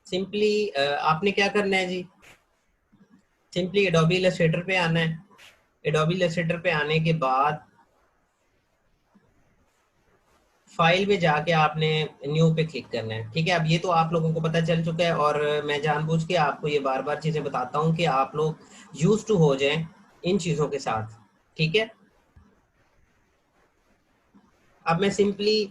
Simply आपने क्या करना है जी, सिंपली एडोबी इलस्ट्रेटर पे आना है। एडोबी इलस्ट्रेटर पे आने के बाद फाइल में जाके आपने न्यू पे क्लिक करना है। ठीक है, अब ये तो आप लोगों को पता चल चुका है, और मैं जानबूझ के आपको ये बार बार चीजें बताता हूँ कि आप लोग यूज टू हो जाएं इन चीजों के साथ। ठीक है, अब मैं सिंपली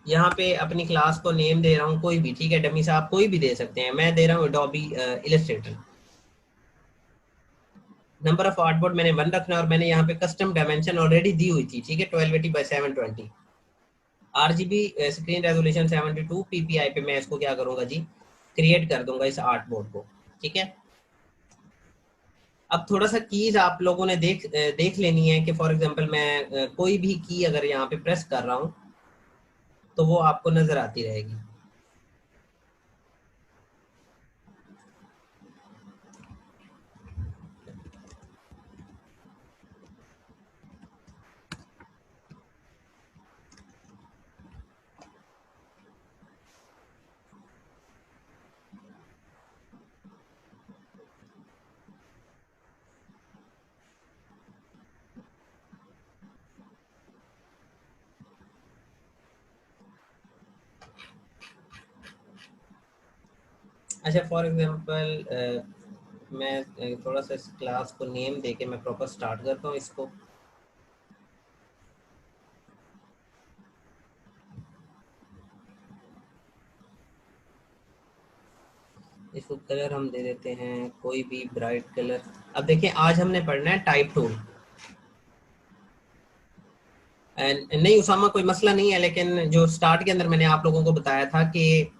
यहाँ पे अपनी क्लास को नेम दे रहा हूँ कोई भी, ठीक है, डमी से आप कोई भी दे सकते हैं, मैं दे रहा हूँ Adobe Illustrator. Number of artboard मैंने 1 रखना है, और मैंने यहाँ पे कस्टम डायमेंशन ऑलरेडी दी हुई थी, ठीक है, 1280 by 720। RGB screen resolution 72 PPI पे मैं इसको क्या करूंगा जी, क्रिएट कर दूंगा इस आर्ट बोर्ड को। ठीक है, अब थोड़ा सा कीज आप लोगों ने देख लेनी है कि फॉर एग्जांपल मैं कोई भी की अगर यहाँ पे प्रेस कर रहा हूँ तो वो आपको नजर आती रहेगी। अच्छा, फॉर एग्जांपल मैं थोड़ा सा इस क्लास को नेम देके मैं प्रॉपर स्टार्ट करता हूँ इसको। इसको कलर हम दे देते हैं कोई भी ब्राइट कलर। अब देखिए, आज हमने पढ़ना है टाइप टूल। नहीं उसामा, कोई मसला नहीं है, लेकिन जो स्टार्ट के अंदर मैंने आप लोगों को बताया था कि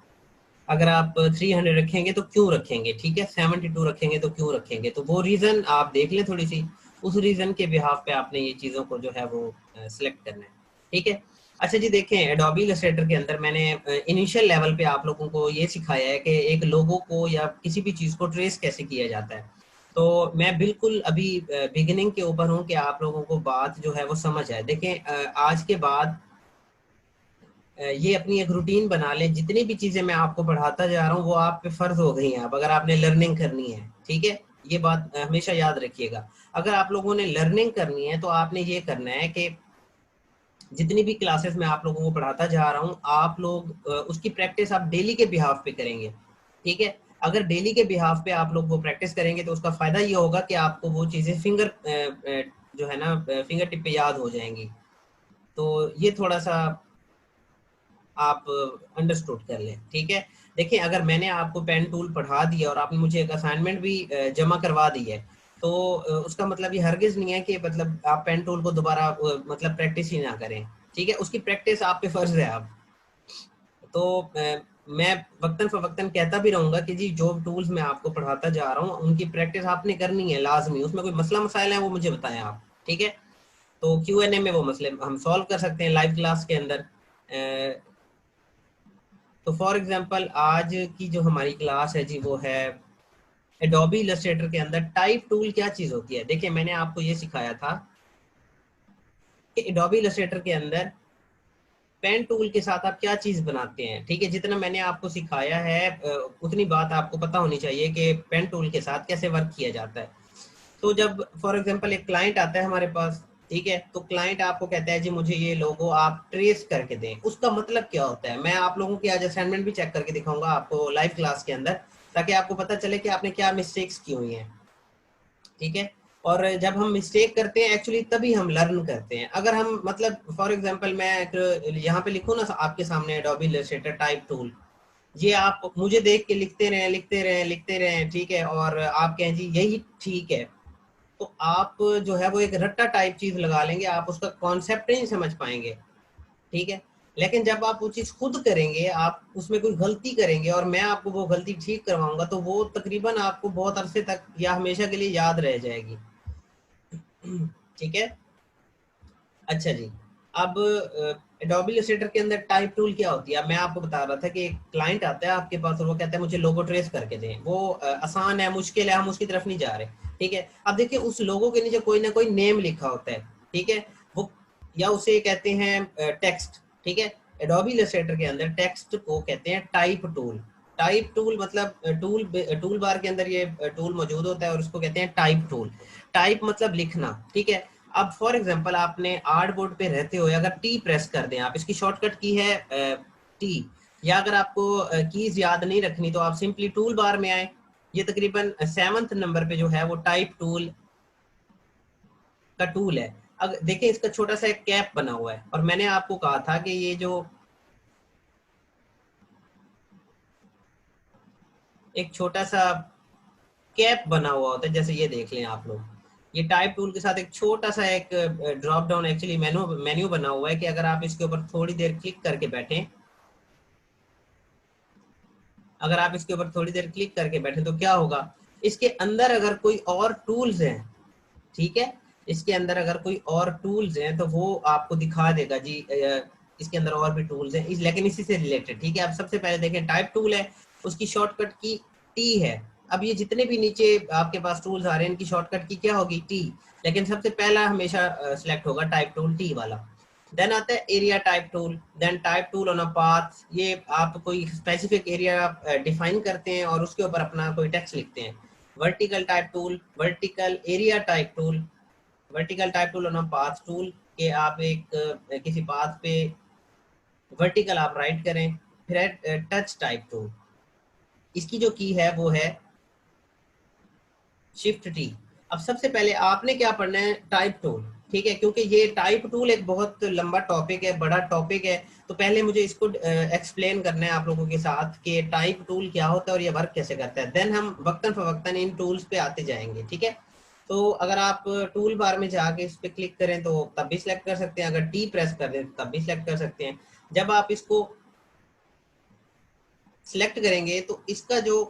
अगर आप 300 रखेंगे तो क्यों रखेंगे, ठीक है, 72 रखेंगे तो क्यों रखेंगे, तो वो रीज़न आप देख लें थोड़ी सी। उस रीज़न के बिहाफ पे आपने ये चीज़ों को जो है वो सिलेक्ट करना है। ठीक है, अच्छा जी, देखें एडोबी इलस्ट्रेटर के अंदर मैंने इनिशियल लेवल पे आप लोगों को ये सिखाया है कि एक लोगो को या किसी भी चीज़ को ट्रेस कैसे किया जाता है। तो मैं बिल्कुल अभी बिगिनिंग के ऊपर हूँ कि आप लोगों को बात जो है वो समझ आए। देखें आज के बाद ये अपनी एक रूटीन बना लें, जितनी भी चीजें मैं आपको पढ़ाता जा रहा हूँ वो आप पे फर्ज हो गई हैं अब, अगर आपने लर्निंग करनी है। ठीक है, ये बात हमेशा याद रखिएगा। अगर आप लोगों ने लर्निंग करनी है तो आपने ये करना है कि जितनी भी क्लासेस मैं आप लोगों को पढ़ाता जा रहा हूँ, आप लोग उसकी प्रैक्टिस आप डेली के बिहाफ पे करेंगे। ठीक है, अगर डेली के बिहाफ पे आप लोग वो प्रैक्टिस करेंगे तो उसका फायदा ये होगा कि आपको वो चीजें जो है ना फिंगर टिप पे याद हो जाएंगी। तो ये थोड़ा सा आप अंडरस्टूड कर लें। ठीक है, देखिए अगर मैंने आपको पेन टूल पढ़ा दिया और आपने मुझे एक असाइनमेंट भी जमा करवा दी है, तो उसका मतलब ये हरगिज नहीं है कि मतलब आप पेन टूल को दोबारा मतलब प्रैक्टिस ही ना करें। ठीक है, उसकी प्रैक्टिस आप पे फर्ज है। आप तो मैं वक्तन फवक्तन कहता भी रहूंगा कि जी जो टूल्स मैं आपको पढ़ाता जा रहा हूँ उनकी प्रैक्टिस आपने करनी है लाजमी। उसमें कोई मसला मसाइल है वो मुझे बताएं आप। ठीक है, तो Q&A में वो मसले हम सॉल्व कर सकते हैं लाइव क्लास के अंदर। तो फॉर एग्जांपल आज की जो हमारी क्लास है जी वो है एडोबी इलस्ट्रेटर के अंदर टाइप टूल क्या चीज होती है। देखिए मैंने आपको ये सिखाया था कि एडोबी इलस्ट्रेटर के अंदर पेन टूल के साथ आप क्या चीज बनाते हैं। ठीक है, जितना मैंने आपको सिखाया है उतनी बात आपको पता होनी चाहिए कि पेन टूल के साथ कैसे वर्क किया जाता है। तो जब फॉर एग्जांपल एक क्लाइंट आता है हमारे पास, ठीक है, तो क्लाइंट आपको कहता है जी मुझे ये लोगो आप ट्रेस करके दें, उसका मतलब क्या होता है मैं आप लोगों की आज असाइनमेंट भी चेक करके दिखाऊंगा आपको लाइव क्लास के अंदर, ताकि आपको पता चले कि आपने क्या मिस्टेक्स की हुई हैं। ठीक है, और जब हम मिस्टेक करते हैं एक्चुअली तभी हम लर्न करते हैं। अगर हम मतलब फॉर एग्जांपल मैं यहाँ पे लिखूँ ना आपके सामने एडोबी इलस्ट्रेटर टाइप टूल, ये आप मुझे देख के लिखते रहें लिखते रहें लिखते रहें, ठीक है, और आप कहें जी यही ठीक है, तो आप जो है वो एक रट्टा टाइप चीज लगा लेंगे, आप उसका कॉन्सेप्ट नहीं समझ पाएंगे। ठीक है, लेकिन जब आप वो चीज खुद करेंगे, आप उसमें कोई गलती करेंगे और मैं आपको वो गलती ठीक करवाऊंगा, तो वो तकरीबन आपको बहुत अरसे तक या हमेशा के लिए याद रह जाएगी। ठीक है, अच्छा जी, अब एडोबी इलस्ट्रेटर के अंदर टाइप टूल क्या होती है। अब मैं आपको बता रहा था कि एक क्लाइंट आता है आपके पास और वो कहता है मुझे लोगो ट्रेस करके दें। वो आसान है मुश्किल है हम उसकी तरफ नहीं जा रहे। ठीक है, अब देखिए उस लोगो के नीचे कोई ना कोई नेम लिखा होता है। ठीक है, वो या उसे कहते हैं टेक्स्ट। ठीक है, एडोबी इलस्ट्रेटर के अंदर टेक्स्ट को कहते हैं टाइप टूल। टाइप टूल मतलब टूल बार के अंदर ये टूल मौजूद होता है और उसको कहते हैं टाइप टूल। टाइप मतलब लिखना, ठीक है। अब फॉर एग्जांपल आपने आर्ट बोर्ड पे रहते हो, अगर टी प्रेस कर दें आप, इसकी शॉर्टकट की है टी, या अगर आपको कीज याद नहीं रखनी तो आप सिंपली टूल बार में आए, ये तकरीबन 7th नंबर पे जो है वो टाइप टूल का टूल है। अब देखिए इसका छोटा सा एक कैप बना हुआ है, और मैंने आपको कहा था कि ये जो एक छोटा सा कैप बना हुआ होता है, जैसे ये देख लें आप लोग, ये टाइप टूल के साथ एक छोटा सा एक ड्रॉप डाउन एक्चुअली मेन्यू बना हुआ है कि अगर आप इसके ऊपर थोड़ी देर क्लिक करके बैठें, अगर आप इसके ऊपर थोड़ी देर क्लिक करके बैठे तो क्या होगा, इसके अंदर अगर कोई और टूल्स हैं, ठीक है, इसके अंदर अगर कोई और टूल्स हैं तो वो आपको दिखा देगा जी इसके अंदर और भी टूल्स हैं, लेकिन इसी से रिलेटेड, ठीक है। अब सबसे पहले देखें टाइप टूल है, उसकी शॉर्टकट की टी है। अब ये जितने भी नीचे आपके पास टूल्स आ रहे हैं इनकी शॉर्टकट की क्या होगी, टी, लेकिन सबसे पहला हमेशा सिलेक्ट होगा टाइप टूल टी वाला। देन आता है area type tool, then type tool on a path, ये आप कोई स्पेसिफिक एरिया डिफाइन करते हैं और उसके ऊपर अपना कोई टेक्स्ट लिखते हैं। Vertical type tool, vertical area type tool, vertical type tool on a path tool के आप एक किसी पाथ पे वर्टिकल आप राइट करें। फिर है टच टाइप टूल, इसकी जो की है वो है शिफ्ट टी। अब सबसे पहले आपने क्या पढ़ना है, टाइप टूल, ठीक है, क्योंकि ये टाइप टूल एक बहुत लंबा टॉपिक है, बड़ा टॉपिक है, तो पहले मुझे इसको एक्सप्लेन करना है आप लोगों के साथ कि टाइप टूल क्या होता है और ये वर्क कैसे करता है। देन हम वक्तन फवक्तन इन टूल्स पे आते जाएंगे, ठीक है। तो अगर आप टूल बार में जाके इस पे क्लिक करें तो तब भी सिलेक्ट कर सकते हैं, अगर टी प्रेस कर दें तब भी सिलेक्ट कर सकते हैं। जब आप इसको सिलेक्ट करेंगे तो इसका जो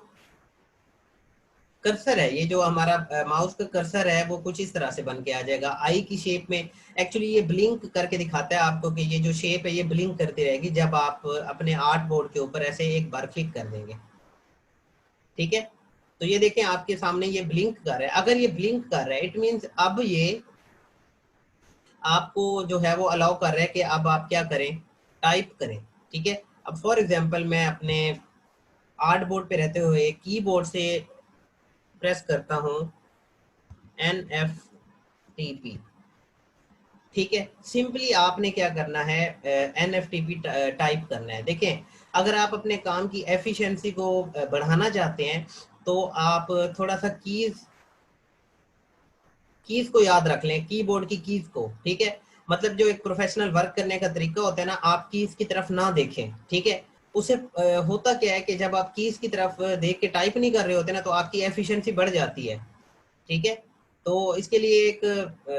कर्सर है, ये जो हमारा माउस का कर्सर है वो कुछ इस तरह से बन के आ जाएगा आई की शेप में। एक्चुअली ये ब्लिंक करके दिखाता है आपको कि ये जो शेप है ये ब्लिंक करती रहेगी जब आप अपने आर्ट बोर्ड के ऊपर ऐसे एक बार क्लिक कर देंगे, ठीक है। तो ये देखें आपके सामने ये ब्लिंक कर रहा है, अगर ये ब्लिंक कर रहा है इट मीन्स अब ये आपको जो है वो अलाउ कर रहा है कि अब आप क्या करें, टाइप करें, ठीक है। अब फॉर एग्जांपल मैं अपने आर्ट बोर्ड पे रहते हुए कीबोर्ड से प्रेस करता हूं NFTP, ठीक है। सिंपली आपने क्या करना है, NFTP टाइप करना है। देखें अगर आप अपने काम की एफिशिएंसी को बढ़ाना चाहते हैं तो आप थोड़ा सा कीज को याद रख लें, कीबोर्ड की कीज को, ठीक है। मतलब जो एक प्रोफेशनल वर्क करने का तरीका होता है ना, आप कीज की तरफ ना देखें, ठीक है। उसे होता क्या है कि जब आप कीज की तरफ देख के टाइप नहीं कर रहे होते ना तो आपकी एफिशिएंसी बढ़ जाती है, ठीक है। तो इसके लिए एक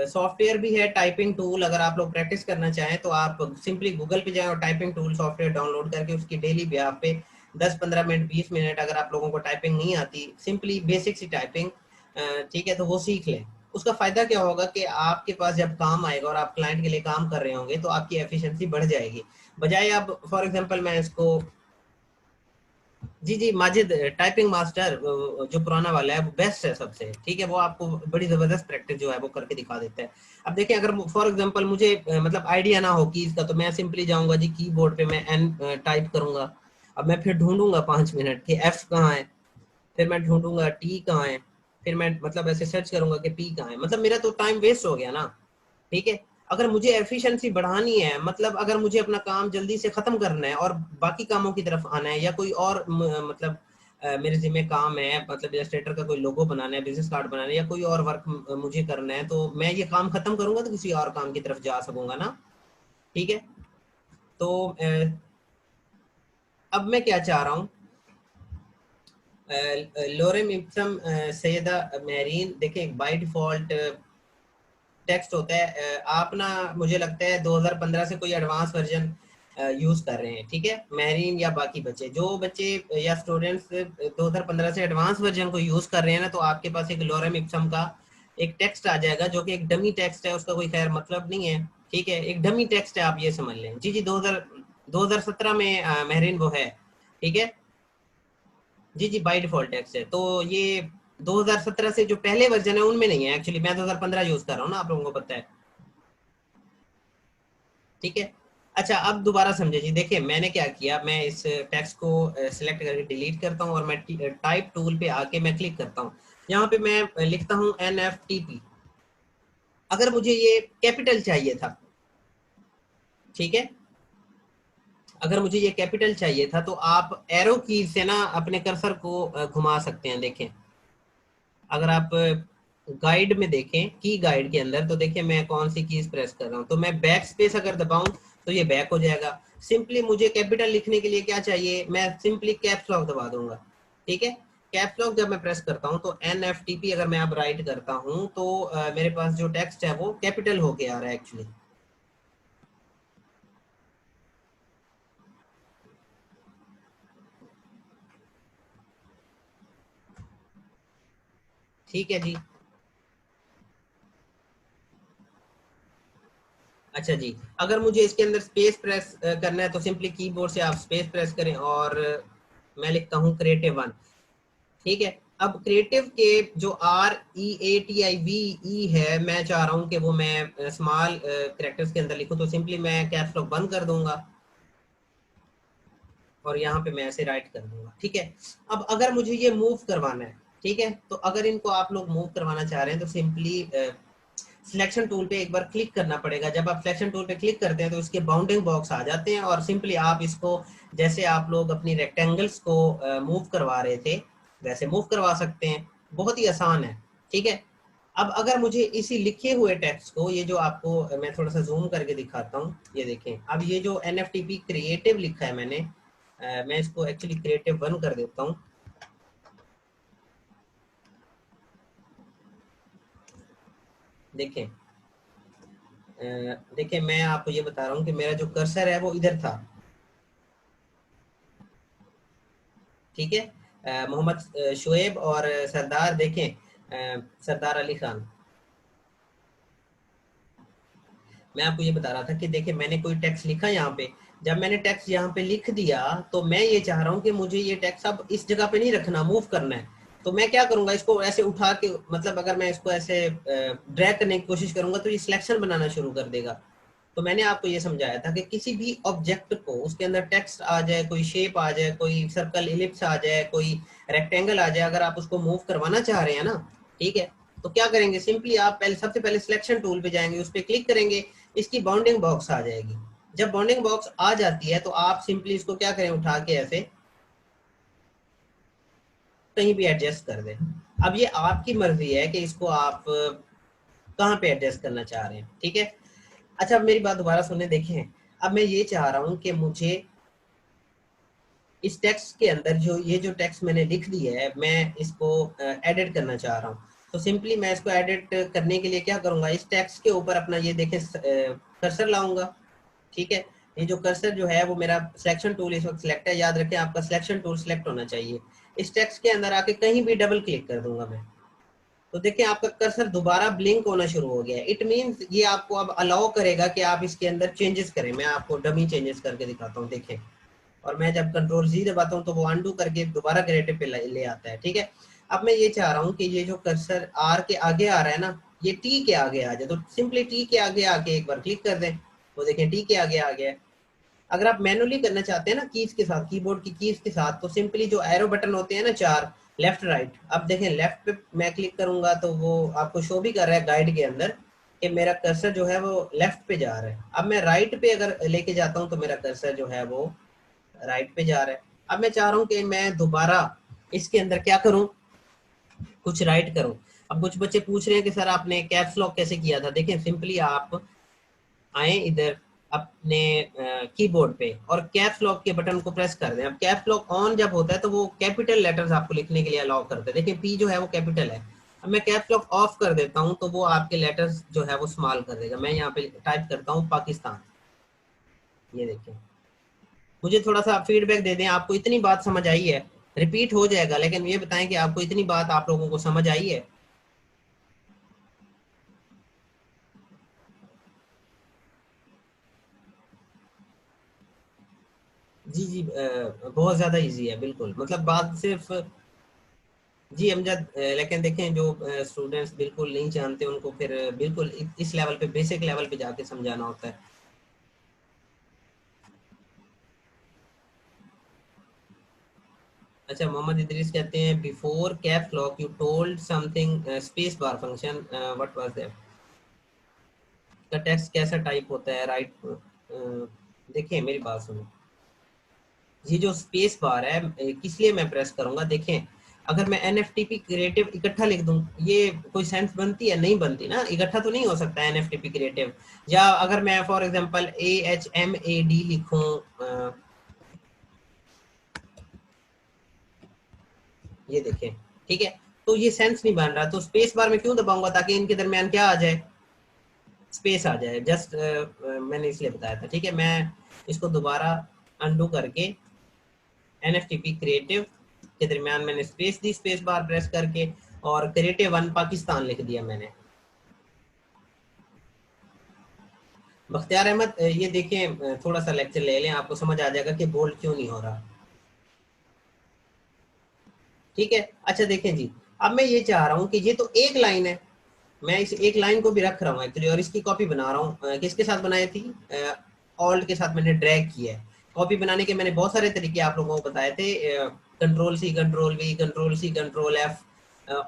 सॉफ्टवेयर भी है टाइपिंग टूल, अगर आप लोग प्रैक्टिस करना चाहें तो आप सिंपली गूगल पे जाएं और टाइपिंग टूल सॉफ्टवेयर डाउनलोड करके उसकी डेली ब्याह पे 10-15 मिनट 20 मिनट, अगर आप लोगों को टाइपिंग नहीं आती, सिंपली बेसिक सी टाइपिंग, ठीक है, तो वो सीख लें। उसका फायदा क्या होगा कि आपके पास जब काम आएगा और आप क्लाइंट के लिए काम कर रहे होंगे तो आपकी एफिशिएंसी बढ़ जाएगी। बजाय अब फॉर एग्जांपल मैं इसको, जी जी माजिद, टाइपिंग मास्टर जो पुराना वाला है वो बेस्ट है सबसे, ठीक है, वो आपको बड़ी जबरदस्त प्रैक्टिस जो है वो करके दिखा देता है। अब देखिए अगर फॉर एग्जांपल मुझे मतलब आइडिया ना हो कीज का तो मैं सिंपली जाऊंगा जी कीबोर्ड पे, मैं एन टाइप करूंगा। अब मैं फिर ढूंढूंगा 5 मिनट कि एफ कहाँ है, फिर मैं ढूंढूंगा टी कहाँ है, फिर मैं मतलब ऐसे सर्च करूंगा कि पी कहाँ है, मतलब मेरा तो टाइम वेस्ट हो गया ना, ठीक है। अगर मुझे एफिशिएंसी बढ़ानी है, मतलब अगर मुझे अपना काम जल्दी से खत्म करना है और बाकी कामों की तरफ आना है, या कोई और मतलब मेरे जिम्मे काम है, मतलब इलस्ट्रेटर का कोई लोगो बनाना है, बिजनेस कार्ड बनाना है, या कोई और वर्क मुझे करना है, तो मैं ये काम खत्म करूंगा तो किसी और काम की तरफ जा सकूंगा ना, ठीक है। तो अब मैं क्या चाह रहा हूँ, लोरेम इप्सम सैयदा मेहरीन, देखें बाय डिफॉल्ट टेक्स्ट होता है, आप ना मुझे लगता है 2015 से कोई एडवांस वर्जन यूज कर रहे हैं, ठीक है। मेहरीन या बाकी बच्चे, जो बच्चे या स्टूडेंट्स 2015 से एडवांस वर्जन को यूज कर रहे हैं ना, तो आपके पास एक लोरेम इप्सम का एक टेक्स्ट आ जाएगा जो कि एक डमी टेक्स्ट है, उसका कोई खैर मतलब नहीं है, ठीक है, एक डमी टेक्स्ट है, आप ये समझ लें। जी जी 2017 में मेहरीन वो है, ठीक है, जी जी बाय डिफॉल्ट टेक्स्ट है। तो ये 2017 से जो पहले वर्जन है उनमें नहीं है, एक्चुअली मैं 2015 यूज कर रहा हूँ ना, आप लोगों को पता है, ठीक है। अच्छा अब दोबारा समझे जी, देखिए मैंने क्या किया, मैं इस टेक्स्ट को सिलेक्ट करके डिलीट करता हूँ और मैं टाइप टूल पे आके मैं क्लिक करता हूँ। यहाँ पे मैं लिखता हूँ NFTP। अगर मुझे ये कैपिटल चाहिए था, ठीक है, अगर मुझे ये कैपिटल चाहिए था तो आप एरो की से ना अपने कर्सर को घुमा सकते हैं। देखें, अगर आप गाइड में देखें, की गाइड के अंदर, तो देखिए मैं कौन सी कीज प्रेस कर रहा हूँ, तो मैं बैक स्पेस अगर दबाऊं तो ये बैक हो जाएगा। सिंपली मुझे कैपिटल लिखने के लिए क्या चाहिए, मैं सिंपली कैप्स लॉक दबा दूंगा, ठीक है। कैप्स लॉक जब मैं प्रेस करता हूँ तो NFTP अगर मैं अब राइट करता हूँ तो मेरे पास जो टेक्स्ट है वो कैपिटल होके आ रहा है एक्चुअली। ठीक है जी। अच्छा जी, अगर मुझे इसके अंदर स्पेस प्रेस करना है तो सिंपली कीबोर्ड से आप स्पेस प्रेस करें और मैं लिखता हूँ creative 1, ठीक है। अब क्रिएटिव के जो REATIVE है, मैं चाह रहा हूँ कि वो मैं स्मॉल कैरेक्टर्स के अंदर लिखूँ, तो सिंपली मैं कैप्स लॉक बंद कर दूंगा और यहाँ पे मैं ऐसे राइट कर दूंगा, ठीक है। अब अगर मुझे ये मूव करवाना है, ठीक है, तो अगर इनको आप लोग मूव करवाना चाह रहे हैं तो सिंपली सिलेक्शन टूल पे एक बार क्लिक करना पड़ेगा। जब आप सिलेक्शन टूल पे क्लिक करते हैं तो इसके बाउंडिंग बॉक्स आ जाते हैं और सिंपली आप इसको, जैसे आप लोग अपनी रेक्टेंगल्स को मूव करवा रहे थे वैसे मूव करवा सकते हैं। बहुत ही आसान है, ठीक है। अब अगर मुझे इसी लिखे हुए टेक्स्ट को, ये जो आपको मैं थोड़ा सा जूम करके दिखाता हूँ, ये देखें, अब ये जो NFTP क्रिएटिव लिखा है मैंने, मैं इसको एक्चुअली creative 1 कर देता हूँ। देखें, देखिए मैं आपको ये बता रहा हूँ कि मेरा जो कर्सर है वो इधर था, ठीक है। मोहम्मद शुएब और सरदार, देखें सरदार अली खान, मैं आपको ये बता रहा था कि देखिए मैंने कोई टेक्स्ट लिखा यहाँ पे, जब मैंने टेक्स्ट यहाँ पे लिख दिया तो मैं ये चाह रहा हूँ कि मुझे ये टेक्स्ट अब इस जगह पे नहीं रखना, मूव करना है। तो मैं क्या करूंगा, इसको ऐसे उठा के, मतलब अगर मैं इसको ऐसे ड्रैग करने की कोशिश करूंगा तो ये सिलेक्शन बनाना शुरू कर देगा। तो मैंने आपको ये समझाया था कि किसी भी ऑब्जेक्ट को, उसके अंदर टेक्स्ट आ जाए, कोई शेप आ जाए, कोई सर्कल इलिप्स आ जाए, कोई रेक्टेंगल आ जाए, अगर आप उसको मूव करवाना चाह रहे हैं ना, ठीक है, तो क्या करेंगे, सिंपली आप पहले, सबसे पहले सिलेक्शन टूल पे जाएंगे, उस पर क्लिक करेंगे, इसकी बाउंडिंग बॉक्स आ जाएगी। जब बाउंडिंग बॉक्स आ जाती है तो आप सिंपली इसको क्या करें, उठा के ऐसे कहीं भी एडजस्ट कर दें। अब ये आपकी मर्जी है कि इसको आप कहाँ पे एडजस्ट करना चाह रहे हैं, ठीक है। अच्छा अब मेरी बात दोबारा सुनने, देखें, अब मैं ये चाह रहा हूँ कि मुझे इस टेक्स्ट के अंदर जो ये जो टेक्स्ट मैंने लिख दी है, मैं इसको एडिट करना चाह रहा हूँ। तो सिंपली मैं इसको एडिट करने के लिए क्या करूंगा, इस टेक्स्ट के ऊपर अपना ये देखें कर्सर लाऊंगा, ठीक है। ये जो कर्सर जो है वो मेरा सिलेक्शन टूल इस वक्त सिलेक्ट है, याद रखें आपका सिलेक्शन टूल सिलेक्ट होना चाहिए। इस टेक्स्ट के अंदर आके कहीं भी डबल क्लिक कर दूंगा मैं, तो देखिए आपका कर्सर दोबारा ब्लिंक होना शुरू हो गया है। इट मींस ये आपको अब अलाउ करेगा कि आप इसके अंदर चेंजेस करें। मैं आपको डमी चेंजेस करके दिखाता हूँ, देखें, और मैं जब Ctrl+Z दबाता हूँ तो वो अनडू करके दोबारा क्रिएटिव पे ले आता है, ठीक है। अब मैं ये चाह रहा हूँ कि ये जो कर्सर R के आगे आ रहा है ना, ये T के आगे आ जाए, तो सिंपली T के आगे आके एक बार क्लिक कर दें, तो देखें T के आगे आ गया है। अगर आप मैनुअली करना चाहते हैं ना कीज के साथ, कीबोर्ड की कीज के साथ, तो सिंपली जो एरो बटन होते हैं ना चार, लेफ्ट राइट, अब देखें लेफ्ट पे मैं क्लिक करूंगा तो वो आपको शो भी कर रहा है गाइड के अंदर कि मेरा कर्सर जो है वो लेफ्ट पे जा रहा है। अब मैं राइट पे अगर लेके जाता हूँ तो मेरा कर्सर जो है वो राइट पे जा रहा है। अब मैं चाह रहा हूँ कि मैं दोबारा इसके अंदर क्या करूँ, कुछ राइट करूँ। अब कुछ बच्चे पूछ रहे हैं कि सर आपने कैप्स लॉक कैसे किया था, देखें सिंपली आप आए इधर अपने कीबोर्ड पे और कैप्स लॉक के बटन को प्रेस कर दें। अब कैप्स लॉक ऑन जब होता है तो वो कैपिटल लेटर्स आपको लिखने के लिए अलाउ करते हैं, देखिए पी जो है वो कैपिटल है। अब मैं कैप्स लॉक ऑफ कर देता हूँ तो वो आपके लेटर्स जो है वो स्मॉल कर देगा। मैं यहाँ पे टाइप करता हूँ पाकिस्तान, ये देखिए। मुझे थोड़ा सा फीडबैक दे दें, आपको इतनी बात समझ आई है, रिपीट हो जाएगा लेकिन ये बताएं कि आपको इतनी बात आप लोगों को समझ आई है। जी जी, बहुत ज़्यादा इजी है बिल्कुल, मतलब बात सिर्फ, जी अमजद, लेकिन देखें जो स्टूडेंट्स बिल्कुल नहीं जानते उनको फिर बिल्कुल इस लेवल पे, बेसिक लेवल पे जाके समझाना होता है। अच्छा, मोहम्मद इदरीस कहते हैं before caps lock you told something space bar function, what was that? का टेक्स्ट कैसा टाइप होता है, राइट? देखिए मेरी बात सुनो, ये जो स्पेस बार है किस लिए मैं प्रेस करूंगा? देखें, अगर मैं एनएफटीपी क्रिएटिव इकट्ठा लिख दूं, ये कोई सेंस बनती है? नहीं बनती ना, इकट्ठा तो नहीं हो सकता एनएफटीपी क्रिएटिव। या अगर मैं फॉर एग्जांपल AHMAD लिखूं, ये देखें, ठीक है, तो ये सेंस नहीं बन रहा, तो स्पेस बार में क्यों दबाऊंगा? ताकि इनके दरमियान क्या आ जाए, स्पेस आ जाए। जस्ट मैंने इसलिए बताया था, ठीक है। मैं इसको दोबारा अनडू करके एनएफटीपी क्रिएटिव के दरमियान मैंने स्पेस दी, स्पेस बार प्रेस करके, और क्रिएटिव 1 पाकिस्तान लिख दिया मैंने। बख्तियार अहमद, ये देखें, थोड़ा सा लेक्चर ले लें, आपको समझ आ जाएगा कि बोल्ड क्यों नहीं हो रहा। ठीक है, अच्छा देखें जी, अब मैं ये चाह रहा हूँ कि ये तो एक लाइन है, मैं इस एक लाइन को भी रख रहा हूँ एक्चुअली, और इसकी कॉपी बना रहा हूँ। किसके साथ बनाई थी? ऑल्ट के साथ मैंने ड्रैग किया है। कॉपी बनाने के मैंने बहुत सारे तरीके आप लोगों को बताए थे, control C control V control C control F,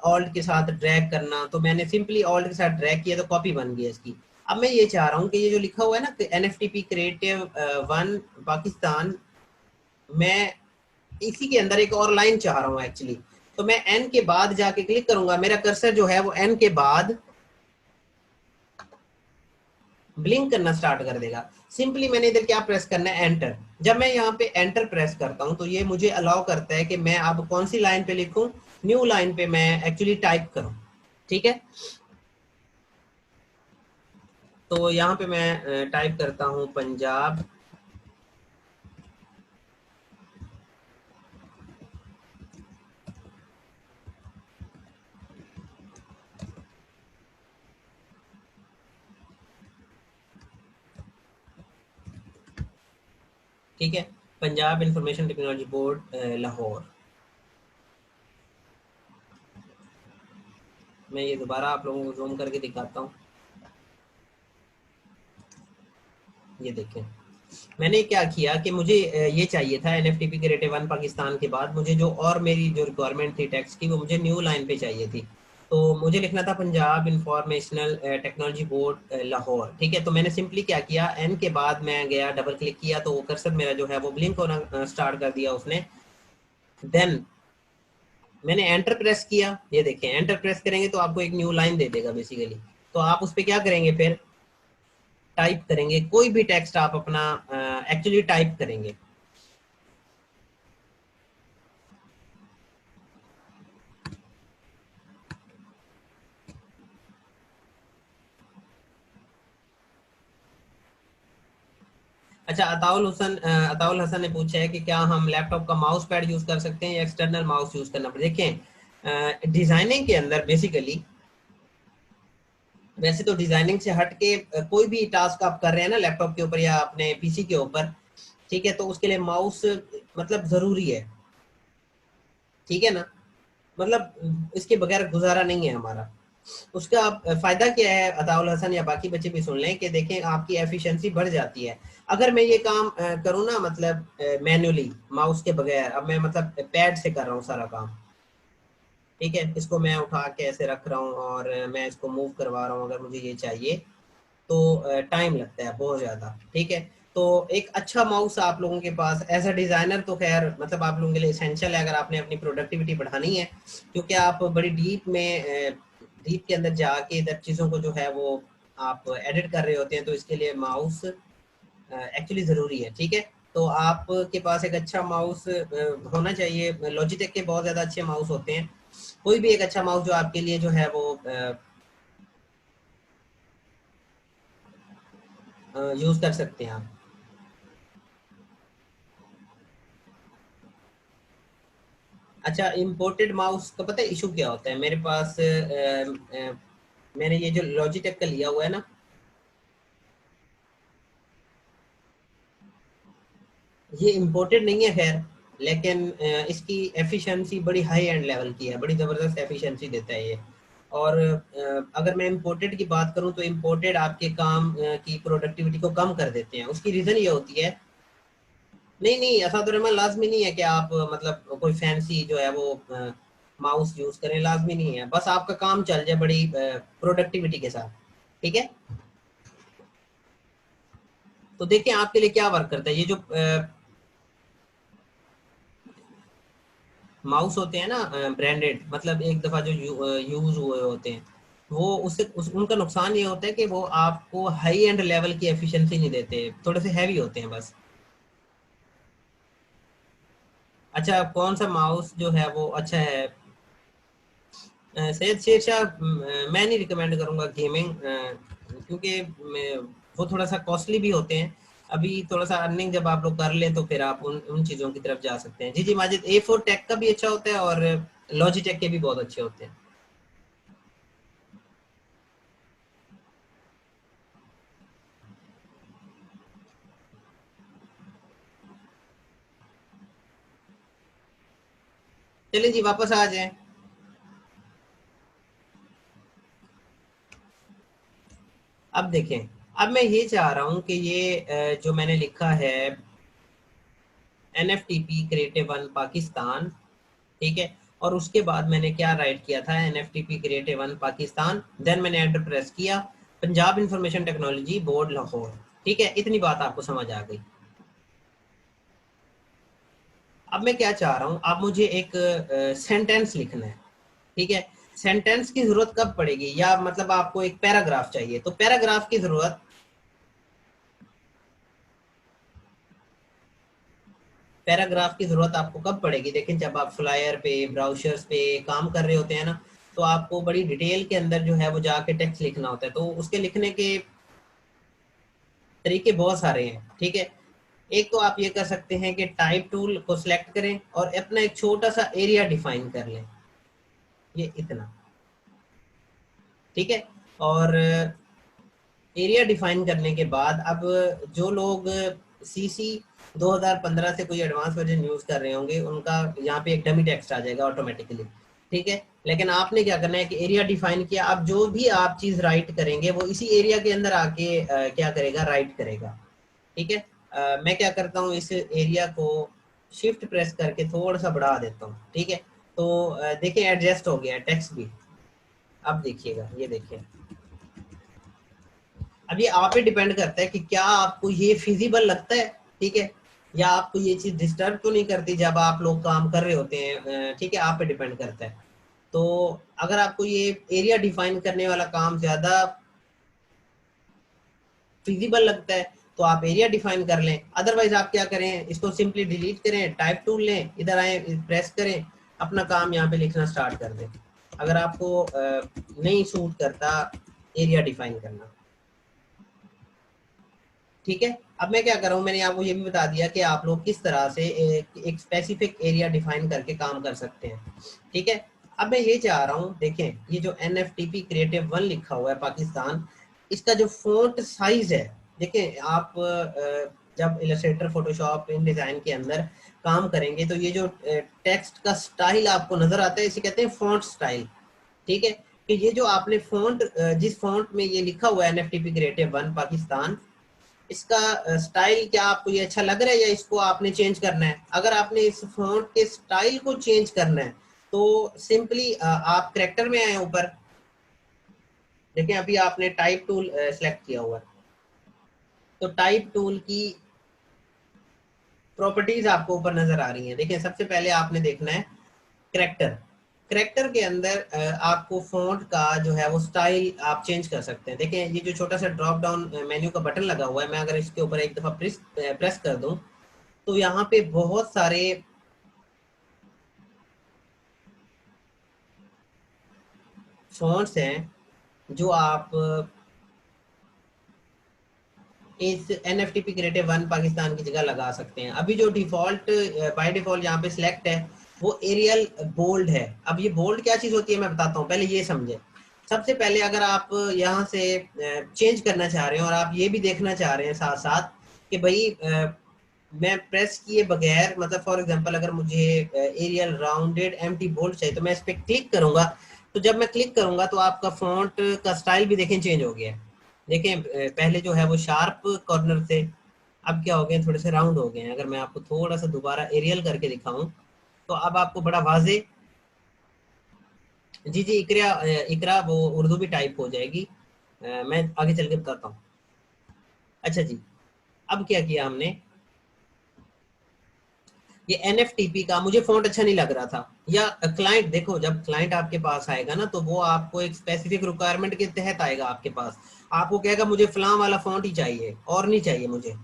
alt के साथ ड्रैग करना। तो मैंने सिंपली ऑल्ट के साथ ड्रैग किया तो कॉपी बन गई इसकी। अब मैं ये चाह रहा हूँ कि ये जो लिखा हुआ है ना NFTP क्रिएटिव 1 पाकिस्तान, मैं इसी के अंदर एक और लाइन चाह रहा हूँ एक्चुअली। तो मैं N के बाद जाके क्लिक करूंगा, मेरा कर्सर जो है वो N के बाद ब्लिंक करना स्टार्ट कर देगा। सिंपली मैंने इधर क्या प्रेस करना है? एंटर। जब मैं यहाँ पे एंटर प्रेस करता हूँ तो ये मुझे अलाउ करता है कि मैं अब कौन सी लाइन पे लिखूं, न्यू लाइन पे मैं एक्चुअली टाइप करूं। ठीक है, तो यहाँ पे मैं टाइप करता हूँ पंजाब। ठीक है, Punjab information technology board Lahore. मैं ये दोबारा आप लोगों को जूम करके दिखाता हूँ, ये देखें। मैंने क्या किया कि मुझे ये चाहिए था NFTP क्रिएटिव 1 पाकिस्तान के बाद मुझे जो और मेरी जो रिक्वायरमेंट थी टेक्स्ट की, वो मुझे न्यू लाइन पे चाहिए थी। तो मुझे लिखना था Punjab informational technology board Lahore. ठीक है, तो मैंने सिंपली क्या किया, N के बाद मैं गया, डबल क्लिक किया, तो वो कर्सर मेरा जो है वो ब्लिंक होना स्टार्ट कर दिया उसने। देन मैंने एंटर प्रेस किया, ये देखें, एंटर प्रेस करेंगे तो आपको एक न्यू लाइन दे देगा बेसिकली। तो आप उस पर क्या करेंगे, फिर टाइप करेंगे कोई भी टेक्स्ट आप अपना एक्चुअली टाइप करेंगे। अच्छा, अताउल हसन ने पूछा है कि क्या हम लैपटॉप का माउस पैड यूज कर सकते हैं या एक्सटर्नल माउस यूज करना पड़ेगा? देखें, डिजाइनिंग के अंदर बेसिकली, वैसे तो डिजाइनिंग से हट के कोई भी टास्क आप कर रहे हैं ना लैपटॉप के ऊपर या अपने पीसी के ऊपर, ठीक है, तो उसके लिए माउस मतलब जरूरी है। ठीक है ना, मतलब इसके बगैर गुजारा नहीं है हमारा। उसका फायदा क्या है, अताउल हसन या बाकी बच्चे भी सुन लें कि देखें आपकी एफिशिएंसी बढ़ जाती है। अगर मैं ये काम करूँ ना, मतलब मैन्युअली माउस के बगैर, अब मैं मतलब पैड से कर रहा हूँ सारा काम। ठीक है, इसको मैं उठा के ऐसे रख रहा हूँ और मैं इसको मूव करवा रहा हूँ अगर मुझे ये चाहिए, तो टाइम लगता है बहुत ज़्यादा। ठीक है, तो एक अच्छा माउस आप लोगों के पास एज अ डिज़ाइनर तो खैर मतलब आप लोगों के लिए इसेंशियल है, अगर आपने अपनी प्रोडक्टिविटी बढ़ानी है, क्योंकि आप बड़ी डीप के अंदर जाके इधर चीज़ों को जो है वो आप एडिट कर रहे होते हैं, तो इसके लिए माउस एक्चुअली ज़रूरी है। ठीक है, तो आपके पास एक अच्छा माउस होना चाहिए। लॉजिटेक के बहुत ज़्यादा अच्छे माउस होते हैं, कोई भी एक अच्छा माउस जो आपके लिए जो है वो यूज़ कर सकते हैं आप। अच्छा, इम्पोर्टेड माउस का पता है इशू क्या होता है? मेरे पास मैंने ये जो लॉजिटेक का लिया हुआ है ना, ये इम्पोर्टेड नहीं है खैर, लेकिन इसकी एफिशिएंसी बड़ी हाई एंड लेवल की है, बड़ी ज़बरदस्त एफिशिएंसी देता है ये। और अगर मैं इम्पोर्टेड की बात करूं तो इम्पोर्टेड आपके काम की प्रोडक्टिविटी को कम कर देते हैं। उसकी रीज़न ये होती है नहीं नहीं, असादुर लाजमी नहीं है कि आप मतलब कोई फैंसी जो है वो माउस यूज करें, लाजमी नहीं है, बस आपका काम चल जाए बड़ी प्रोडक्टिविटी के साथ, ठीक है। तो देखिए आपके लिए क्या वर्क करता है, ये जो माउस होते हैं ना ब्रांडेड, मतलब एक दफा जो यूज हुए होते हैं, वो उनका नुकसान ये होता है कि वो आपको हाई एंड लेवल की एफिशिएंसी नहीं देते, थोड़े से हैवी होते हैं बस। अच्छा, कौन सा माउस जो है वो अच्छा है? सैयद शेरशाह मैं नहीं रिकमेंड करूंगा गेमिंग, क्योंकि वो थोड़ा सा कॉस्टली भी होते हैं। अभी थोड़ा सा अर्निंग जब आप लोग कर लें तो फिर आप उन उन चीज़ों की तरफ जा सकते हैं। जी जी माजिद, A4 टेक का भी अच्छा होता है और लॉजिटेक के भी बहुत अच्छे होते हैं। चलिए जी वापस आ जाएं। अब देखें, अब मैं ये चाह रहा हूँ कि ये जो मैंने लिखा है NFTP क्रिएटिव वन पाकिस्तान, ठीक है, और उसके बाद मैंने क्या राइट किया था, NFTP creative one Pakistan, then मैंने एंटर प्रेस किया, Punjab information technology board Lahore, ठीक है, इतनी बात आपको समझ आ गई। अब मैं क्या चाह रहा हूँ, आप मुझे एक सेंटेंस लिखना है, ठीक है। सेंटेंस की जरूरत कब पड़ेगी, या मतलब आपको एक पैराग्राफ चाहिए, तो पैराग्राफ की जरूरत, पैराग्राफ की जरूरत आपको कब पड़ेगी, देखिए जब आप फ्लायर पे, ब्राउजर्स पे काम कर रहे होते हैं ना, तो आपको बड़ी डिटेल के अंदर जो है वो जाके टेक्स्ट लिखना होता है, तो उसके लिखने के तरीके बहुत सारे हैं, ठीक है। एक तो आप ये कर सकते हैं कि टाइप टूल को सिलेक्ट करें और अपना एक छोटा सा एरिया डिफाइन कर लें, ये इतना, ठीक है। और एरिया डिफाइन करने के बाद अब जो लोग CC 2015 से कोई एडवांस वर्जन यूज कर रहे होंगे, उनका यहाँ पे एक डमी टेक्स्ट आ जाएगा ऑटोमेटिकली, ठीक है। लेकिन आपने क्या करना है कि एरिया डिफाइन किया, अब जो भी आप चीज राइट करेंगे वो इसी एरिया के अंदर आके क्या करेगा, राइट करेगा, ठीक है। मैं क्या करता हूँ, इस एरिया को शिफ्ट प्रेस करके थोड़ा सा बढ़ा देता हूँ, ठीक है। तो देखिए एडजस्ट हो गया टेक्स्ट भी। अब देखिएगा, ये देखिए, अब ये आप पे डिपेंड करता है कि क्या आपको ये फिजिबल लगता है, ठीक है, या आपको ये चीज डिस्टर्ब तो नहीं करती जब आप लोग काम कर रहे होते हैं, ठीक है, आप पे डिपेंड करता है। तो अगर आपको ये एरिया डिफाइन करने वाला काम ज्यादा फिजिबल लगता है तो आप एरिया डिफाइन कर लें, अदरवाइज आप क्या करें, इसको सिंपली डिलीट करें, टाइप टूल लें, इधर आए, प्रेस करें, अपना काम यहाँ पे लिखना स्टार्ट कर दें, अगर आपको नहीं सूट करता एरिया डिफाइन करना, ठीक है। अब मैं क्या कर रहा हूँ, मैंने आपको ये भी बता दिया कि आप लोग किस तरह से एक स्पेसिफिक एरिया डिफाइन करके काम कर सकते हैं, ठीक है। अब मैं ये चाह रहा हूँ, देखें ये जो NFTP क्रिएटिव वन लिखा हुआ है पाकिस्तान, इसका जो फोंट साइज है, देखें आप जब इलस्ट्रेटर, फोटोशॉप, इन डिजाइन के अंदर काम करेंगे तो ये जो टेक्स्ट का स्टाइल आपको नजर आता है, इसे कहते हैं फॉन्ट स्टाइल, ठीक है। कि ये जो आपने फॉन्ट, जिस फॉन्ट में ये लिखा हुआ है NFTP क्रिएटिव वन पाकिस्तान, इसका स्टाइल क्या आपको ये अच्छा लग रहा है, या इसको आपने चेंज करना है? अगर आपने इस फॉन्ट के स्टाइल को चेंज करना है तो सिंपली आप करेक्टर में आए ऊपर, देखें अभी आपने टाइप टूल सेलेक्ट किया हुआ है, तो टाइप टूल की प्रॉपर्टीज आपको ऊपर नजर आ रही हैं। देखिए सबसे पहले आपने देखना है करेक्टर, करेक्टर के अंदर आपको फॉन्ट का जो है वो स्टाइल आप चेंज कर सकते हैं। देखें ये जो छोटा सा ड्रॉप डाउन मेन्यू का बटन लगा हुआ है, मैं अगर इसके ऊपर एक दफा प्रेस कर दूं तो यहाँ पे बहुत सारे फॉन्ट्स हैं जो आप इस NFTP क्रिएटिव वन पाकिस्तान की जगह लगा सकते हैं। अभी जो डिफॉल्ट बाय डिफॉल्ट यहाँ पे सिलेक्ट है वो एरियल बोल्ड है। अब ये बोल्ड क्या चीज होती है मैं बताता हूँ, पहले ये समझे। सबसे पहले अगर आप यहाँ से चेंज करना चाह रहे हैं और आप ये भी देखना चाह रहे हैं साथ साथ कि भाई मैं प्रेस किए बगैर, मतलब फॉर एग्जांपल अगर मुझे एरियल राउंडेड एम्प्टी बोल्ड चाहिए तो मैं इस पर क्लिक करूंगा, तो जब मैं क्लिक करूंगा तो आपका फॉन्ट का स्टाइल भी देखें चेंज हो गया है। देखें पहले जो है वो शार्प कॉर्नर थे, अब क्या हो गए, थोड़े से राउंड हो गए हैं। अगर मैं आपको थोड़ा सा दोबारा एरियल करके दिखाऊं तो अब आपको बड़ा वाजे, जी जी इकरा, इकरा वो उर्दू भी टाइप हो जाएगी। मैं आगे चल के बताता हूँ। अच्छा जी, अब क्या किया हमने, ये एनएफटीपी का मुझे फ़ॉन्ट अच्छा नहीं लग रहा था, या क्लाइंट, देखो जब क्लाइंट आपके पास आएगा ना तो वो आपको एक स्पेसिफिक रिक्वायरमेंट के तहत आएगा आपके पास, आपको कहेगा मुझे फलां वाला फ़ॉन्ट ही चाहिए और नहीं चाहिए मुझे,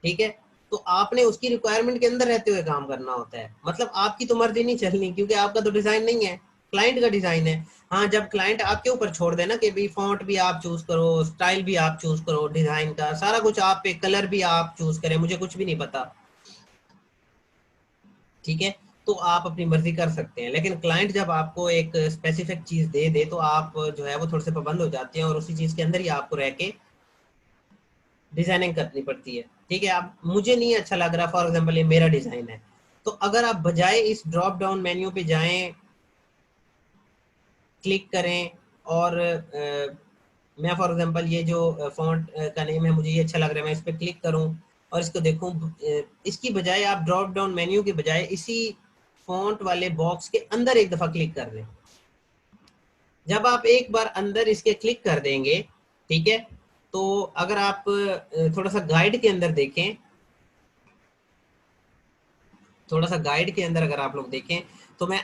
ठीक है। तो आपने उसकी रिक्वायरमेंट के अंदर रहते हुए काम करना होता है, मतलब आपकी तो मर्जी नहीं चलनी, क्योंकि आपका तो डिजाइन नहीं है, क्लाइंट का डिजाइन है। हाँ, जब क्लाइंट आपके ऊपर छोड़ देना कि भाई फॉन्ट भी आप चूज करो, स्टाइल भी आप चूज करो, डिजाइन का सारा कुछ आप पे, कलर भी आप चूज करें, मुझे कुछ भी नहीं पता, ठीक है, तो आप अपनी मर्जी कर सकते हैं। लेकिन क्लाइंट जब आपको एक स्पेसिफिक चीज दे दे तो आप जो है वो थोड़े से पाबंद हो जाते हैं और उसी चीज के अंदर ही आपको रह के डिजाइनिंग करनी पड़ती है, ठीक है। अब मुझे नहीं अच्छा लग रहा, फॉर एग्जांपल ये मेरा डिजाइन है, तो अगर आप बजाय इस ड्रॉप डाउन मेन्यू पे जाएं, क्लिक करें और मैं फॉर एग्जांपल ये जो फॉन्ट का नेम है मुझे ये अच्छा लग रहा है, मैं इस पर क्लिक करूं और इसको देखूं, इसकी बजाय आप ड्रॉप डाउन मेन्यू के बजाय इसी फॉन्ट वाले बॉक्स के अंदर एक दफा क्लिक कर लें। जब आप एक बार अंदर इसके क्लिक कर देंगे, ठीक है, तो अगर आप थोड़ा सा गाइड के अंदर देखें, थोड़ा सा गाइड के अंदर अगर आप लोग देखें तो मैं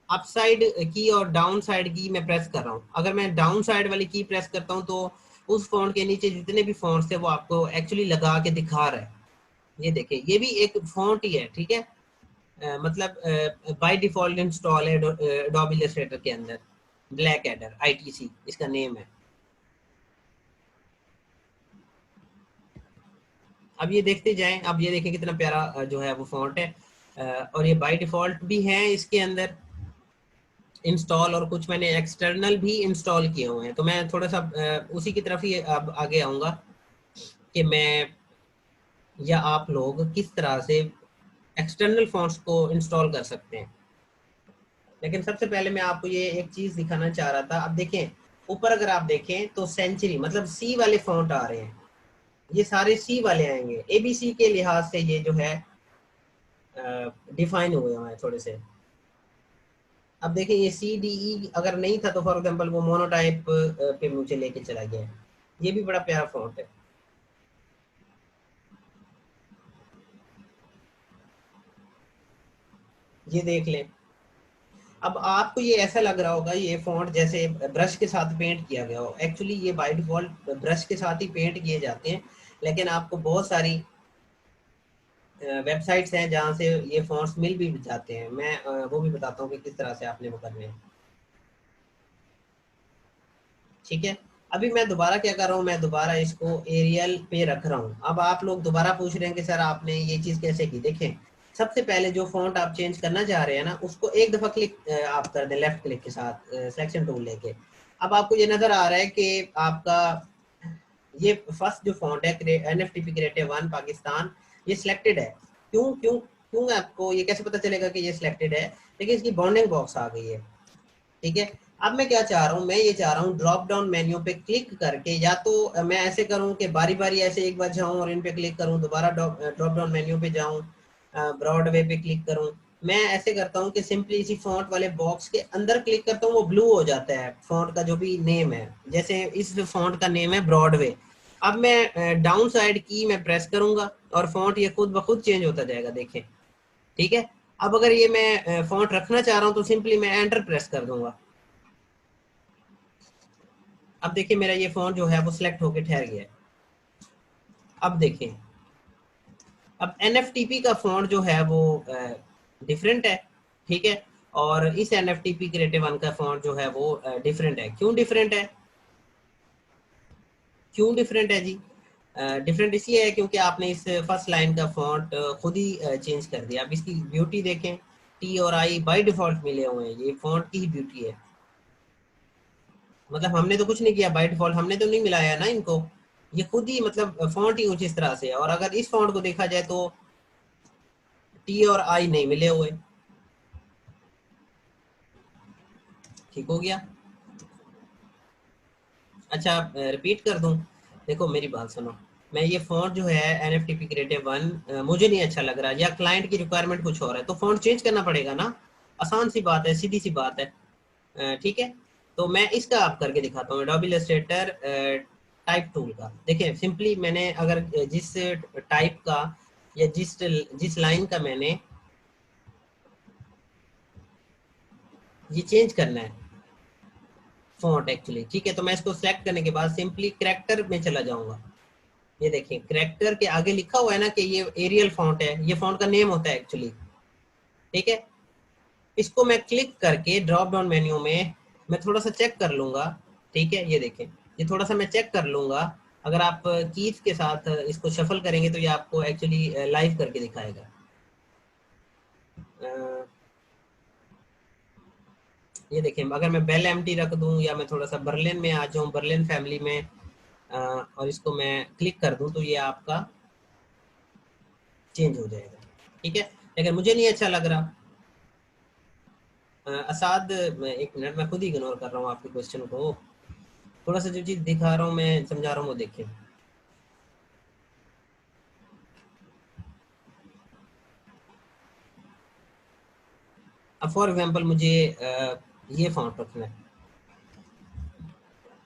अप साइड की और डाउन साइड की मैं प्रेस कर रहा हूँ। अगर मैं डाउन साइड वाली की प्रेस करता हूँ तो उस फॉन्ट के नीचे जितने भी फॉन्ट्स थे वो आपको एक्चुअली लगा के दिखा रहा है। ये देखिए, ये भी एक फॉन्ट ही है, ठीक है। मतलब बाय डिफॉल्ट इंस्टॉल है एडोबी इलस्ट्रेटर के अंदर, ब्लैक एडर आईटीसी इसका नेम है। अब ये देखते जाएं, अब ये देखें कितना प्यारा जो है वो फॉन्ट है, और ये बाय डिफॉल्ट भी है इसके अंदर इंस्टॉल, और कुछ मैंने एक्सटर्नल भी इंस्टॉल किए हुए हैं। तो मैं थोड़ा सा उसी की तरफ ही अब आगे आऊँगा कि मैं या आप लोग किस तरह से एक्सटर्नल फॉन्ट्स को इंस्टॉल कर सकते हैं। लेकिन सबसे पहले मैं आपको ये एक चीज़ दिखाना चाह रहा था। अब देखें ऊपर अगर आप देखें तो सेंचुरी मतलब सी वाले फॉन्ट आ रहे हैं, ये सारे सी वाले आएंगे, एबीसी के लिहाज से ये जो है डिफाइन हुए हुए हैं थोड़े से। अब देखिए ये सी डी ई अगर नहीं था तो फॉर एग्जांपल वो मोनोटाइप पे मुझे लेके चला गया। ये भी बड़ा प्यारा फॉन्ट है, ये देख लें। अब आपको ये ऐसा लग रहा होगा ये फॉन्ट जैसे ब्रश के साथ पेंट किया गया हो, एक्चुअली ये बाय डिफॉल्ट ब्रश के साथ ही पेंट किए जाते हैं। लेकिन आपको बहुत सारी वेबसाइट्स हैं जहाँ से ये फॉन्ट्स मिल भी जाते हैं, मैं वो भी बताता हूँ कि किस तरह से आपने वो करने हैं, ठीक है। अभी मैं दोबारा क्या कर रहा हूँ, मैं दोबारा इसको एरियल पे रख रहा हूँ। अब आप लोग दोबारा पूछ रहे हैं कि सर आपने ये चीज़ कैसे की। देखें सबसे पहले जो फॉन्ट आप चेंज करना चाह रहे हैं ना उसको एक दफ़ा क्लिक आप कर दें लेफ्ट क्लिक के साथ सिलेक्शन टूल लेके। अब आपको ये नज़र आ रहा है कि आपका ये फर्स्ट जो फॉन्ट है एनएफटीपी क्रिएटिव वन पाकिस्तान, ये सिलेक्टेड है। क्यों क्यों क्यों आपको ये कैसे पता चलेगा कि ये सिलेक्टेड है? देखिए इसकी बाउंडिंग बॉक्स आ गई है, ठीक है। अब मैं क्या चाह रहा हूँ, मैं ये चाह रहा हूँ ड्रॉप डाउन मेन्यू पे क्लिक करके, या तो मैं ऐसे करूँ कि बारी बारी ऐसे एक बार जाऊँ और इन पे क्लिक करूँ, दोबारा ड्रॉप डाउन मेन्यू पे जाऊँ, ब्रॉडवे पे क्लिक करूँ। मैं ऐसे करता हूँ कि सिंपली इसी फॉन्ट वाले बॉक्स के अंदर क्लिक करता हूँ, वो ब्लू हो जाता है फॉन्ट का जो भी नेम है। जैसे इस फॉन्ट का नेम है ब्रॉडवे। अब मैं डाउन साइड की मैं प्रेस करूंगा और फॉन्ट ये खुद ब खुद चेंज होता जाएगा, देखें, ठीक है। अब अगर ये मैं फॉन्ट रखना चाह रहा हूँ तो सिंपली मैं एंटर प्रेस कर दूंगा। अब देखिए मेरा ये फोन जो है वो सिलेक्ट होके ठहर गया है। अब देखें, अब एनएफटीपी का फॉन्ट जो है वो डिफरेंट है, ठीक है। और इस एनएफटीपी क्रिएटिव वन का फॉन्ट जो है वो डिफरेंट है। क्यों डिफरेंट है? क्यों डिफरेंट है जी? डिफरेंट इसलिए है क्योंकि आपने इस फर्स्ट लाइन का फॉन्ट खुद ही चेंज कर दिया। अब इसकी ब्यूटी देखें, टी और आई बाय डिफॉल्ट मिले हुए हैं, ये फॉन्ट की ही ब्यूटी है। मतलब हमने तो कुछ नहीं किया, बाय डिफॉल्ट हमने तो नहीं मिलाया ना इनको, ये खुद ही मतलब फॉन्ट ही कुछ इस तरह से है। और अगर इस फॉन्ट को देखा जाए तो टी और आई नहीं मिले हुए। ठीक हो गया? अच्छा रिपीट कर दूं, देखो मेरी बात सुनो, मैं ये फ़ॉन्ट जो है NFTP क्रिएटिव 1 मुझे नहीं अच्छा लग रहा, या क्लाइंट की रिक्वायरमेंट कुछ और है, तो फ़ॉन्ट चेंज करना पड़ेगा ना। आसान सी बात है, सीधी सी बात है। ठीक है, तो मैं इसका आप करके दिखाता हूँ, एडोबी इलस्ट्रेटर टाइप टूल का। देखिए सिंपली मैंने अगर जिस टाइप का या जिस जिस लाइन का मैंने ये चेंज करना है फॉन्ट एक्चुअली, ठीक है, तो मैं इसको सेलेक्ट करने के बाद सिंपली कैरेक्टर में चला जाऊंगा। ये देखिए कैरेक्टर के आगे लिखा हुआ है ना कि ये एरियल फॉन्ट है, ये फॉन्ट का नेम होता है एक्चुअली। ठीक है, इसको मैं क्लिक करके ड्रॉप डाउन मेन्यू में मैं थोड़ा सा चेक कर लूंगा। ठीक है, ये देखें, ये थोड़ा सा मैं चेक कर लूंगा। अगर आप कीज के साथ इसको शफल करेंगे तो ये आपको एक्चुअली लाइव करके दिखाएगा। अ, ये देखिए, अगर मैं बेल एम्प्टी रख दूं या मैं थोड़ा सा बर्लिन में आ जाऊं, बर्लिन फैमिली में, और इसको मैं क्लिक कर दूं, तो ये आपका चेंज हो जाएगा। ठीक है, लेकिन मुझे नहीं अच्छा लग रहा। असाद, एक मिनट, मैं खुद ही इग्नोर कर रहा हूँ आपके क्वेश्चन को। थोड़ा सा जो चीज़ दिखा रहा हूँ, मैं समझा रहा हूँ, वो देखें। अब फॉर एग्जांपल मुझे ये फॉन्ट रखना है।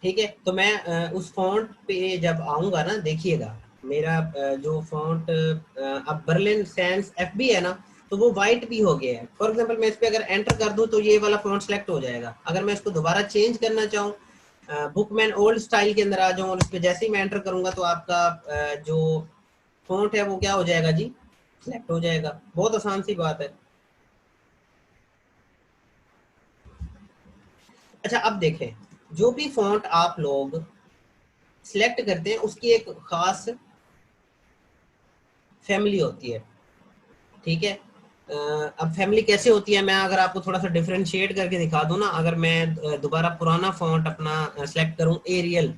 ठीक है, तो मैं उस फॉन्ट पे जब आऊँगा ना, देखिएगा मेरा जो फॉन्ट अब बर्लिन सैंस FB है ना, तो वो वाइट भी हो गया है। फॉर एग्जांपल मैं इस पे अगर एंटर कर दूं तो ये वाला फॉन्ट सेलेक्ट हो जाएगा। अगर मैं इसको दोबारा चेंज करना चाहूँ, बुकमैन ओल्ड स्टाइल के अंदर आ जाऊँ और इस पे जैसे ही मैं एंटर करूंगा तो आपका जो फॉन्ट है वो क्या हो जाएगा जी, सिलेक्ट हो जाएगा। बहुत आसान सी बात है। अच्छा, अब देखें, जो भी फॉन्ट आप लोग सिलेक्ट करते हैं उसकी एक खास फैमिली होती है। ठीक है, अब फैमिली कैसे होती है, मैं अगर आपको थोड़ा सा डिफरेंशिएट करके दिखा दूं ना। अगर मैं दोबारा पुराना फॉन्ट अपना सेलेक्ट करूं, एरियल,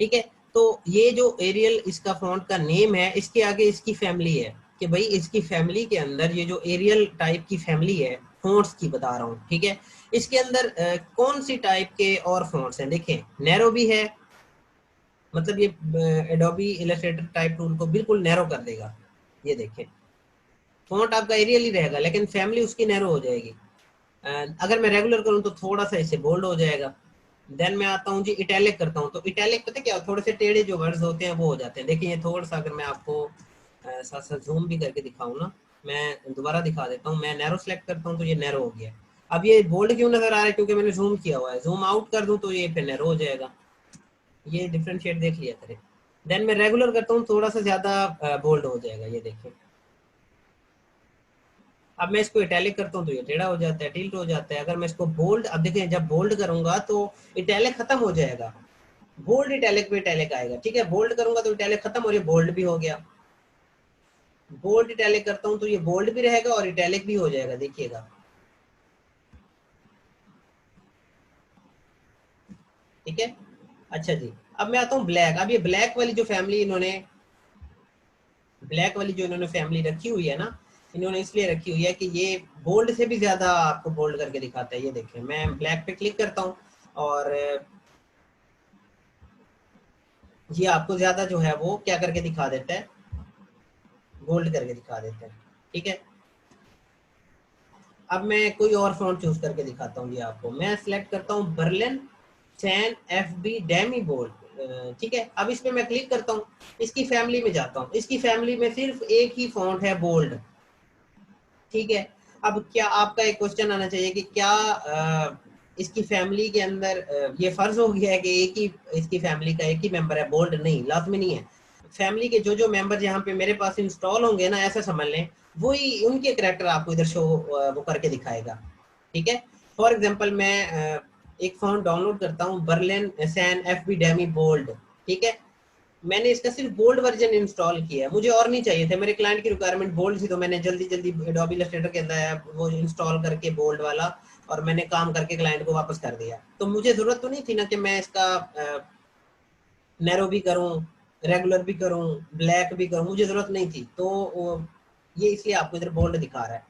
ठीक है, तो ये जो एरियल इसका फॉन्ट का नेम है, इसके आगे इसकी फैमिली है, कि भाई इसकी फैमिली के अंदर ये जो एरियल टाइप की फैमिली है, फॉन्ट्स की बता रहा हूँ। ठीक है, इसके अंदर कौन सी टाइप के और फॉन्ट्स हैं, देखें नैरो भी है, मतलब ये एडोबी इलस्ट्रेटर टाइप टूल को बिल्कुल नैरो कर देगा। ये देखें, फॉन्ट आपका एरियल ही रहेगा लेकिन फैमिली उसकी नैरो हो जाएगी। अगर मैं रेगुलर करूँ तो थोड़ा सा इसे बोल्ड हो जाएगा। देन मैं आता हूँ जी, इटैलिक करता हूँ, तो इटैलिक पता क्या, थोड़े से टेढ़े जो वर्ड्स होते हैं वो हो जाते हैं। देखिए ये थोड़ा सा, अगर मैं आपको साथ साथ जूम भी करके दिखाऊँ ना, मैं दोबारा दिखा देता हूँ। मैं नैरो सेलेक्ट करता हूँ तो ये नैरो हो गया। अब ये बोल्ड क्यों नजर आ रहा है, क्योंकि मैंने जूम किया हुआ है। जूम आउट कर दूँ तो ये फिर नैरो हो जाएगा। ये डिफरेंशिएट देख लिया करें। देन मैं रेगुलर करता हूँ, थोड़ा सा ज्यादा बोल्ड हो जाएगा। ये देखिए, अब मैं इसको इटैलिक करता हूँ तो ये टेढ़ा हो जाता है, टिल्ट हो जाता है। अगर मैं इसको बोल्ड, अब देखिए जब बोल्ड करूंगा तो इटैलिक खत्म हो जाएगा, बोल्ड इटैलिक पे इटैलिक आएगा। ठीक है, बोल्ड करूंगा तो इटैलिक खत्म और ये बोल्ड भी हो गया। बोल्ड इटैलिक करता हूँ तो ये बोल्ड भी रहेगा और इटैलिक भी हो जाएगा, देखिएगा। ठीक है, अच्छा जी, अब मैं आता हूँ ब्लैक। अब ये ब्लैक वाली जो फैमिली इन्होंने, ब्लैक वाली जो इन्होंने फैमिली रखी हुई है ना, इन्होंने इसलिए रखी हुई है कि ये बोल्ड से भी ज्यादा आपको बोल्ड करके दिखाता है। ये देखिए, मैं ब्लैक पे क्लिक करता हूँ और ये आपको ज्यादा जो है वो क्या करके दिखा देता है, बोल्ड करके दिखा देता है। ठीक है, अब मैं कोई और फॉन्ट चूज करके दिखाता हूँ जी आपको। मैं सिलेक्ट करता हूँ Berlin Sans FB Demi Bold. ठीक है, अब इस पे मैं क्लिक करता हूँ, इसकी फैमिली में जाता हूँ। इसकी फैमिली में सिर्फ एक ही फॉन्ट है, बोल्ड। ठीक है, अब क्या आपका एक क्वेश्चन आना चाहिए कि क्या इसकी फैमिली के अंदर ये फर्ज हो गया है कि एक ही इसकी फैमिली का एक ही मेंबर है बोल्ड? नहीं, लाजमी नहीं है। फैमिली के जो जो मेंबर यहाँ पे मेरे पास इंस्टॉल होंगे ना, ऐसा समझ लें, वही उनके करेक्टर आपको इधर शो वो करके दिखाएगा। ठीक है, फॉर एग्जांपल मैं एक फॉन्ट डाउनलोड करता हूँ, Berlin Sans FB Demi Bold. ठीक है, मैंने इसका सिर्फ बोल्ड वर्जन इंस्टॉल किया है, मुझे और नहीं चाहिए थे। मेरे क्लाइंट की रिक्वायरमेंट बोल्ड थी, तो मैंने जल्दी जल्दी एडोबी इलस्ट्रेटर के अंदर वो इंस्टॉल करके बोल्ड वाला, और मैंने काम करके क्लाइंट को वापस कर दिया। तो मुझे जरूरत तो नहीं थी ना कि मैं इसका नैरो भी करूं, रेगुलर भी करूं, ब्लैक भी करूं, मुझे जरूरत नहीं थी। तो ये इसलिए आपको इधर बोल्ड दिखा रहा है।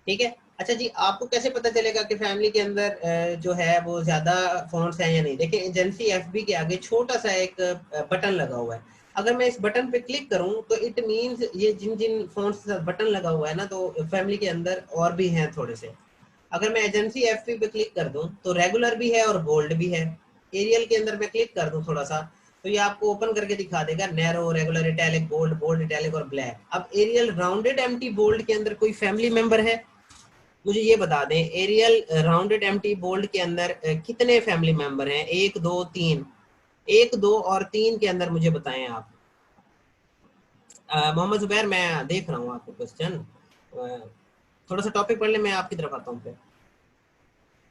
ठीक है। अच्छा जी, आपको कैसे पता चलेगा कि फैमिली के अंदर जो है वो ज्यादा फ़ॉन्ट्स हैं या नहीं? देखिए एजेंसी एफबी के आगे छोटा सा एक बटन लगा हुआ है। अगर मैं इस बटन पे क्लिक करूं तो इट मींस ये जिन जिन फ़ॉन्ट्स के साथ बटन लगा हुआ है ना, तो फैमिली के अंदर और भी हैं थोड़े से। अगर मैं एजेंसी एफबी पे क्लिक कर दूं तो रेगुलर भी है और बोल्ड भी है। एरियल के अंदर मैं क्लिक कर दूं थोड़ा सा, तो ये आपको ओपन करके दिखा देगा narrow, regular, italic, bold, bold italic और ब्लैक। अब एरियल राउंडेड एम्प्टी बोल्ड के अंदर कोई फैमिली मेंबर है? मुझे ये बता दें, एरियल राउंडेड एम्प्टी बोल्ड के अंदर कितने फैमिली मेंबर हैं? एक, दो, तीन। एक, दो और तीन के अंदर मुझे बताएं आप। मोहम्मद जुबैर, मैं देख रहा हूँ आपको क्वेश्चन। थोड़ा सा टॉपिक पढ़ ले, मैं आपकी तरफ आता हूँ। फिर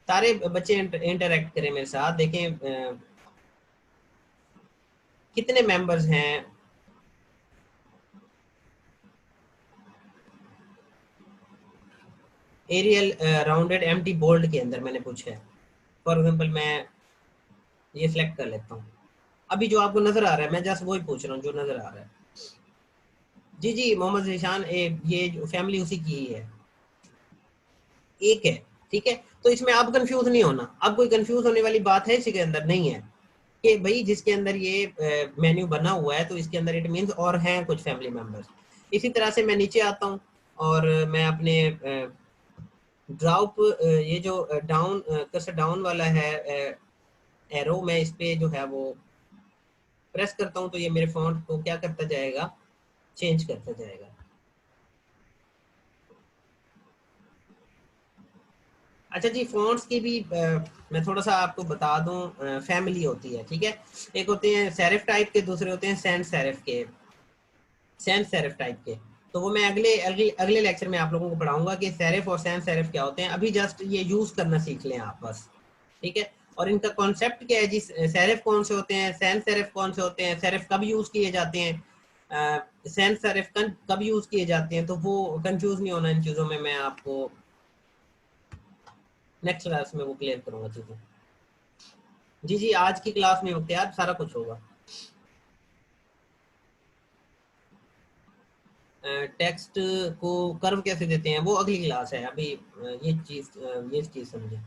सारे बच्चे इंटरेक्ट करें मेरे साथ, देखें कितने मेंबर्स हैं एरियल राउंडेड एम्प्टी बोल्ड के अंदर, मैंने पूछा है। फॉर एग्जांपल मैं ये सिलेक्ट कर लेता हूँ। अभी जो आपको नजर आ रहा है मैं जस्ट वही पूछ रहा हूँ जो नजर आ रहा है। जी जी मोहम्मद जीशान, ये जो फैमिली उसी की ही है, एक है। ठीक है, तो इसमें आप कंफ्यूज नहीं होना। अब कोई कंफ्यूज होने वाली बात है इसी के अंदर नहीं है कि भाई जिसके अंदर ये मेन्यू बना हुआ है तो इसके अंदर इट मींस और हैं कुछ फैमिली मेंबर्स। इसी तरह से मैं नीचे आता हूँ और मैं अपने ड्रॉप, ये जो डाउन कर्सर डाउन वाला है एरो, मैं इस पे जो है वो प्रेस करता हूँ तो ये मेरे फॉन्ट को क्या करता जाएगा, चेंज करता जाएगा। अच्छा जी, फॉन्ट्स की भी मैं थोड़ा सा आपको बता दूं, फैमिली होती है। ठीक है, एक होते हैं सेरिफ टाइप के, दूसरे होते हैं सैंड सेरिफ के, सैंड सेरिफ टाइप के। तो वो मैं अगले अगले अगले लेक्चर में आप लोगों को पढ़ाऊंगा कि सेरिफ और सैंड सेरिफ क्या होते हैं। अभी जस्ट ये यूज करना सीख लें आप बस। ठीक है, और इनका कॉन्सेप्ट क्या है जी? सेरिफ कौन से होते हैं, सैंड सेरिफ कौन से होते हैं, सेरिफ कब यूज किए जाते हैं, सैंड सेरिफ कब यूज किए जाते हैं, तो वो कंफ्यूज नहीं होना इन चीज़ों में। मैं आपको नेक्स्ट क्लास में वो क्लियर करूंगा चीज़ें। जी जी, आज की क्लास में मुख्तियार सारा कुछ होगा। टेक्स्ट को कर्व कैसे देते हैं वो अगली क्लास है। अभी ये चीज समझे।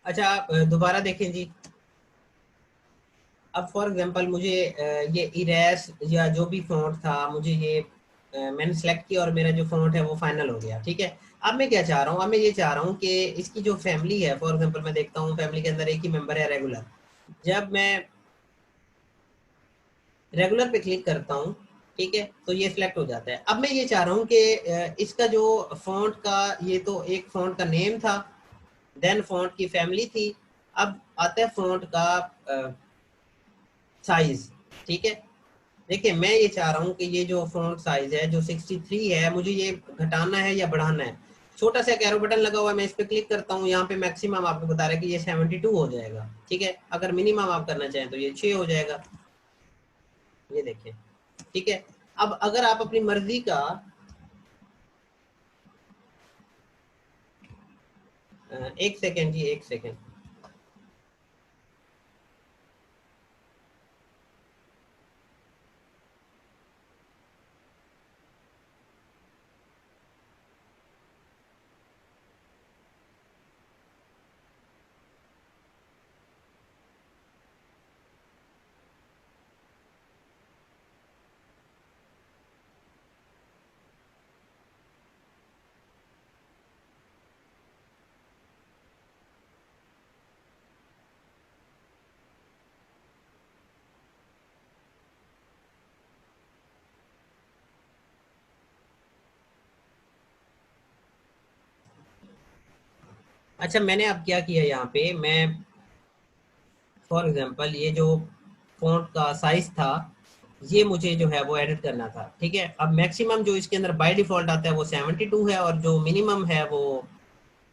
अच्छा, आप दोबारा देखें जी। अब फॉर एग्जांपल मुझे ये इरेज या जो भी फॉन्ट था, मुझे ये मैंने सेलेक्ट किया और मेरा जो फॉन्ट है वो फाइनल हो गया। ठीक है, अब मैं क्या चाह रहा हूँ? अब मैं ये चाह रहा हूँ कि इसकी जो फैमिली है, फॉर एग्जांपल मैं देखता हूँ फैमिली के अंदर एक ही मेंबर है रेगुलर। जब मैं रेगुलर पे क्लिक करता हूँ, ठीक है, तो ये सिलेक्ट हो जाता है। अब मैं ये चाह रहा हूँ कि इसका जो फॉन्ट का, ये तो एक फॉन्ट का नेम था, देन फॉन्ट की फैमिली थी, अब आता है फॉन्ट का साइज। ठीक है, देखिए मैं ये चाह रहा हूँ कि ये जो फॉन्ट साइज है जो 63 है, मुझे ये घटाना है या बढ़ाना है। छोटा सा कैरो बटन लगा हुआ है, मैं इस पे क्लिक करता हूँ। यहाँ पे मैक्सिमम आपको बता रहा है कि ये 72 हो जाएगा। ठीक है, अगर मिनिमम आप करना चाहें तो ये 6 हो जाएगा। ये देखिए, ठीक है। अब अगर आप अपनी मर्जी का एक सेकेंड जी, एक सेकेंड। अच्छा, मैंने अब क्या किया यहाँ पे, मैं फॉर एग्जांपल ये जो फॉन्ट का साइज था, ये मुझे जो है वो एडिट करना था। ठीक है, अब मैक्सिमम जो इसके अंदर बाय डिफॉल्ट आता है वो 72 है और जो मिनिमम है वो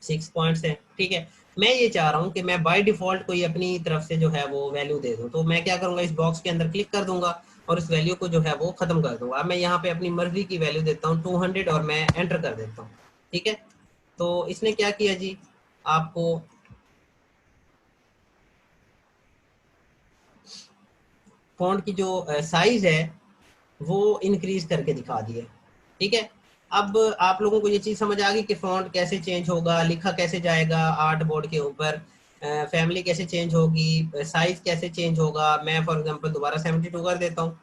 6 पॉइंट्स है। ठीक है, मैं ये चाह रहा हूँ कि मैं बाय डिफॉल्ट कोई अपनी तरफ से जो है वो वैल्यू दे दूँ। तो मैं क्या करूँगा, इस बॉक्स के अंदर क्लिक कर दूंगा और इस वैल्यू को जो है वो खत्म कर दूंगा। अब मैं यहाँ पे अपनी मर्जी की वैल्यू देता हूँ 200 और मैं एंटर कर देता हूँ। ठीक है, तो इसने क्या किया जी, आपको फॉन्ट की जो साइज है वो इंक्रीज करके दिखा दिए। ठीक है, अब आप लोगों को ये चीज समझ आ गई कि फॉन्ट कैसे चेंज होगा, लिखा कैसे जाएगा आर्ट बोर्ड के ऊपर, फैमिली कैसे चेंज होगी, साइज कैसे चेंज होगा। मैं फॉर एग्जांपल दोबारा 72 कर देता हूँ।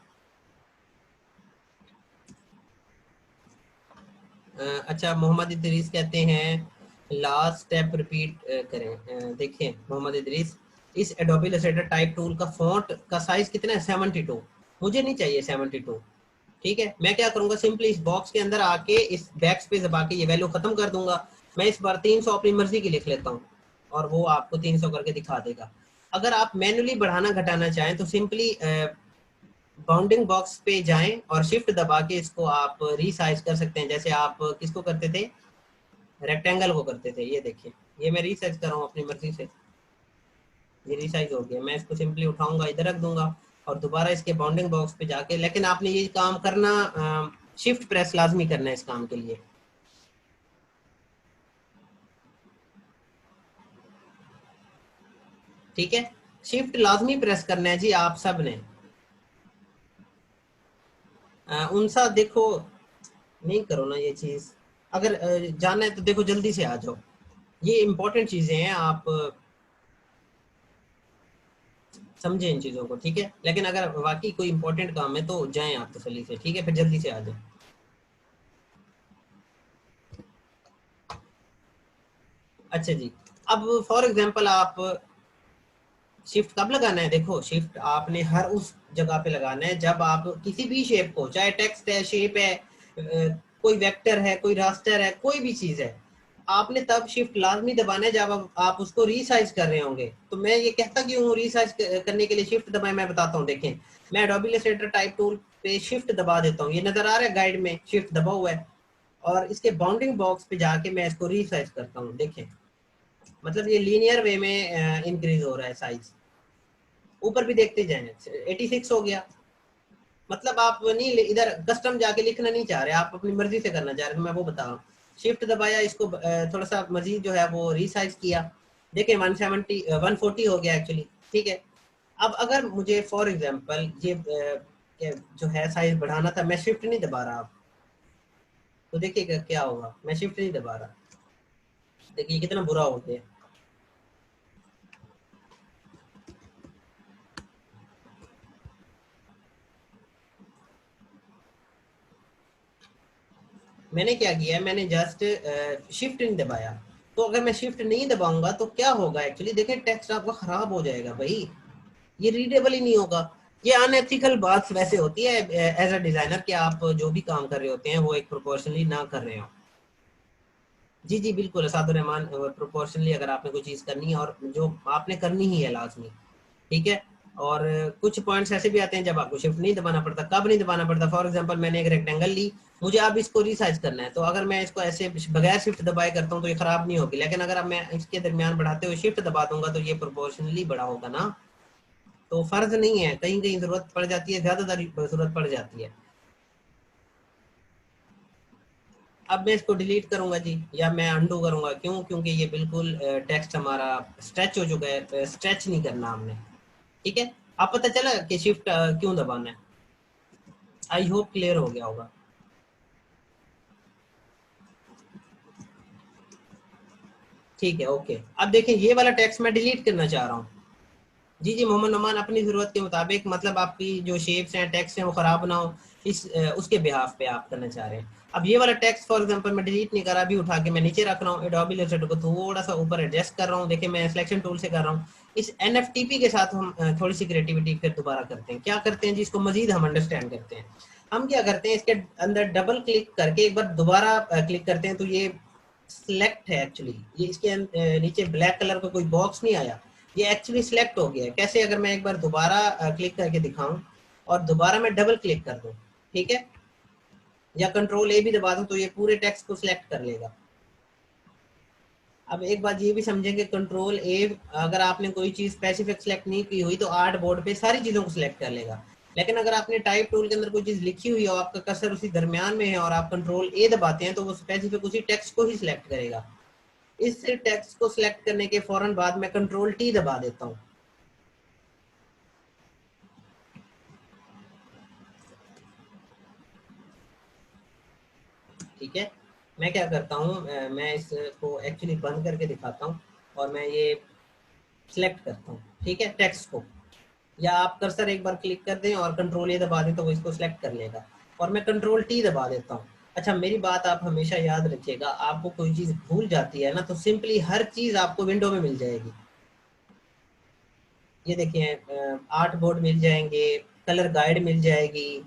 अच्छा, मोहम्मद इदरीस कहते हैं लास्ट स्टेप रिपीट करें। देखिए मोहम्मद इदरीस, इस एडोबी इलस्ट्रेटर टाइप टूल का फॉन्ट का साइज कितना है, 72। मुझे नहीं चाहिए 72। ठीक है, मैं क्या करूंगा, सिंपली इस बॉक्स के अंदर आके इस बैक स्पेस दबा के ये वैल्यू खत्म कर दूंगा। मैं इस बार 300 अपनी मर्जी की लिख लेता हूँ और वो आपको 300 करके दिखा देगा। अगर आप मैन्युअली बढ़ाना घटाना चाहें तो सिंपली बाउंडिंग बॉक्स पे जाएं और शिफ्ट दबा के इसको आप रीसाइज कर सकते हैं। जैसे आप किसको करते थे, रेक्टेंगल को करते थे। ये देखिए, ये मैं रीसाइज कर रहा हूँ अपनी मर्जी से, ये रीसाइज हो गया। मैं इसको सिंपली उठाऊंगा, इधर रख दूंगा और दोबारा इसके बाउंडिंग बॉक्स पे जाके, लेकिन आपने ये काम करना, शिफ्ट प्रेस लाजमी करना है इस काम के लिए। ठीक है, शिफ्ट लाजमी प्रेस करना है जी आप सब ने। उनसा देखो, नहीं करो ना ये चीज। अगर जाना है तो देखो जल्दी से आ जाओ, ये इंपॉर्टेंट चीजें हैं, आप समझे इन चीजों को। ठीक है, लेकिन अगर वाकई कोई इंपॉर्टेंट काम है तो जाएं आप तसल्ली से। ठीक है, फिर जल्दी से आ जाए। अच्छा जी, अब फॉर एग्जांपल आप शिफ्ट कब लगाना है, देखो शिफ्ट आपने हर उस जगह पे लगाना है जब आप किसी भी शेप को, चाहे टेक्स्ट है, शेप है, कोई वेक्टर है, कोई रास्टर है, कोई भी चीज है, आपने तब शिफ्ट लाजमी दबाना है जब आप उसको रीसाइज कर रहे होंगे। तो मैं ये कहता क्यों हूँ रीसाइज करने के लिए शिफ्ट दबाए, मैं बताता हूँ। देखें, मैं एडोबी इलस्ट्रेटर टाइप टूल पे शिफ्ट दबा देता हूँ, ये नजर आ रहा है गाइड में शिफ्ट दबा हुआ है, और इसके बाउंडिंग बॉक्स पे जाके मैं इसको रीसाइज करता हूँ। देखें, मतलब ये लीनियर वे में इंक्रीज हो रहा है साइज। ऊपर भी देखते जाए, 86 हो गया। मतलब आप नहीं इधर कस्टम जाके लिखना नहीं चाह रहे, आप अपनी मर्जी से करना चाह रहे, तो मैं वो बता रहा हूँ। शिफ्ट दबाया, इसको थोड़ा सा मजीद जो है वो रीसाइज किया। देखिए 170 140 हो गया एक्चुअली। ठीक है, अब अगर मुझे फॉर एग्जांपल ये जो है साइज बढ़ाना था, मैं शिफ्ट नहीं दबा रहा, आप तो देखिए क्या होगा। मैं शिफ्ट नहीं दबा रहा, देखिए कितना बुरा हो गया। मैंने क्या किया है, मैंने जस्ट शिफ्ट नहीं दबाया। तो अगर मैं शिफ्ट नहीं दबाऊंगा तो क्या होगा एक्चुअली, देखिए टेक्स्ट आपका खराब हो जाएगा भाई, ये रीडेबल ही नहीं होगा। ये अनएथिकल बात वैसे होती है एज अ डिजाइनर कि आप जो भी काम कर रहे होते हैं वो एक प्रोपोर्शनली ना कर रहे हो। जी जी बिल्कुल सादुर रहमान, प्रोपोर्शनली अगर आपने कोई चीज़ करनी है और जो आपने करनी ही है लाजमी। ठीक है, और कुछ पॉइंट्स ऐसे भी आते हैं जब आपको शिफ्ट नहीं दबाना पड़ता। कब नहीं दबाना पड़ता, फॉर एग्जांपल मैंने एक रेक्टेंगल ली, मुझे अब इसको रिसाइज करना है, तो अगर मैं इसको ऐसे बगैर शिफ्ट दबाए करता हूँ तो ये खराब नहीं होगी। लेकिन अगर अब मैं इसके दरमियान बढ़ाते हुए शिफ्ट दबा दूंगा तो ये प्रोपोर्शनली बड़ा होगा ना। तो फर्ज नहीं है, कहीं कहीं जरूरत पड़ जाती है, ज्यादातर जरूरत पड़ जाती है। अब मैं इसको डिलीट करूंगा जी, या मैं अंडू करूंगा, क्यों, क्योंकि ये बिल्कुल टेक्स्ट हमारा स्ट्रेच हो चुका है, स्ट्रेच नहीं करना हमने। ठीक है, अब पता चला कि शिफ्ट क्यों दबाना है। आई होप क्लियर हो गया होगा। ठीक है, ओके। अब देखें ये वाला टेक्स्ट मैं डिलीट करना चाह रहा हूँ। जी जी मोहम्मद नमान, अपनी ज़रूरत के मुताबिक, मतलब आपकी जो शेप्स हैं, टेक्स्ट हैं, वो ख़राब ना हो, इस उसके बिहाफ पे आप करना चाह रहे हैं। अब ये वाला टेक्स्ट फॉर एग्जांपल मैं डिलीट नहीं कर रहा, अभी उठा के मैं नीचे रख रहा हूँ, एडोबी इलस्ट्रेटर को थोड़ा सा ऊपर एडजस्ट कर रहा हूँ। देखिए मैं सिलेक्शन टूल से कर रहा हूँ। इस एनएफटीपी के साथ हम थोड़ी सी क्रिएटिविटी फिर दोबारा करते हैं। क्या करते हैं जी, इसको मजीद हम अंडरस्टैंड करते हैं। हम क्या करते हैं, इसके अंदर डबल क्लिक करके एक बार दोबारा क्लिक करते हैं, तो ये सिलेक्ट है एक्चुअली। ये इसके नीचे ब्लैक कलर का कोई बॉक्स नहीं आया, ये एक्चुअली सिलेक्ट हो गया है। कैसे, अगर मैं एक बार दोबारा क्लिक करके दिखाऊं और दोबारा मैं डबल क्लिक कर दूं, ठीक है, या कंट्रोल ए भी दबा दूं, तो ये पूरे टेक्स्ट को सिलेक्ट कर लेगा। अब एक बात ये भी समझेंगे, कंट्रोल ए अगर आपने कोई चीज स्पेसिफिक सिलेक्ट नहीं की हुई तो आर्ट बोर्ड पे सारी चीजों को सिलेक्ट कर लेगा। लेकिन अगर आपने टाइप टूल के अंदर कोई चीज लिखी हुई है और आपका कर्सर उसी दरमियान में है और आप कंट्रोल ए दबाते हैं तो वो स्पेसिफिक उसी टेक्स्ट को ही सिलेक्ट करेगा। इस टेक्स्ट को सिलेक्ट करने के फौरन बाद मैं कंट्रोल टी दबा देता हूँ। ठीक है, मैं क्या करता हूँ, मैं इसको एक्चुअली बंद करके दिखाता हूँ और मैं ये सिलेक्ट करता हूँ। ठीक है, टेक्स्ट को, या आप कर्सर एक बार क्लिक कर दें और कंट्रोल ए दबा दें तो वो इसको सिलेक्ट कर लेगा, और मैं कंट्रोल टी दबा देता हूँ। अच्छा, मेरी बात आप हमेशा याद रखिएगा, आपको कोई चीज़ भूल जाती है ना तो सिंपली हर चीज़ आपको विंडो में मिल जाएगी। ये देखिए, आर्ट बोर्ड मिल जाएंगे, कलर गाइड मिल जाएगी,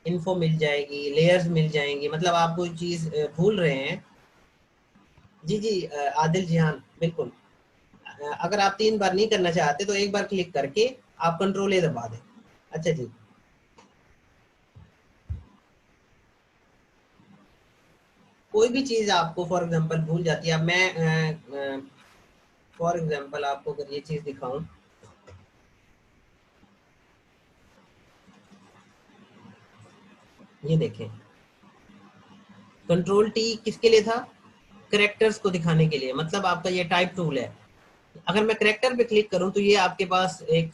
इन्फो मिल जाएगी, लेयर्स मिल जाएंगी। मतलब आप कोई चीज़ भूल रहे हैं। जी जी, आदिल जी, हाँ बिल्कुल। अगर आप 3 बार नहीं करना चाहते तो एक बार क्लिक करके आप कंट्रोल ए दबा दें। अच्छा जी, कोई भी चीज़ आपको फॉर एग्जांपल भूल जाती है। अब मैं फॉर एग्जांपल आपको अगर ये चीज़ दिखाऊं, ये देखें, कंट्रोल टी किसके लिए था? करेक्टर्स को दिखाने के लिए। मतलब आपका ये टाइप टूल है। अगर मैं करेक्टर पे क्लिक करूं तो ये आपके पास एक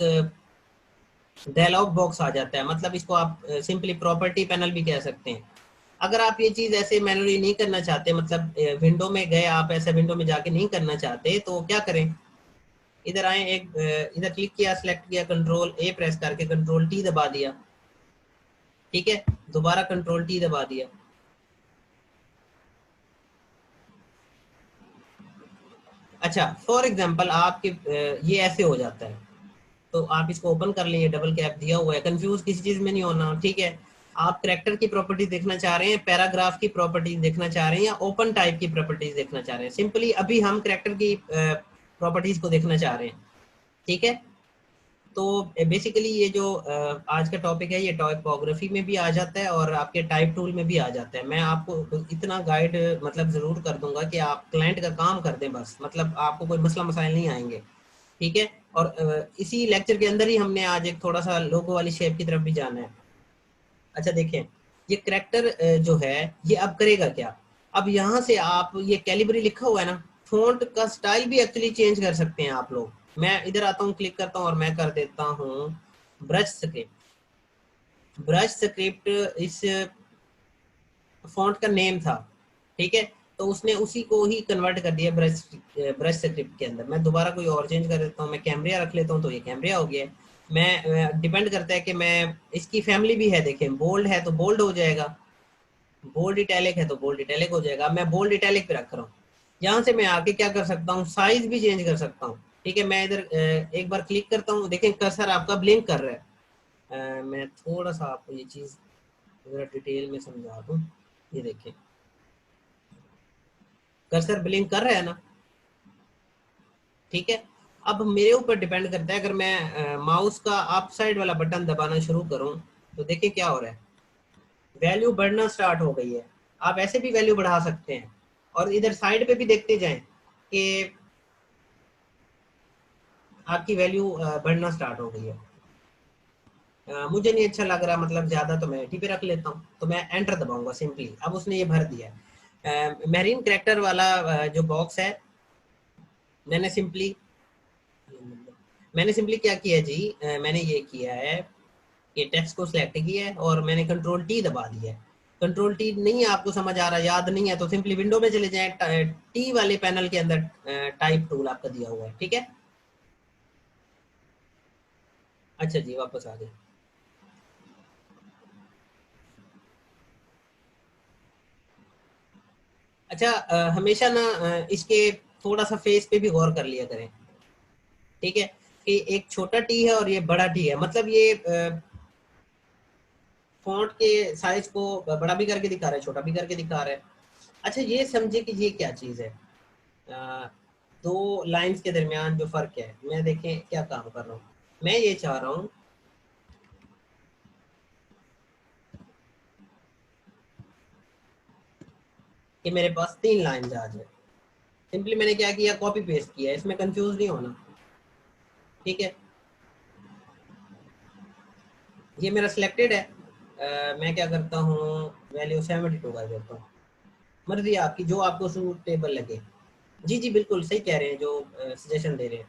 डायलॉग बॉक्स आ जाता है। मतलब इसको आप सिंपली प्रॉपर्टी पैनल भी कह सकते हैं। अगर आप ये चीज़ ऐसे मैनुअली नहीं करना चाहते, मतलब विंडो में गए आप, ऐसे विंडो में जाके नहीं करना चाहते, तो क्या करें, इधर आए, एक इधर क्लिक किया, सिलेक्ट किया, कंट्रोल ए प्रेस करके कंट्रोल टी दबा दिया। ठीक है, दोबारा कंट्रोल टी दबा दिया। अच्छा, फॉर एग्जांपल आपके ये ऐसे हो जाता है, तो आप इसको ओपन कर लिए, डबल कैप दिया हुआ है, कंफ्यूज किसी चीज में नहीं होना। ठीक है, आप करेक्टर की प्रॉपर्टीज देखना चाह रहे हैं, पैराग्राफ की प्रॉपर्टीज देखना चाह रहे हैं, या ओपन टाइप की प्रॉपर्टीज देखना चाह रहे हैं? सिंपली अभी हम करेक्टर की प्रॉपर्टीज को देखना चाह रहे हैं। ठीक है, तो बेसिकली ये जो आज का टॉपिक है, ये टाइपोग्राफी में भी आ जाता है और आपके टाइप टूल में भी आ जाता है। मैं आपको इतना गाइड मतलब ज़रूर कर दूंगा कि आप क्लाइंट का काम कर दें बस, मतलब आपको कोई मसला मसाइल नहीं आएंगे। ठीक है, और इसी लेक्चर के अंदर ही हमने आज एक थोड़ा सा लोगो वाली शेप की तरफ भी जाना है। अच्छा देखें, ये करेक्टर जो है ये अब करेगा क्या? अब यहाँ से आप ये कैलिबरी लिखा हुआ है ना, फॉन्ट का स्टाइल भी एक्चुअली चेंज कर सकते हैं आप लोग। मैं इधर आता हूँ, क्लिक करता हूँ और मैं कर देता हूँ ब्रश स्क्रिप्ट। ब्रश स्क्रिप्ट इस फॉन्ट का नेम था। ठीक है, तो उसने उसी को ही कन्वर्ट कर दिया ब्रश ब्रश स्क्रिप्ट के अंदर। मैं दोबारा कोई और चेंज कर देता हूँ, मैं कैमरिया रख लेता हूँ तो ये कैमरिया हो गया। मैं डिपेंड करता है कि मैं, इसकी फैमिली भी है, देखें, बोल्ड है तो बोल्ड हो जाएगा, बोल्ड इटैलिक है तो बोल्ड इटैलिक हो जाएगा। मैं बोल्ड इटैलिक पे रख रहा हूँ। यहाँ से मैं आके क्या कर सकता हूँ, साइज भी चेंज कर सकता हूँ। ठीक है, मैं इधर एक बार क्लिक करता हूँ, देखें कर्सर आपका ब्लिंक कर रहा है। मैं थोड़ा सा आपको ये चीज़ जरा डिटेल में समझा दूँ। ये देखें, कर्सर ब्लिंक कर रहा है ना। ठीक है, अब मेरे ऊपर डिपेंड करता है, अगर मैं माउस का अप साइड वाला बटन दबाना शुरू करूं तो देखिए क्या हो रहा है, वैल्यू बढ़ना स्टार्ट हो गई है। आप ऐसे भी वैल्यू बढ़ा सकते हैं, और इधर साइड पे भी देखते जाएं कि आपकी वैल्यू बढ़ना स्टार्ट हो गई है। मुझे नहीं अच्छा लग रहा, मतलब ज्यादा, तो मैं 80 पे रख लेता हूँ, तो मैं एंटर दबाऊंगा सिंपली। अब उसने ये भर दिया है। मेरीन करेक्टर वाला जो बॉक्स है, मैंने सिंपली मैंने सिंपली क्या किया जी, मैंने ये किया है कि टेक्स्ट को सिलेक्ट किया है और मैंने कंट्रोल टी दबा दिया है। कंट्रोल टी नहीं आपको समझ आ रहा, याद नहीं है, तो सिंपली विंडो में चले जाएं, टी वाले पैनल के अंदर टाइप टूल आपका दिया हुआ है। ठीक है, अच्छा जी, वापस आ गए। अच्छा, हमेशा ना इसके थोड़ा सा फेस पे भी गौर कर लिया करें। ठीक है, कि एक छोटा टी है और ये बड़ा टी है, मतलब ये फॉन्ट के साइज को बड़ा भी करके दिखा रहा है, छोटा भी करके दिखा रहा है। अच्छा, ये समझे कि ये क्या चीज़ है। अ, दो लाइंस के दरमियान जो फर्क है, मैं देखें क्या काम कर रहा हूँ। मैं ये चाह रहा हूँ कि मेरे पास 3 लाइन आ जाए। सिंपली मैंने क्या किया, कॉपी पेस्ट किया, इसमें कंफ्यूज नहीं होना। ठीक है, ये मेरा सिलेक्टेड है। मैं क्या करता हूँ, वैल्यू 72 कर देता हूँ। मर्जी आपकी, जो आपको सूटेबल लगे। जी जी बिल्कुल सही कह रहे हैं जो सजेशन दे रहे हैं।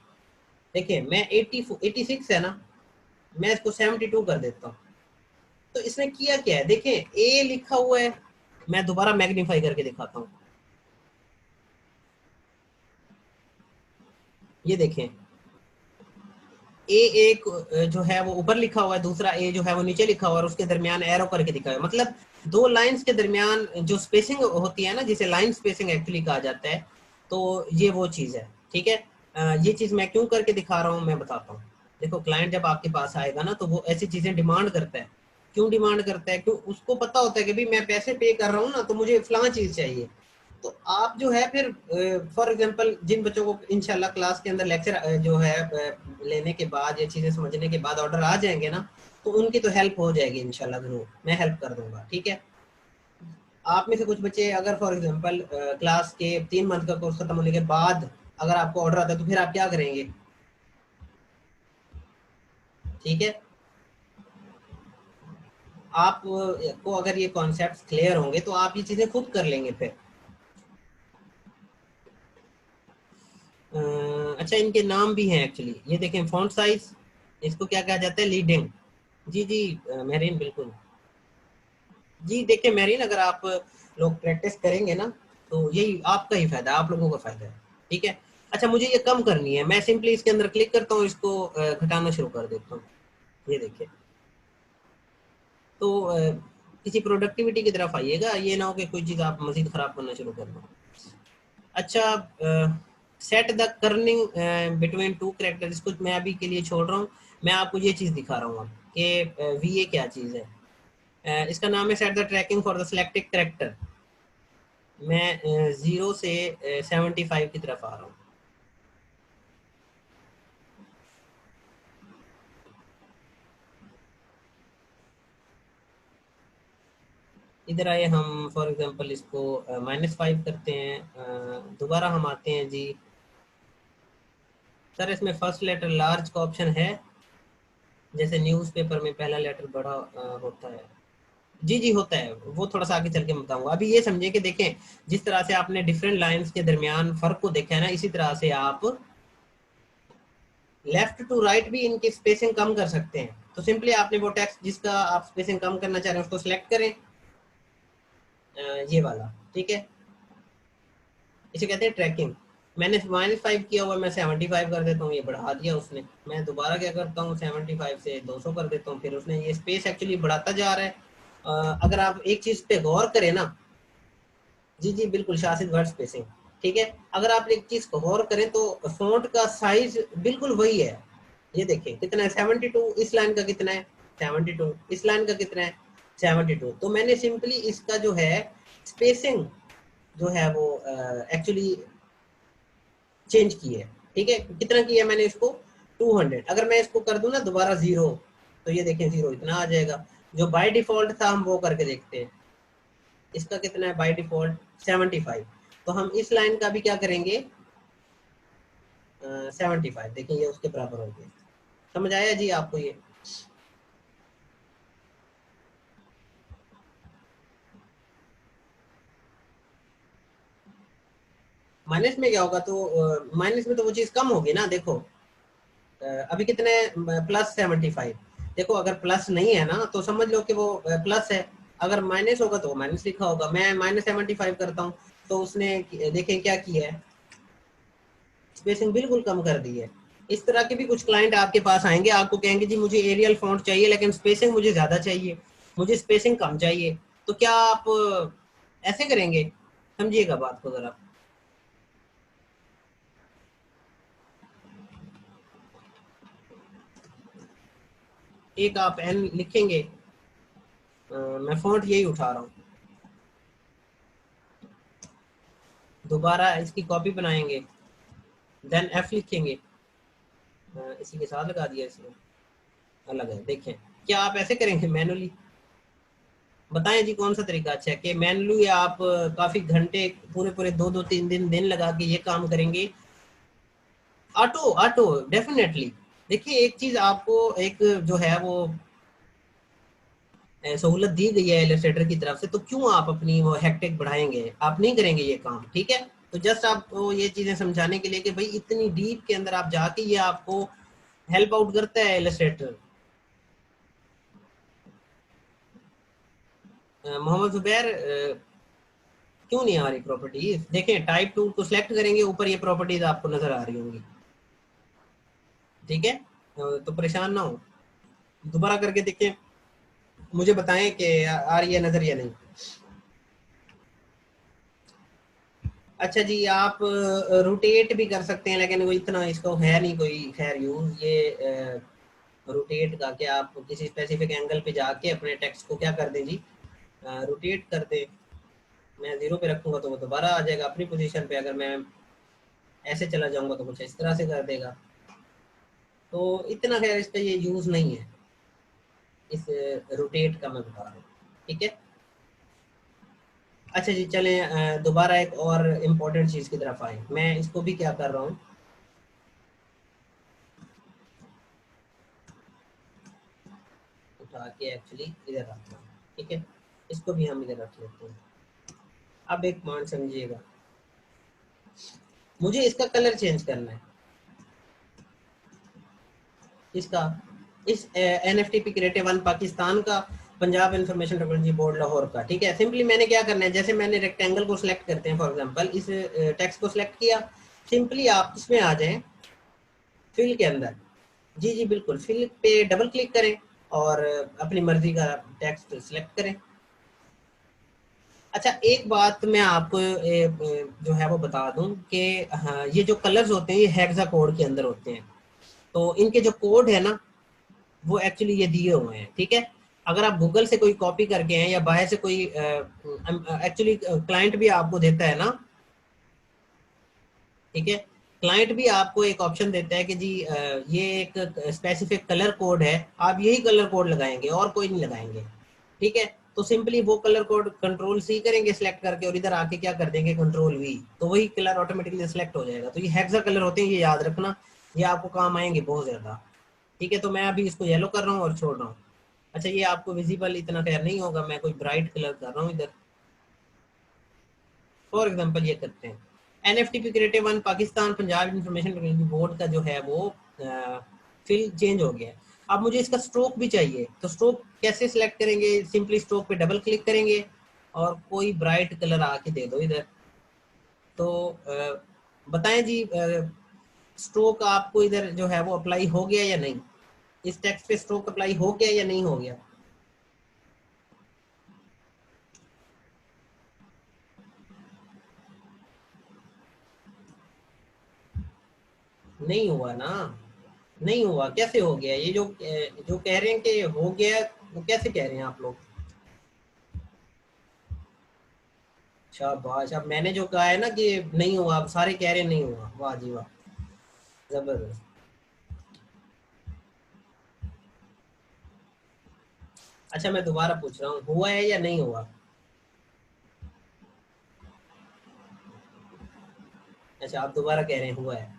देखिए मैं 86 है ना, मैं इसको 72 कर देता हूँ। तो इसने किया क्या है, देखिए ए लिखा हुआ है, मैं दोबारा मैग्नीफाई करके दिखाता हूँ। ये देखें ए एक जो है वो ऊपर लिखा हुआ है, दूसरा ए जो है वो नीचे लिखा हुआ है और उसके दरमियान एरो करके दिखा हुआ है। मतलब दो लाइंस के दरमियान जो स्पेसिंग होती है ना, जिसे लाइन स्पेसिंग एक्चुअली कहा जाता है, तो ये वो चीज़ है। ठीक है, ये चीज़ मैं क्यों करके दिखा रहा हूँ मैं बताता हूँ। देखो क्लाइंट जब आपके पास आएगा ना, तो वो ऐसी चीज़ें डिमांड करता है। क्यों डिमांड करता है, क्यों, उसको पता होता है कि भाई मैं पैसे पे कर रहा हूँ ना, तो मुझे फलां चीज़ चाहिए। तो आप जो है फिर फॉर एग्जांपल जिन बच्चों को इंशाल्लाह क्लास के अंदर लेक्चर जो है लेने के बाद, ये चीज़ें समझने के बाद ऑर्डर आ जाएंगे ना, तो उनकी तो हेल्प हो जाएगी इंशाल्लाह, जरूर मैं हेल्प कर दूंगा। ठीक है, आप में से कुछ बच्चे अगर फॉर एग्जांपल क्लास के 3 मंथ का कोर्स खत्म होने के बाद अगर आपको ऑर्डर आता है, तो फिर आप क्या करेंगे। ठीक है, आप को अगर ये कॉन्सेप्ट क्लियर होंगे तो आप ये चीज़ें खुद कर लेंगे फिर। अच्छा इनके नाम भी हैं एक्चुअली, ये देखें फॉन्ट साइज, इसको क्या कहा जाता है, लीडिंग। जी जी मेरीन बिल्कुल। जी देखिए मेरीन, अगर आप लोग प्रैक्टिस करेंगे ना, तो यही आपका ही फायदा, आप लोगों का फायदा है। ठीक है, अच्छा मुझे ये कम करनी है, मैं सिंपली इसके अंदर क्लिक करता हूँ, इसको घटाना शुरू कर देता हूँ। ये देखिए, तो किसी प्रोडक्टिविटी की तरफ आइएगा, ये ना हो कि कोई चीज़ आप मजीद खराब करना शुरू कर दो। अच्छा, set the Corning between two character, इसको मैं अभी के लिए छोड़ रहा हूँ। मैं आपको ये चीज़ दिखा रहा हूँ अब कि वी ए क्या चीज़ है। इसका नाम है set the tracking for the selected character. मैं 0 से 75 की तरफ आ रहा हूँ। इधर आए हम, फॉर एग्जांपल इसको -5 करते हैं। दोबारा हम आते हैं जी। सर इसमें फर्स्ट लेटर लार्ज का ऑप्शन है, जैसे न्यूज़पेपर में पहला लेटर बड़ा होता है। जी जी होता है, वो थोड़ा सा आगे चल के मैं बताऊंगा। अभी ये समझिए कि देखें, जिस तरह से आपने डिफरेंट लाइंस के दरमियान फर्क को देखा है ना, इसी तरह से आप लेफ्ट टू राइट भी इनकी स्पेसिंग कम कर सकते हैं। तो सिंपली आपने वो टेक्स्ट जिसका आप स्पेसिंग कम करना चाह रहे हैं उसको सिलेक्ट करें, ये वाला। ठीक है, इसे कहते हैं ट्रैकिंग। मैंने -5 किया हुआ, मैं 75 कर देता हूँ, ये बढ़ा दिया उसने। मैं दोबारा क्या करता हूँ, 75 से 200 कर देता हूँ, फिर उसने ये स्पेस एक्चुअली बढ़ाता जा रहा है। अगर आप एक चीज पे गौर करें ना, जी जी बिल्कुल शासित वर्ड स्पेसिंग। ठीक है, अगर आप एक चीज को गौर करें तो फॉन्ट का साइज बिल्कुल वही है। ये देखिए कितना है, 72। इस लाइन का कितना है, 72। इस लाइन का कितना है, 72। तो मैंने सिंपली इसका जो है स्पेसिंग जो है वो एक्चुअली चेंज की है। ठीक है, कितना किया मैंने इसको, 200। अगर मैं इसको कर दूं ना दोबारा 0, तो ये देखें 0 इतना आ जाएगा। जो बाय डिफॉल्ट था हम वो करके देखते हैं, इसका कितना है बाय डिफॉल्ट, 75। तो हम इस लाइन का भी क्या करेंगे, 75। देखिए ये उसके बराबर हो गया। समझ आया जी आपको ये। माइनस में क्या होगा, तो माइनस में तो वो चीज कम होगी ना। देखो अभी कितने, +75। देखो अगर प्लस नहीं है ना, तो समझ लो कि वो प्लस है। अगर माइनस होगा तो वो माइनस लिखा होगा। मैं -75 करता हूँ, तो उसने देखें क्या किया है, स्पेसिंग बिल्कुल कम कर दी है। इस तरह के भी कुछ क्लाइंट आपके पास आएंगे, आपको कहेंगे जी मुझे एरियल फॉन्ट चाहिए लेकिन स्पेसिंग मुझे ज्यादा चाहिए, मुझे स्पेसिंग कम चाहिए। तो क्या आप ऐसे करेंगे, समझिएगा बात को जरा। एक आप एन लिखेंगे, मैं फॉन्ट यही उठा रहा हूँ, दोबारा इसकी कॉपी बनाएंगे, देन एफ लिखेंगे। इसी के साथ लगा दिया इसमें, अलग है। देखें क्या आप ऐसे करेंगे मैनुअली, बताएं जी कौन सा तरीका अच्छा है, कि मैनुअली आप काफी घंटे, पूरे पूरे 2-2 3 दिन लगा के ये काम करेंगे। Auto auto definitely. देखिए एक चीज आपको, एक जो है वो सहूलत दी गई है इलस्ट्रेटर की तरफ से, तो क्यों आप अपनी वो हेक्टिक बढ़ाएंगे? आप नहीं करेंगे ये काम, ठीक है। तो जस्ट आपको ये चीजें समझाने के लिए कि भाई इतनी डीप के अंदर आप जाके ये आपको हेल्प आउट करता है इलस्ट्रेटर। मोहम्मद जुबैर, क्यों नहीं आ रही प्रॉपर्टीज? देखें, टाइप टूल को सिलेक्ट करेंगे, ऊपर ये प्रॉपर्टीज आपको नजर आ रही होंगी, ठीक है। तो परेशान ना हो, दोबारा करके देखें, मुझे बताएं कि आ रही है नजर या नहीं। अच्छा जी, आप रोटेट भी कर सकते हैं, लेकिन वो इतना इसको है नहीं कोई खैर यूज ये रोटेट का, कि आप किसी स्पेसिफिक एंगल पे जाके अपने टेक्स्ट को क्या कर दें जी, रोटेट कर दें। मैं 0 पे रखूंगा तो वो दोबारा आ जाएगा अपनी पोजीशन पे, अगर मैं ऐसे चला जाऊंगा तो कुछ इस तरह से कर देगा। तो इतना खैर इसका ये यूज नहीं है, इस रोटेट का मैं बता रहा हूँ, ठीक है। अच्छा जी, चलें दोबारा एक और इम्पोर्टेंट चीज़ की तरफ आए। मैं इसको भी क्या कर रहा हूँ, उठा के एक्चुअली इधर रखता हूँ, ठीक है। इसको भी हम इधर रख लेते हैं। अब एक मान समझिएगा, मुझे इसका कलर चेंज करना है, इसका, इस NFTP क्रिएटिव वन पाकिस्तान का, Punjab information technology board Lahore का, ठीक है। सिंपली मैंने क्या करना है, जैसे मैंने रेक्टेंगल को सिलेक्ट करते हैं, फॉर एग्जांपल इस टेक्स्ट को सिलेक्ट किया, सिंपली आप इसमें आ जाएं, फिल के अंदर, जी जी बिल्कुल, फिल पे डबल क्लिक करें और अपनी मर्जी का टेक्स्ट सिलेक्ट करें। अच्छा, एक बात मैं आपको जो है वो बता दूं कि हाँ, ये जो कलर्स होते हैं ये हेक्सा कोड के अंदर होते हैं, तो इनके जो कोड है ना वो एक्चुअली ये दिए हुए हैं, ठीक है। अगर आप गूगल से कोई कॉपी करके हैं या बाहर से कोई, एक्चुअली क्लाइंट भी आपको देता है ना, ठीक है, क्लाइंट भी आपको एक ऑप्शन देता है कि जी ये एक स्पेसिफिक कलर कोड है, आप यही कलर कोड लगाएंगे और कोई नहीं लगाएंगे, ठीक है। तो सिंपली वो कलर कोड कंट्रोल सी करेंगे सिलेक्ट करके, और इधर आके क्या कर देंगे कंट्रोल वी, तो वही कलर ऑटोमेटिकली सिलेक्ट हो जाएगा। तो ये हेक्सा कलर होते हैं, ये याद रखना, ये आपको काम आएंगे बहुत ज्यादा, ठीक है। तो मैं अभी इसको येलो कर रहा हूँ और छोड़ रहा हूँ। अच्छा, ये आपको विजिबल इतना खैर नहीं होगा, मैं कोई ब्राइट कलर कर रहा हूँ इधर, फॉर एग्जांपल ये करते हैं। NFTP creative one Pakistan Punjab information technology board का जो है वो फिल चेंज हो गया। अब मुझे इसका स्ट्रोक भी चाहिए, तो स्ट्रोक कैसे सिलेक्ट करेंगे? सिंपली स्ट्रोक पे डबल क्लिक करेंगे और कोई ब्राइट कलर आके दे दो इधर। तो बताएं जी, स्ट्रोक आपको इधर जो है वो अप्लाई हो गया या नहीं? इस टेक्स्ट पे स्ट्रोक अप्लाई हो गया या नहीं हो गया? नहीं हुआ ना, नहीं हुआ, कैसे हो गया? ये जो जो कह रहे हैं कि हो गया, वो कैसे कह रहे हैं आप लोग? शाबाश, अब मैंने जो कहा है ना कि नहीं हुआ, अब सारे कह रहे हैं नहीं हुआ, वाह जी वाह, जबरदस्त। अच्छा, मैं दोबारा पूछ रहा हूँ, हुआ है या नहीं हुआ? अच्छा, आप दोबारा कह रहे हैं हुआ है।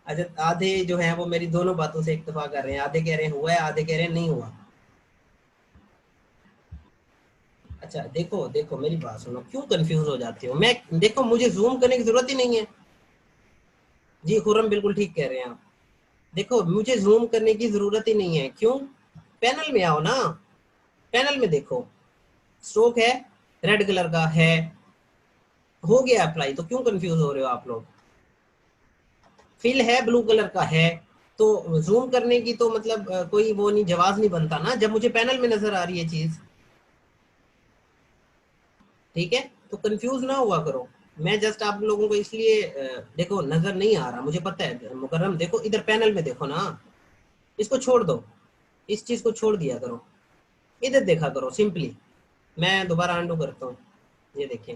अच्छा, आधे जो है वो मेरी दोनों बातों से इत्तेफा कर रहे हैं, आधे कह रहे हैं हुआ है, आधे कह रहे हैं नहीं हुआ। अच्छा, देखो देखो मेरी बात सुनो, क्यों कंफ्यूज हो जाते हो? मैं, देखो मुझे जूम करने की जरूरत ही नहीं है। जी खुरम, बिल्कुल ठीक कह रहे हैं आप। देखो मुझे जूम करने की जरूरत ही नहीं है, क्यों? पैनल में आओ ना, पैनल में देखो, स्ट्रोक है, रेड कलर का है, हो गया अप्लाई, तो क्यों कंफ्यूज हो रहे हो आप लोग? फिल है, ब्लू कलर का है, तो जूम करने की तो मतलब कोई वो नहीं, जवाब नहीं बनता ना जब मुझे पैनल में नजर आ रही है चीज, ठीक है। तो कंफ्यूज ना हुआ करो। मैं जस्ट आप लोगों को इसलिए देखो नजर नहीं आ रहा, मुझे पता है मुकर्रम, देखो इधर पैनल में देखो ना, इसको छोड़ दो, इस चीज को छोड़ दिया करो, इधर देखा करो सिंपली। मैं दोबारा अंडू करता हूँ, ये देखें,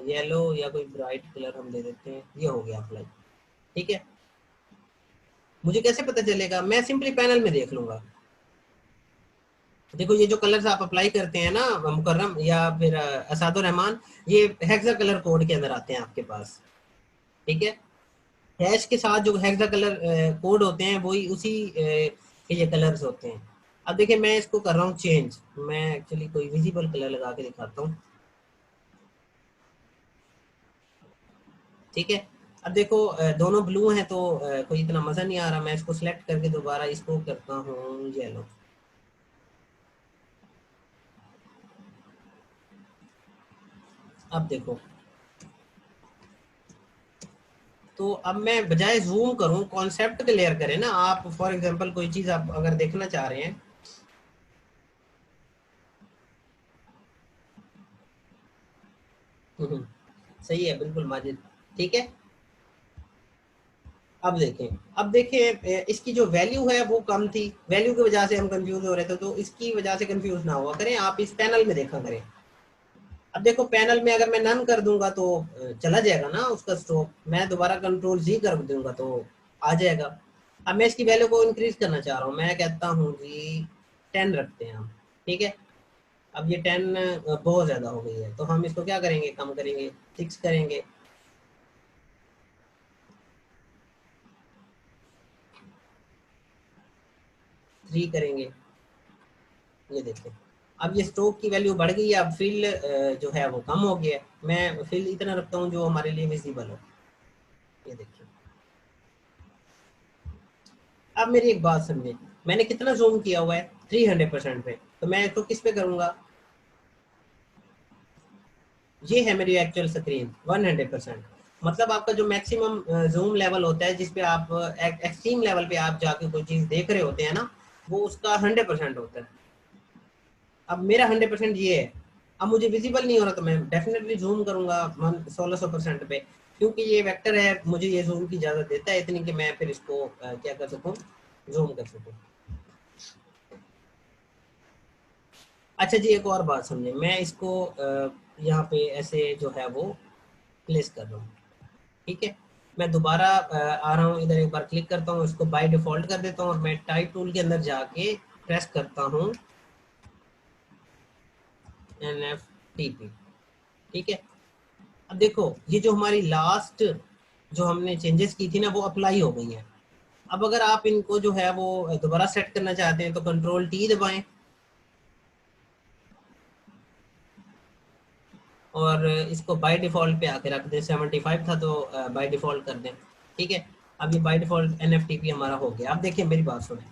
येलो या कोई ब्राइट कलर हम दे देते हैं, ये हो गया अप्लाई, ठीक है। मुझे कैसे पता चलेगा? मैं सिंपली पैनल में देख लूंगा। देखो ये जो कलर्स आप अप्लाई करते हैं ना मुकर्रम या फिर असादुर रहमान, ये हेक्सा कलर कोड के अंदर आते हैं आपके पास, ठीक है। हैश के साथ जो हेक्सा कलर कोड होते हैं वही उसी कि ये कलर्स होते हैं। अब देखिए मैं इसको कर रहा हूँ चेंज, मैं एक्चुअली कोई विजिबल कलर लगा के दिखाता हूँ, ठीक है। अब देखो दोनों ब्लू हैं तो कोई इतना मजा नहीं आ रहा। मैं इसको सिलेक्ट करके दोबारा इसको करता हूँ येलो। अब देखो, तो अब मैं बजाय जूम करूं कॉन्सेप्ट क्लियर करें ना आप। फॉर एग्जांपल कोई चीज आप अगर देखना चाह रहे हैं, हम्म, सही है बिल्कुल माजिद, ठीक है। अब देखें इसकी जो वैल्यू है वो कम थी, वैल्यू की वजह से हम कंफ्यूज हो रहे थे, तो इसकी वजह से कंफ्यूज ना हुआ करें, आप इस पैनल में देखा करें। अब देखो पैनल में अगर मैं नन कर दूंगा तो चला जाएगा ना उसका स्ट्रोक, मैं दोबारा कंट्रोल जी कर दूंगा तो आ जाएगा। अब मैं इसकी वैल्यू को इंक्रीज करना चाह रहा हूँ, मैं कहता हूँ जी 10 रखते हैं हम, ठीक है। अब ये 10 बहुत ज्यादा हो गई है, तो हम इसको क्या करेंगे, कम करेंगे, 6 करेंगे, 3 करेंगे। ये देखिए अब ये स्ट्रोक की वैल्यू बढ़ गई है, अब फिल जो है वो कम हो गया है। मैं फिल इतना रखता हूँ जो हमारे लिए विजिबल हो। ये देखिए, अब मेरी एक बात समझे, मैंने कितना जूम किया हुआ है 300% पे, तो मैं इसको किस पे करूंगा, ये है मेरी एक्चुअल स्क्रीन 100%। मतलब आपका जो मैक्सिमम जूम लेवल होता है जिसपे आप एक्सट्रीम लेवल पे आप जाके कोई चीज देख रहे होते हैं ना, वो उसका 100% होता है। अब मेरा 100% ये है। अब मुझे विजिबल नहीं हो रहा तो मैं डेफिनेटली जूम करूंगा 1600% पे, क्योंकि ये वेक्टर है, मुझे ये जूम की इजाजत देता है इतनी कि मैं फिर इसको क्या कर सकूं, जूम कर सकूं। अच्छा जी एक और बात समझे, मैं इसको यहाँ पे ऐसे जो है वो प्लेस कर रहा हूँ, ठीक है। मैं दोबारा आ रहा हूँ इधर, एक बार क्लिक करता हूँ, इसको बाय डिफॉल्ट कर देता हूँ और मैं टाइप टूल के अंदर जाके प्रेस करता हूँ NFTP, ठीक है। अब देखो ये जो हमारी लास्ट जो हमने चेंजेस की थी ना वो अप्लाई हो गई है। अब अगर आप इनको जो है वो दोबारा सेट करना चाहते हैं तो कंट्रोल टी दबाएं और इसको बाय डिफॉल्ट पे आके रख दें। 75 था तो बाय डिफॉल्ट कर दें, ठीक है। अब ये बाय डिफॉल्ट NFTP हमारा हो गया। अब देखिए मेरी बात सुने,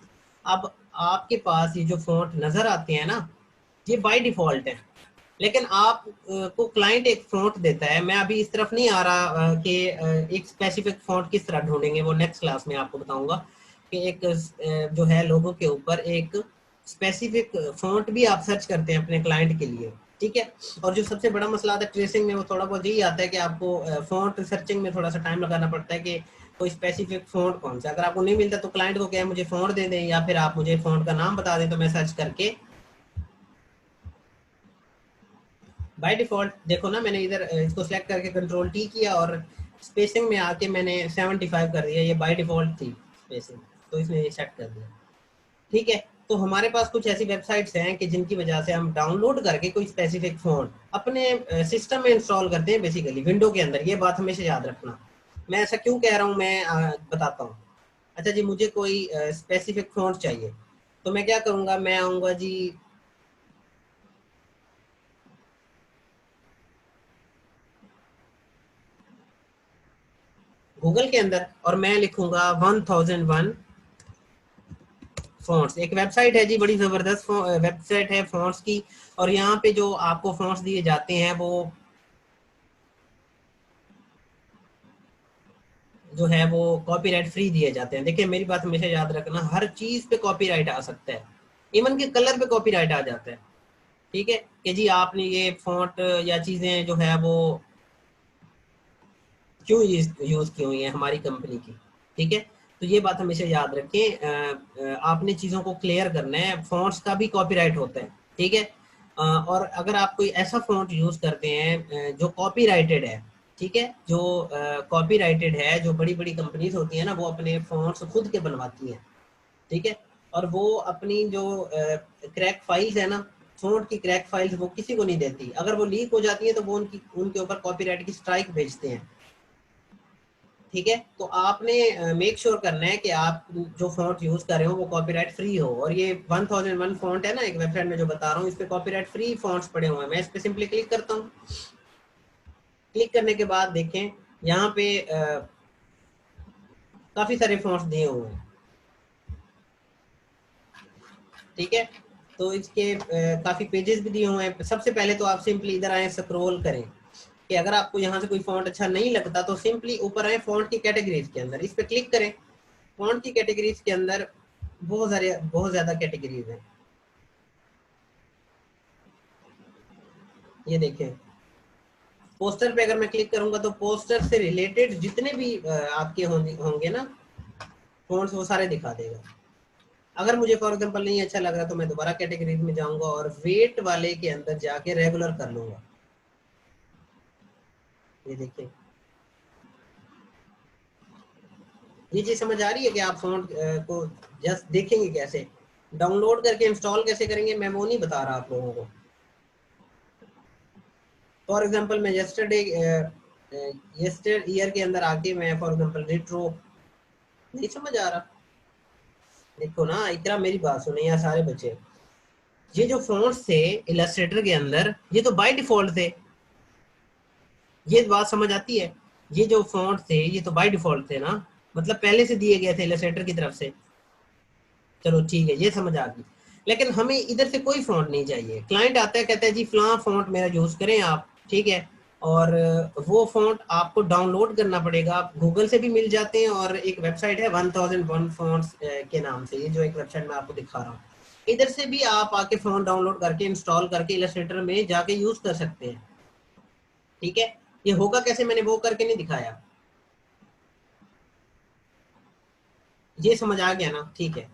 अब आपके पास ये जो फॉन्ट नजर आते हैं ना, ये बाय डिफॉल्ट है, लेकिन आप को क्लाइंट एक फॉन्ट देता है। मैं अभी इस तरफ नहीं आ रहा कि एक स्पेसिफिक फॉन्ट किस तरह ढूंढेंगे, वो नेक्स्ट क्लास में आपको बताऊंगा कि एक जो है लोगों के ऊपर एक स्पेसिफिक फॉन्ट भी आप सर्च करते हैं अपने क्लाइंट के लिए, ठीक है। और जो सबसे बड़ा मसला आता है ट्रेसिंग में वो थोड़ा बहुत यही आता है कि आपको फॉन्ट सर्चिंग में थोड़ा सा टाइम लगाना पड़ता है कि कोई स्पेसिफिक फॉन्ट कौन सा, अगर आपको नहीं मिलता तो क्लाइंट को क्या है, मुझे फॉन्ट दे दें या फिर आप मुझे फॉन्ट का नाम बता दें तो मैं सर्च करके बाय डिफॉल्ट देखो ना, मैंने इधर इसको सेलेक्ट करके कंट्रोल टी किया और स्पेसिंग में आके मैंने 75 कर दिया, ये बाय डिफॉल्ट थी स्पेसिंग, तो इसने ये सेट कर दिया, ठीक है। तो हमारे पास कुछ ऐसी वेबसाइट्स हैं कि जिनकी वजह से हम डाउनलोड करके कोई स्पेसिफिक फोन अपने सिस्टम में इंस्टॉल करते हैं, बेसिकली विंडो के अंदर। ये बात हमेशा याद रखना। मैं ऐसा क्यों कह रहा हूँ, मैं बताता हूँ। अच्छा जी मुझे कोई स्पेसिफिक फोन चाहिए, तो मैं क्या करूँगा, मैं आऊँगा जी गूगल के अंदर और मैं लिखूंगा 1001 फॉन्ट्स। एक वेबसाइट है जी, बड़ी जबरदस्त वेबसाइट है फॉन्ट्स की, और यहाँ पे जो आपको फॉन्ट्स दिए जाते हैं वो जो है वो कॉपीराइट फ्री दिए जाते हैं। देखिए मेरी बात हमेशा याद रखना, हर चीज पे कॉपीराइट आ सकता है, इवन के कलर पे कॉपीराइट आ जाता है, ठीक है। कि जी आपने ये फॉन्ट या चीजें जो है वो क्यों यूज की हुई है हमारी कंपनी की, ठीक है। तो ये बात हमेशा याद रखें, आपने चीजों को क्लियर करना है, फॉन्ट्स का भी कॉपीराइट होता है, ठीक है। और अगर आप कोई ऐसा फॉन्ट यूज करते हैं जो कॉपीराइटेड है, ठीक है, जो कॉपीराइटेड है, जो बड़ी बड़ी कंपनीज होती है ना वो अपने फॉन्ट्स खुद के बनवाती हैं, ठीक है। और वो अपनी जो क्रैक फाइल्स है ना, फॉन्ट की क्रैक फाइल्स वो किसी को नहीं देती, अगर वो लीक हो जाती है तो वो उनकी उनके ऊपर कॉपीराइट की स्ट्राइक भेजते हैं, ठीक है। तो आपने मेक श्योर करना है कि आप जो फॉन्ट यूज कर रहे हो वो कॉपीराइट फ्री हो। और ये 1001 फॉन्ट है ना एक वेबसाइट में जो बता रहा हूँ, इस पे कॉपीराइट फ्री फॉन्ट्स पड़े हुए हैं। मैं इस पे सिंपली क्लिक करता हूँ। क्लिक करने के बाद देखें यहाँ पे काफी सारे फॉन्ट्स दिए हुए हैं, ठीक है। तो इसके काफी पेजेस भी दिए हुए हैं। सबसे पहले तो आप सिंपली इधर आए, स्क्रॉल करें कि अगर आपको यहाँ से कोई फॉन्ट अच्छा नहीं लगता तो सिंपली ऊपर आए फॉन्ट की कैटेगरीज के अंदर, इस पे क्लिक करें। फॉन्ट की कैटेगरीज के अंदर बहुत ज्यादा कैटेगरीज हैं। ये देखें, पोस्टर पे अगर मैं क्लिक करूंगा तो पोस्टर से रिलेटेड जितने भी आपके होंगे ना फॉन्ट्स, वो सारे दिखा देगा। अगर मुझे फॉर एग्जांपल नहीं अच्छा लग रहा तो मैं दोबारा कैटेगरीज में जाऊंगा और वेट वाले के अंदर जाके रेगुलर कर लूंगा। ये देखिए, ये चीज समझ आ रही है कि आप फॉन्ट को जस्ट देखेंगे कैसे, डाउनलोड करके इंस्टॉल कैसे करेंगे, मैं वो नहीं बता रहा आप लोगों को। फॉर एग्जांपल मैं यस्टर ईयर के अंदर आके मैं फॉर एग्जांपल रेट्रो, नहीं समझ आ रहा, देखो ना इकरा मेरी बात सुने या सारे बच्चे, ये जो फॉन्ट्स थे इलस्ट्रेटर के अंदर ये तो बाय डिफॉल्ट थे। ये बात समझ आती है? ये जो फॉन्ट थे ये तो बाय डिफॉल्ट थे ना, मतलब पहले से दिए गए थे इलस्ट्रेटर की तरफ से। चलो ठीक है, ये समझ आ गई। लेकिन हमें इधर से कोई फॉन्ट नहीं चाहिए। क्लाइंट आता है कहता है जी फलां फॉन्ट मेरा यूज करें आप, ठीक है। और वो फॉन्ट आपको डाउनलोड करना पड़ेगा। गूगल से भी मिल जाते हैं और एक वेबसाइट है 1001 फॉन्ट्स के नाम से, ये जो एक वेबसाइट मैं आपको दिखा रहा हूँ, इधर से भी आप आके फॉन्ट डाउनलोड करके इंस्टॉल करके इलस्ट्रेटर में जाके यूज कर सकते हैं, ठीक है। ये होगा कैसे, मैंने वो करके नहीं दिखाया। ये समझ आ गया ना, ठीक है।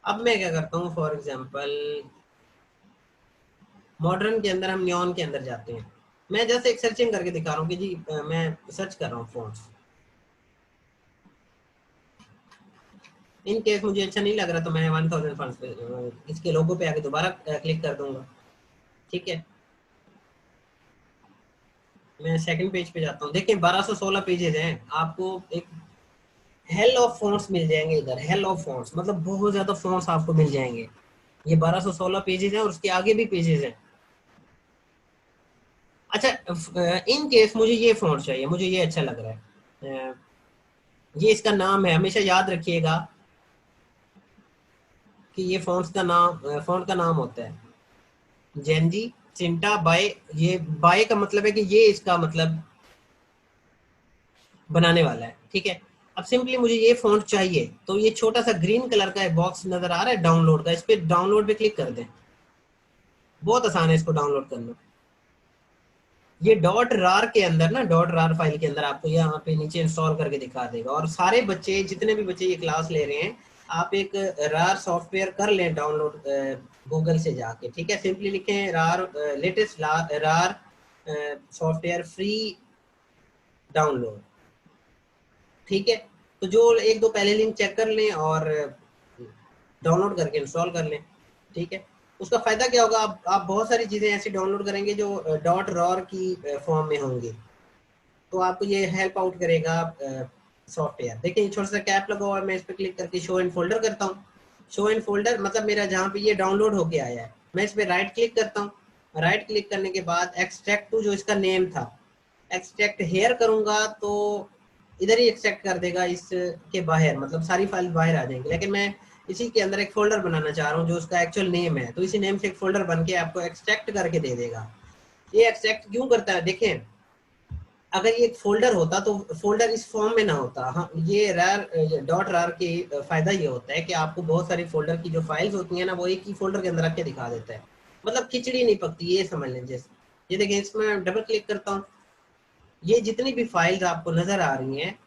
अब मैं क्या करता हूँ, फॉर एग्जाम्पल मॉडर्न के अंदर हम नियॉन के अंदर जाते हैं। मैं जैसे एक सर्चिंग करके दिखा रहा हूँ कि जी मैं सर्च कर रहा हूँ फॉन्ट्स। इन केस मुझे अच्छा नहीं लग रहा तो मैं 1000 फॉन्ट्स पे इसके लोगो पे आके दोबारा क्लिक कर दूंगा, ठीक है। मैं सेकंड पेज पे जाता हूँ। देखिए 1216 पेजेस हैं, आपको एक हेल ऑफ फॉन्ट्स मिल जाएंगे इधर। हेल ऑफ फॉन्ट्स मतलब बहुत ज्यादा फॉन्ट्स आपको मिल जाएंगे। ये 1216 पेजेस हैं और उसके आगे भी पेजेस हैं। अच्छा, इन केस मुझे ये फॉन्ट चाहिए, मुझे ये अच्छा लग रहा है। ये इसका नाम है, हमेशा याद रखिएगा कि ये फॉन्ट का नाम होता है जेनजी चिंटा बाय। ये बाय का मतलब है कि ये इसका मतलब बनाने वाला है, ठीक है। अब सिंपली मुझे ये फॉन्ट चाहिए तो ये छोटा सा ग्रीन कलर का बॉक्स नजर आ रहा है डाउनलोड का, इस पे डाउनलोड पे क्लिक कर दें। बहुत आसान है इसको डाउनलोड करना। ये डॉट रार के अंदर ना, डॉट रार फाइल के अंदर आपको यहाँ पे नीचे इंस्टॉल करके दिखा देगा। और सारे बच्चे, जितने भी बच्चे ये क्लास ले रहे हैं, आप एक रार सॉफ्टवेयर कर लें डाउनलोड गूगल से जाके, ठीक है। सिंपली लिखें रार लेटेस्ट रार सॉफ्टवेयर फ्री डाउनलोड, ठीक है। तो जो एक दो पहले लिंक चेक कर लें और डाउनलोड करके इंस्टॉल कर लें, ठीक है। उसका फायदा क्या होगा, आप बहुत सारी चीजें ऐसी डाउनलोड करेंगे जो डॉट रॉर की फॉर्म में होंगी, तो आपको ये हेल्प आउट करेगा सॉफ्टवेयर। देखिए छोटा सा कैप लगा हुआ है, मैं इस पर क्लिक करके शो इन फोल्डर करता हूँ। शो इन फोल्डर मतलब मेरा जहाँ पे ये डाउनलोड होके आया है, मैं इस पर राइट क्लिक करता हूँ। राइट क्लिक करने के बाद एक्सट्रैक्ट टू, जो इसका नेम था, एक्सट्रैक्ट हेयर करूंगा तो इधर ही एक्सट्रैक्ट कर देगा इसके बाहर, मतलब सारी फाइल बाहर आ जाएंगी। लेकिन मैं इसी के अंदर एक फोल्डर बनाना चाह रहा हूँ जो उसका एक्चुअल नेम है, तो इसी नेम से एक फोल्डर बन के आपको एक्सट्रैक्ट करके दे देगा। ये एक्सट्रैक्ट क्यों करता है, देखें अगर ये एक फोल्डर होता तो फोल्डर इस फॉर्म में ना होता। हाँ, ये रार डॉट रार की फायदा ये होता है कि आपको बहुत सारी फोल्डर की जो फाइल्स होती है ना, वो एक ही फोल्डर के अंदर रख के दिखा देता है। मतलब खिचड़ी नहीं पकती, ये समझ लें। जैसे ये देखिए, इसमें डबल क्लिक करता हूँ, ये जितनी भी फाइल्स आपको नजर आ रही हैं,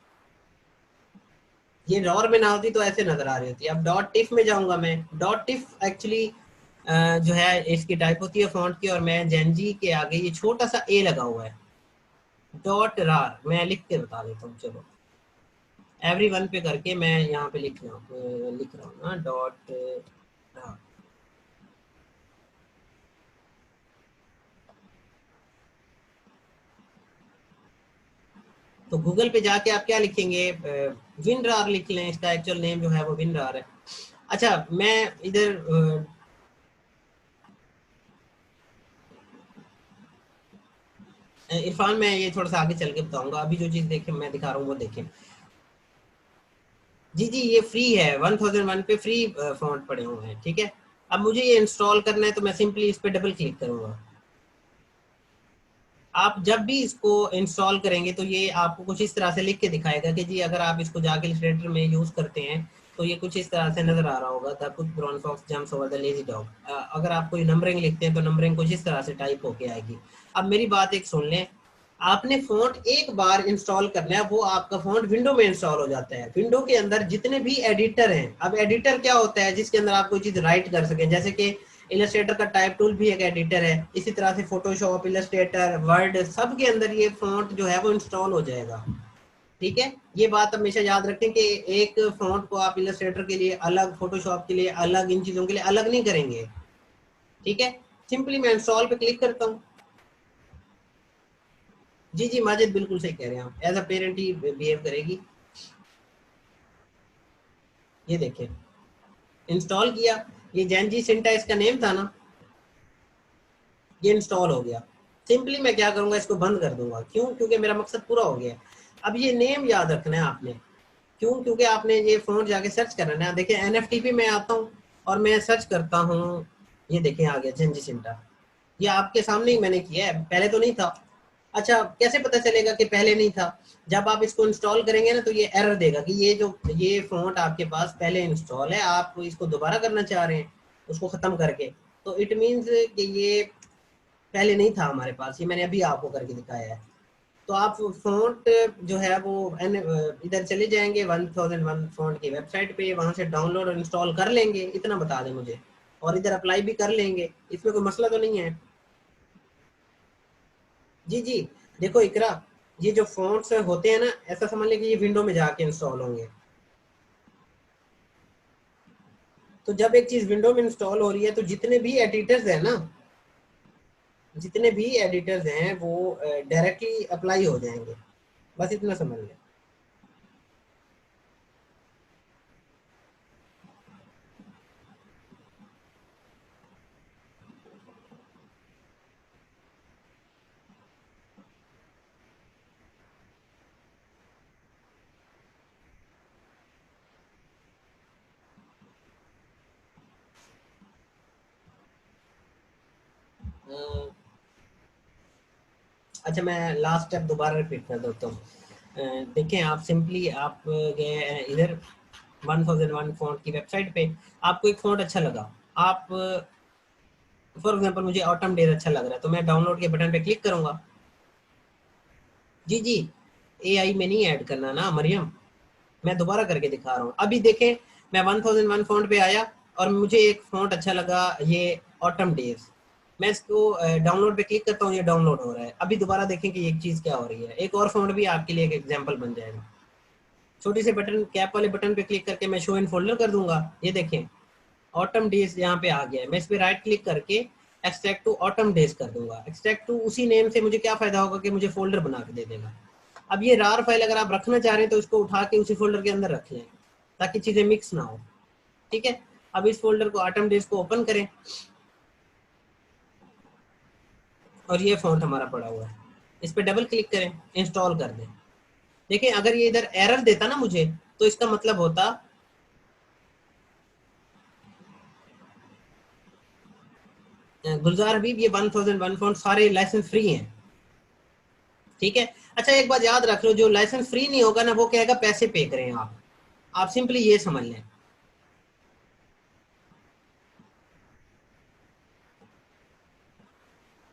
ये रॉर में ना होती तो ऐसे नजर आ रही होती। अब डॉट टिफ में जाऊंगा मैं। डॉट टिफ एक्चुअली जो है इसकी टाइप होती है फॉन्ट की, और मैं जेनजी के आगे ये छोटा सा ए लगा हुआ है। डॉट रार मैं लिख के बता देता हूँ, चलो एवरी वन पे करके मैं यहाँ पे लिख रहा हूँ ना, डॉट रार। तो गूगल पे जाके आप क्या लिखेंगे, विनरार लिख लें, इसका एक्चुअल नेम जो है वो विनरार है। अच्छा मैं इधर इरफान मैं ये थोड़ा सा आगे चल के बताऊंगा, अभी जो चीज देखें मैं दिखा रहा हूँ वो देखें। जी जी ये फ्री है, 1001 पे फ्री फॉन्ट पड़े हुए हैं, ठीक है। अब मुझे ये इंस्टॉल करना है तो मैं सिंपली इस पे डबल क्लिक करूंगा। आप जब भी इसको इंस्टॉल करेंगे तो ये आपको कुछ इस तरह से लिख के दिखाएगा कि जी अगर आप इसको जाके इलस्ट्रेटर में यूज करते हैं तो ये कुछ इस तरह से नजर आ रहा होगा, द कुछ brown fox jumps over the lazy dog. अगर आप कोई नंबरिंग लिखते हैं तो नंबरिंग कुछ इस तरह से टाइप होके आएगी। अब मेरी बात एक सुन लें, आपने फॉन्ट एक बार इंस्टॉल करना है, वो आपका फॉन्ट विंडो में इंस्टॉल हो जाता है। विंडो के अंदर जितने भी एडिटर हैं, अब एडिटर क्या होता है, जिसके अंदर आप कोई चीज राइट कर सकें, जैसे कि इलस्ट्रेटर का टाइप टूल भी एक एडिटर है, इसी तरह से फोटोशॉप, इलस्ट्रेटर, वर्ड, सब के अंदर ये फॉन्ट जो है वो इंस्टॉल हो जाएगा। ठीक है, ये बात हमेशा याद रखें कि एक फॉन्ट को आप इलस्ट्रेटर के लिए अलग, फोटोशॉप के लिए अलग, इन चीजों के लिए अलग नहीं करेंगे। ठीक है, सिंपली मैं इंस्टॉल पे क्लिक करता हूँ। जी जी माजिद बिल्कुल सही कह रहे हैं आप, एज अ पेरेंट ही बिहेव करेगी। ये देखें इंस्टॉल किया, ये जैनजी सिंटा इसका नेम था ना, ये इंस्टॉल हो गया। सिंपली मैं क्या करूंगा, इसको बंद कर दूंगा। क्यों? क्योंकि मेरा मकसद पूरा हो गया। अब ये नेम याद रखना है आपने। क्यों? क्योंकि आपने ये फोन जाके सर्च करना है। देखिए एनएफटी पे मैं आता हूँ और मैं सर्च करता हूँ, ये देखें आ गया जंजी सिंटा। ये आपके सामने ही मैंने किया है, पहले तो नहीं था। अच्छा कैसे पता चलेगा कि पहले नहीं था? जब आप इसको इंस्टॉल करेंगे ना तो ये एरर देगा कि ये फॉन्ट आपके पास पहले इंस्टॉल है, आप इसको दोबारा करना चाह रहे हैं उसको खत्म करके, तो इट मीन्स कि ये पहले नहीं था हमारे पास। ये मैंने अभी आपको करके दिखाया है। तो आप फॉन्ट जो है वो इधर चले जाएंगे 1001 फॉन्ट की वेबसाइट पे, वहां से डाउनलोड और इंस्टॉल कर लेंगे, इतना बता दें मुझे, और इधर अप्लाई भी कर लेंगे, इसमें कोई मसला तो नहीं है। जी जी देखो इकरा, ये जो फॉन्ट्स होते हैं ना, ऐसा समझ लें कि ये विंडो में जाके इंस्टॉल होंगे। तो जब एक चीज विंडो में इंस्टॉल हो रही है तो जितने भी एडिटर्स हैं ना, जितने भी एडिटर्स हैं वो डायरेक्टली अप्लाई हो जाएंगे, बस इतना समझ लें। अच्छा मैं लास्ट स्टेप दोबारा रिपीट कर देता हूँ। देखें आप सिंपली आप गए इधर 1001 फॉन्ट की वेबसाइट पे, आपको एक फॉन्ट अच्छा लगा, आप फॉर एग्जांपल मुझे ऑटम डेज अच्छा लग रहा है तो मैं डाउनलोड के बटन पे क्लिक करूंगा। जी जी एआई में नहीं ऐड करना ना मरियम, मैं दोबारा करके दिखा रहा हूँ। अभी देखें मैं 1001 फॉन्ट पे आया और मुझे एक फॉन्ट अच्छा लगा, ये ऑटम डेज, मैं इसको डाउनलोड पे क्लिक करता हूँ, ये डाउनलोड हो रहा है। अभी दोबारा देखें कि एक चीज़ क्या हो रही है, एक और फॉन्ट भी आपके लिए एक एग्जाम्पल बन जाएगा। छोटी से बटन, कैप वाले बटन पे क्लिक करके मैं शो इन फोल्डर कर दूंगा, ये देखें ऑटम डेज यहाँ पे आ गया है। मैं इस पे राइट क्लिक करके एक्सट्रैक्ट टू ऑटम डेज कर दूंगा। एक्सट्रैक्ट टू उसी नेम से मुझे क्या फायदा होगा कि मुझे फोल्डर बना के दे देगा। अब ये रार फाइल अगर आप रखना चाह रहे हैं तो इसको उठा के उसी फोल्डर के अंदर रख लें ताकि चीजें मिक्स ना हो। ठीक है, अब इस फोल्डर को ऑटम डेज को ओपन करें और ये फॉन्ट हमारा पड़ा हुआ है, इस पे डबल क्लिक करें, इंस्टॉल कर दें। देखिए अगर ये इधर एरर देता ना मुझे तो इसका मतलब होता गुलजार हबीब ये 1001 फॉन्ट सारे लाइसेंस फ्री हैं। ठीक है, अच्छा एक बात याद रख लो, जो लाइसेंस फ्री नहीं होगा ना वो कहेगा पैसे पे करें आप सिंपली ये समझ लें।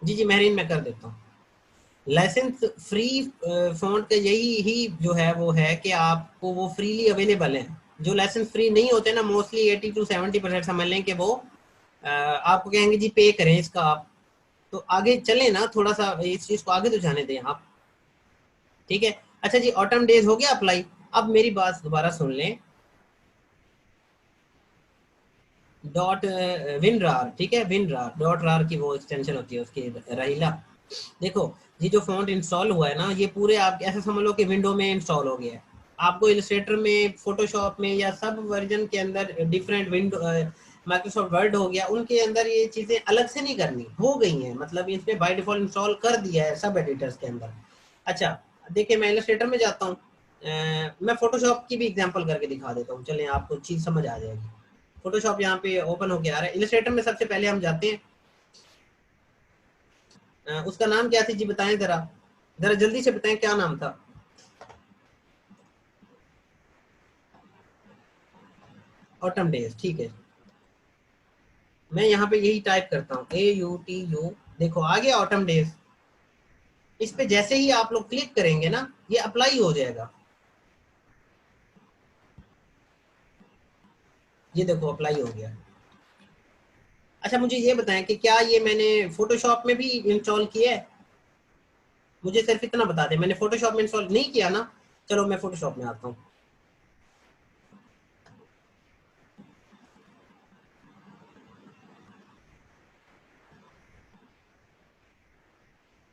जी जी महरीन मैं कर देता हूँ। लाइसेंस फ्री फॉन्ट का यही ही जो है वो है कि आपको वो फ्रीली अवेलेबल है। जो लाइसेंस फ्री नहीं होते ना, मोस्टली 80 to 70% समझ लें कि वो आपको कहेंगे जी पे करें इसका आप। तो आगे चले ना, थोड़ा सा इस चीज को आगे तो जाने दें आप। ठीक है, अच्छा जी ऑटम डेज हो गया अप्लाई। अब मेरी बात दोबारा सुन लें, डॉट विन रार, ठीक है विन रार, डॉट रार की वो एक्सटेंशन होती है उसकी, रहीला। देखो ये जो फॉन्ट इंस्टॉल हुआ है ना, ये पूरे आप ऐसे समझ लो कि विंडो में इंस्टॉल हो गया है। आपको इलस्ट्रेटर में, फोटोशॉप में या सब वर्जन के अंदर डिफरेंट विंडो, माइक्रोसॉफ्ट वर्ड हो गया, उनके अंदर ये चीज़ें अलग से नहीं करनी, हो गई हैं, मतलब इसने बाय डिफॉल्ट इंस्टॉल कर दिया है सब एडिटर्स के अंदर। अच्छा देखिए मैं इलस्ट्रेटर में जाता हूँ, मैं फोटोशॉप की भी एग्जांपल करके दिखा देता हूँ, चलें आपको चीज़ समझ आ जाएगी। फोटोशॉप यहाँ पे ओपन होके आ रहा है। इलस्ट्रेटर में सबसे पहले हम जाते हैं, उसका नाम क्या थी जी बताएं जरा, जरा जल्दी से बताएं क्या नाम था। ऑटम डेज, ठीक है। मैं यहाँ पे यही टाइप करता हूँ, AUTU, देखो आ गया ऑटम डेज। इस पे जैसे ही आप लोग क्लिक करेंगे ना, ये अप्लाई हो जाएगा। ये देखो अप्लाई हो गया। अच्छा मुझे ये बताएं कि क्या ये मैंने फोटोशॉप में भी इंस्टॉल किया है? मुझे सिर्फ इतना बता दें, मैंने फोटोशॉप में इंस्टॉल नहीं किया ना। चलो मैं फोटोशॉप में आता हूँ।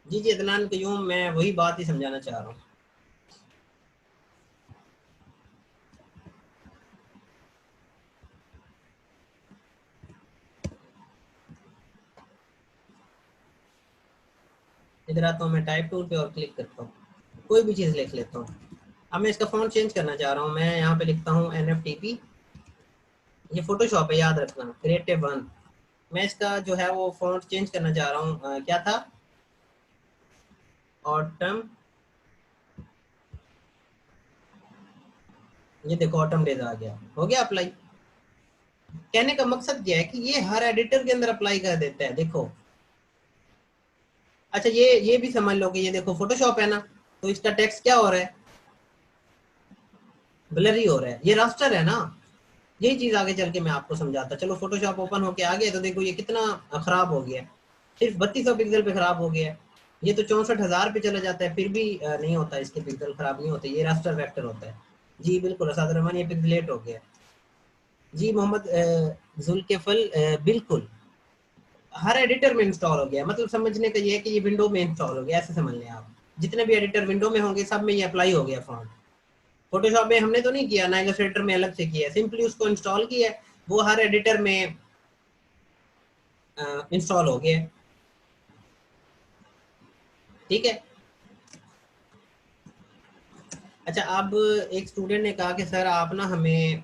जी जी अदनान क्यूम, मैं वही बात ही समझाना चाह रहा हूँ। इधर आता हूँ मैं टाइप टूल पे और क्लिक करता हूँ, कोई भी चीज़ लिख लेता हूँ। अब मैं इसका फॉन्ट चेंज करना चाह रहा हूँ, मैं यहाँ पे लिखता हूँ NFTP। ये फोटोशॉप है याद रखना, क्रिएटिव वन। मैं इसका जो है वो फॉन्ट चेंज करना चाह रहा हूँ, क्या था, ऑटम। ये देखो ऑटम डेज आ गया, हो गया अप्लाई। कहने का मकसद क्या है कि ये हर एडिटर के अंदर अप्लाई कर देता है, देखो। अच्छा ये भी समझ लो कि ये देखो फोटोशॉप है ना, तो इसका टेक्स्ट क्या हो रहा है, ब्लरी हो रहा है, ये रास्टर है ना। यही चीज आगे चल के मैं आपको समझाता। चलो फोटोशॉप ओपन होके आ गया, तो देखो ये कितना खराब हो गया, सिर्फ 3200 पिक्सल पे खराब हो गया। ये तो 64,000 पे चला जाता है, फिर भी नहीं होता, इसके पिक्सल खराब नहीं होते, ये रास्टर वेक्टर होता है। जी बिल्कुल असाद रहमान, ये पिक्सलेट हो गया। जी मोहम्मद जुल्केफल, बिल्कुल हर एडिटर में इंस्टॉल हो गया। मतलब समझने का ये है कि ये विंडो में इंस्टॉल हो गया, ऐसे समझ लें आप। जितने भी एडिटर विंडो में होंगे सब में ये अप्लाई हो गया फॉन्ट। फोटोशॉप में हमने तो नहीं किया ना, इलस्ट्रेटर में अलग से किया, सिंपली उसको इंस्टॉल किया, वो हर एडिटर में इंस्टॉल हो गया। ठीक है। अच्छा अब एक स्टूडेंट ने कहा कि सर आप ना हमें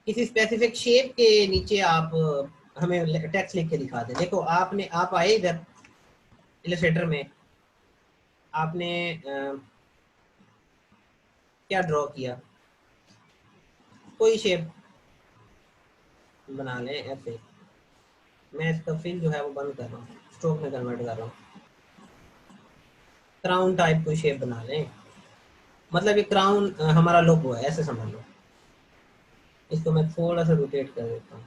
किसी स्पेसिफिक शेप के नीचे आप हमें टेक्स्ट लिख के दिखा दें। देखो आप आए इधर इलस्ट्रेटर में, आपने क्या ड्रॉ किया, कोई शेप बना लें ऐसे। मैं इसका फिल जो है वो बंद कर रहा हूँ, स्ट्रोक में कन्वर्ट कर रहा हूँ। क्राउन टाइप कोई शेप बना लें, मतलब ये क्राउन हमारा लोगो है, ऐसे समझ लो। इसको मैं थोड़ा सा रोटेट कर देता हूँ,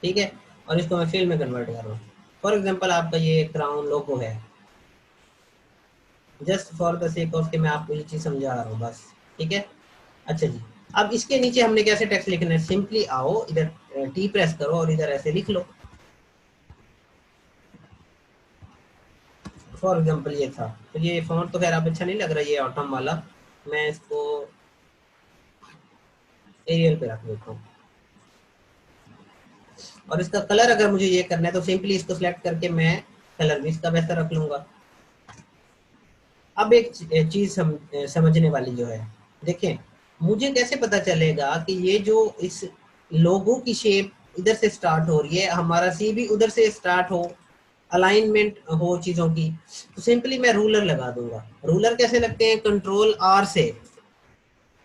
ठीक है। और इसको मैं फिल में कन्वर्ट कर रहा हूँ। फॉर एग्जाम्पल आपका ये क्राउन लोगो है, just for the sake of कि मैं आपको ये चीज़ समझा रहा हूँ बस। ठीक है। अच्छा जी, अब इसके नीचे हमने कैसे टेक्स्ट लिखना है, सिंपली आओ इधर टी प्रेस करो और इधर ऐसे लिख लो। फॉर एग्जाम्पल ये था, तो ये फॉन्ट तो खैर आप अच्छा नहीं लग रहा ये ऑटम वाला, मैं इसको एरियल पे रख देता हूँ। और इसका कलर अगर मुझे ये करना है तो सिंपली इसको सिलेक्ट करके मैं कलर भी इसका वैसा रख लूंगा। अब एक चीज समझने वाली जो है, देखें मुझे कैसे पता चलेगा कि ये जो इस लोगो की शेप इधर से स्टार्ट हो रही है, हमारा सी भी उधर से स्टार्ट हो, अलाइनमेंट हो चीजों की। तो सिंपली मैं रूलर लगा दूंगा। रूलर कैसे लगते हैं, कंट्रोल R से।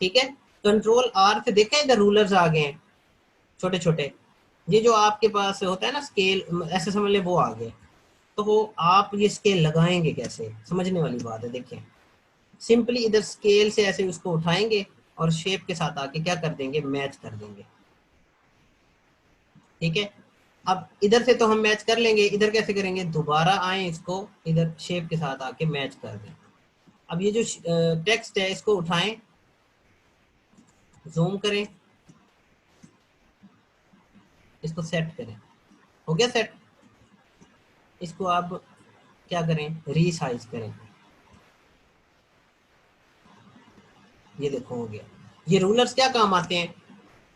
ठीक है, कंट्रोल R से देखें इधर रूलर्स आ गए हैं छोटे छोटे। ये जो आपके पास होता है ना स्केल, ऐसे समझ ले वो आ गए। तो वो आप ये स्केल लगाएंगे कैसे, समझने वाली बात है। देखिए सिंपली इधर स्केल से ऐसे उसको उठाएंगे और शेप के साथ आके क्या कर देंगे, मैच कर देंगे। ठीक है। अब इधर से तो हम मैच कर लेंगे, इधर कैसे करेंगे, दोबारा आए इसको इधर शेप के साथ आके मैच कर दें। अब ये जो टेक्स्ट है इसको उठाएं, जूम करें, इसको सेट करें। हो गया सेट। इसको आप क्या करें, रीसाइज करें। ये देखो हो गया। ये रूलर्स क्या काम आते हैं,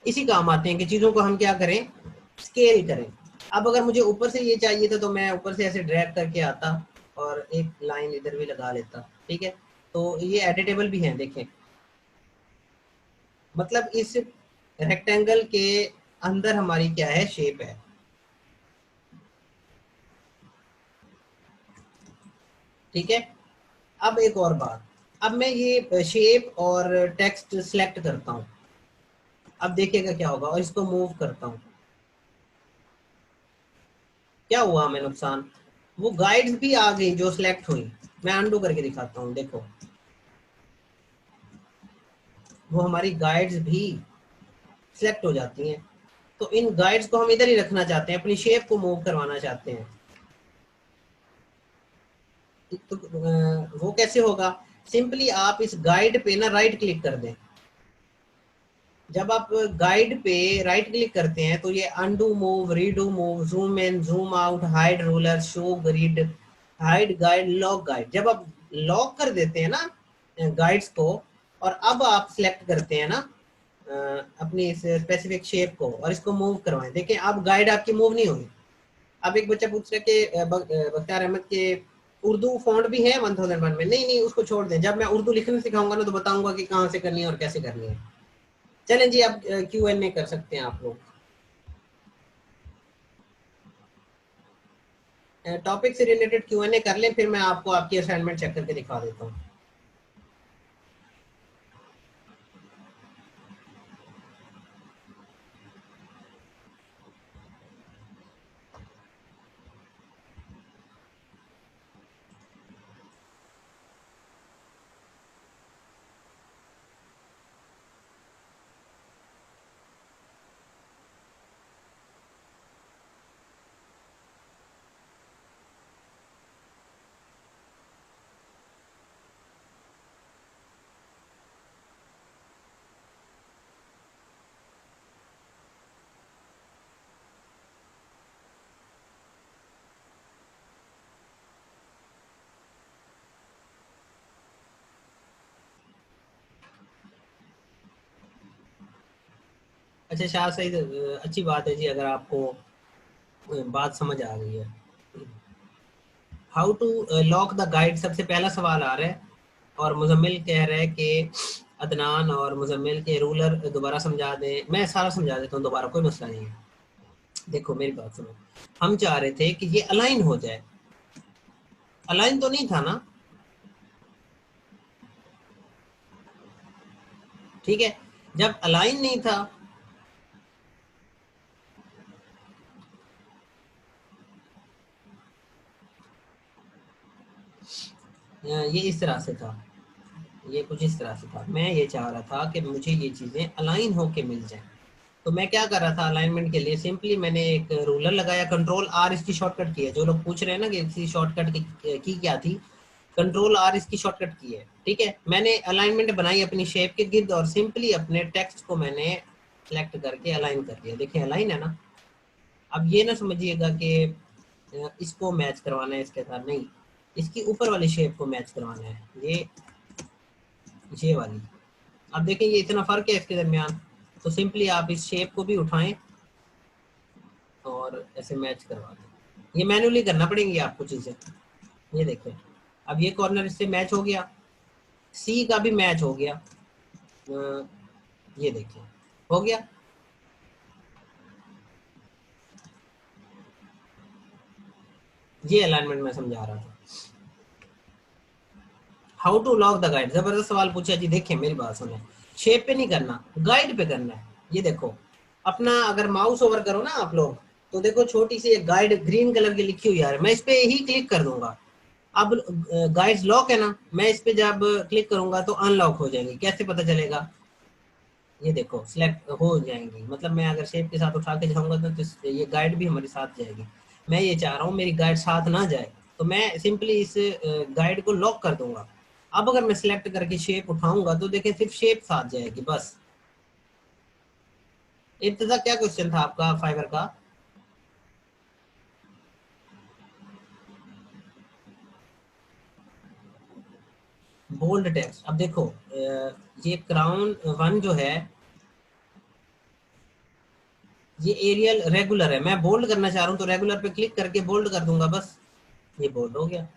इसी काम आते हैं कि चीजों को हम क्या करें, स्केल करें। अब अगर मुझे ऊपर से ये चाहिए था तो मैं ऊपर से ऐसे ड्रैग करके आता और एक लाइन इधर भी लगा लेता, ठीक है। तो ये एडिटेबल भी है, देखें। मतलब इस रेक्टेंगल के अंदर हमारी क्या है, शेप है। ठीक है। अब एक और बात, अब मैं ये शेप और टेक्स्ट सिलेक्ट करता हूं। अब देखिएगा क्या होगा, और इसको मूव करता हूं, क्या हुआ हमें नुकसान, वो गाइड्स भी आ गई जो सिलेक्ट हुई। मैं अंडू करके दिखाता हूँ, देखो वो हमारी गाइड्स भी सिलेक्ट हो जाती हैं। तो इन गाइड्स को हम इधर ही रखना चाहते हैं, अपनी शेप को मूव करवाना चाहते हैं। तो वो कैसे होगा, सिंपली आप इस गाइड पे ना राइट क्लिक कर दें। जब आप गाइड पे राइट क्लिक करते हैं तो ये undo move, redo move, zoom in, zoom out, hide ruler, show grid, hide guide, lock guide, जब आप लॉक कर देते हैं ना गाइड्स को, और अब आप सिलेक्ट करते हैं ना अपनी स्पेसिफिक शेप को और इसको मूव करवाएं, देखिए अब गाइड आपकी मूव नहीं होगी। अब एक बच्चा पूछ रहा है कि बख्तियार अहमद के उर्दू फॉन्ट भी है 1001 में, नहीं नहीं उसको छोड़ दें, जब मैं उर्दू लिखना सिखाऊंगा ना तो बताऊंगा कि कहाँ से करनी है और कैसे करनी है। चलें जी, अब Q&A कर सकते हैं आप लोग। टॉपिक से रिलेटेड Q&A कर लें, फिर मैं आपको आपकी असाइनमेंट चेक करके दिखा देता हूँ। अच्छा शाह सही, अच्छी बात है जी अगर आपको बात समझ आ गई है। How to lock the guide, सबसे पहला सवाल आ रहा है, और मुजम्मिल कह रहा है कि अदनान और मुजम्मिल के रूलर दोबारा समझा दें। मैं सारा समझा देता हूँ दोबारा, कोई मसला नहीं है। देखो मेरी बात सुनो, हम चाह रहे थे कि ये अलाइन हो जाए, अलाइन तो नहीं था ना, ठीक है। जब अलाइन नहीं था, ये इस तरह से था, ये कुछ इस तरह से था। मैं ये चाह रहा था कि मुझे ये चीज़ें अलाइन होके मिल जाएं। तो मैं क्या कर रहा था अलाइनमेंट के लिए, सिंपली मैंने एक रूलर लगाया, कंट्रोल आर इसकी शॉर्टकट की है। जो लोग पूछ रहे हैं ना कि इसकी शॉर्टकट की क्या थी, कंट्रोल आर इसकी शॉर्टकट की है, ठीक है। मैंने अलाइनमेंट बनाई अपनी शेप के गिर्द, और सिंपली अपने टेक्स्ट को मैंने सेलेक्ट करके अलाइन कर दिया। देखिए अलाइन है ना। अब ये ना समझिएगा कि इसको मैच करवाना है इसके साथ, नहीं, इसकी ऊपर वाली शेप को मैच करवाना है, ये वाली। अब देखें ये इतना फर्क है इसके दरमियान, तो सिंपली आप इस शेप को भी उठाएं और ऐसे मैच करवा दें। ये मैनुअली करना पड़ेंगी आपको चीज़ें। ये देखें अब ये कॉर्नर इससे मैच हो गया, सी का भी मैच हो गया, ये देखिए हो गया। ये अलाइनमेंट मैं समझा रहा था। How to lock the guide, जबरदस्त सवाल पूछा जी। देखिए मेरी बात सुने, शेप पे नहीं करना, गाइड पे करना है। ये देखो अपना अगर माउस ओवर करो ना आप लोग, तो देखो छोटी सी एक गाइड ग्रीन कलर की लिखी हुई है, मैं इस पे ही क्लिक कर दूंगा। अब गाइड्स लॉक है ना, मैं इस पे जब क्लिक करूंगा तो अनलॉक हो जाएंगी, कैसे पता चलेगा, ये देखो सिलेक्ट हो जाएंगी। मतलब मैं अगर शेप के साथ उठा के जाऊंगा तो ये गाइड भी हमारी साथ जाएगी। मैं ये चाह रहा हूँ मेरी गाइड साथ ना जाए, तो मैं सिंपली इस गाइड को लॉक कर दूंगा। अब अगर मैं सिलेक्ट करके शेप उठाऊंगा तो देखिए सिर्फ शेप साथ जाएगी बस। इर्तिजा क्या क्वेश्चन था आपका फाइबर का? Bold text. अब देखो ये क्राउन 1 जो है ये एरियल रेगुलर है, मैं बोल्ड करना चाह रहा हूँ तो रेगुलर पे क्लिक करके बोल्ड कर दूंगा, बस ये बोल्ड हो गया।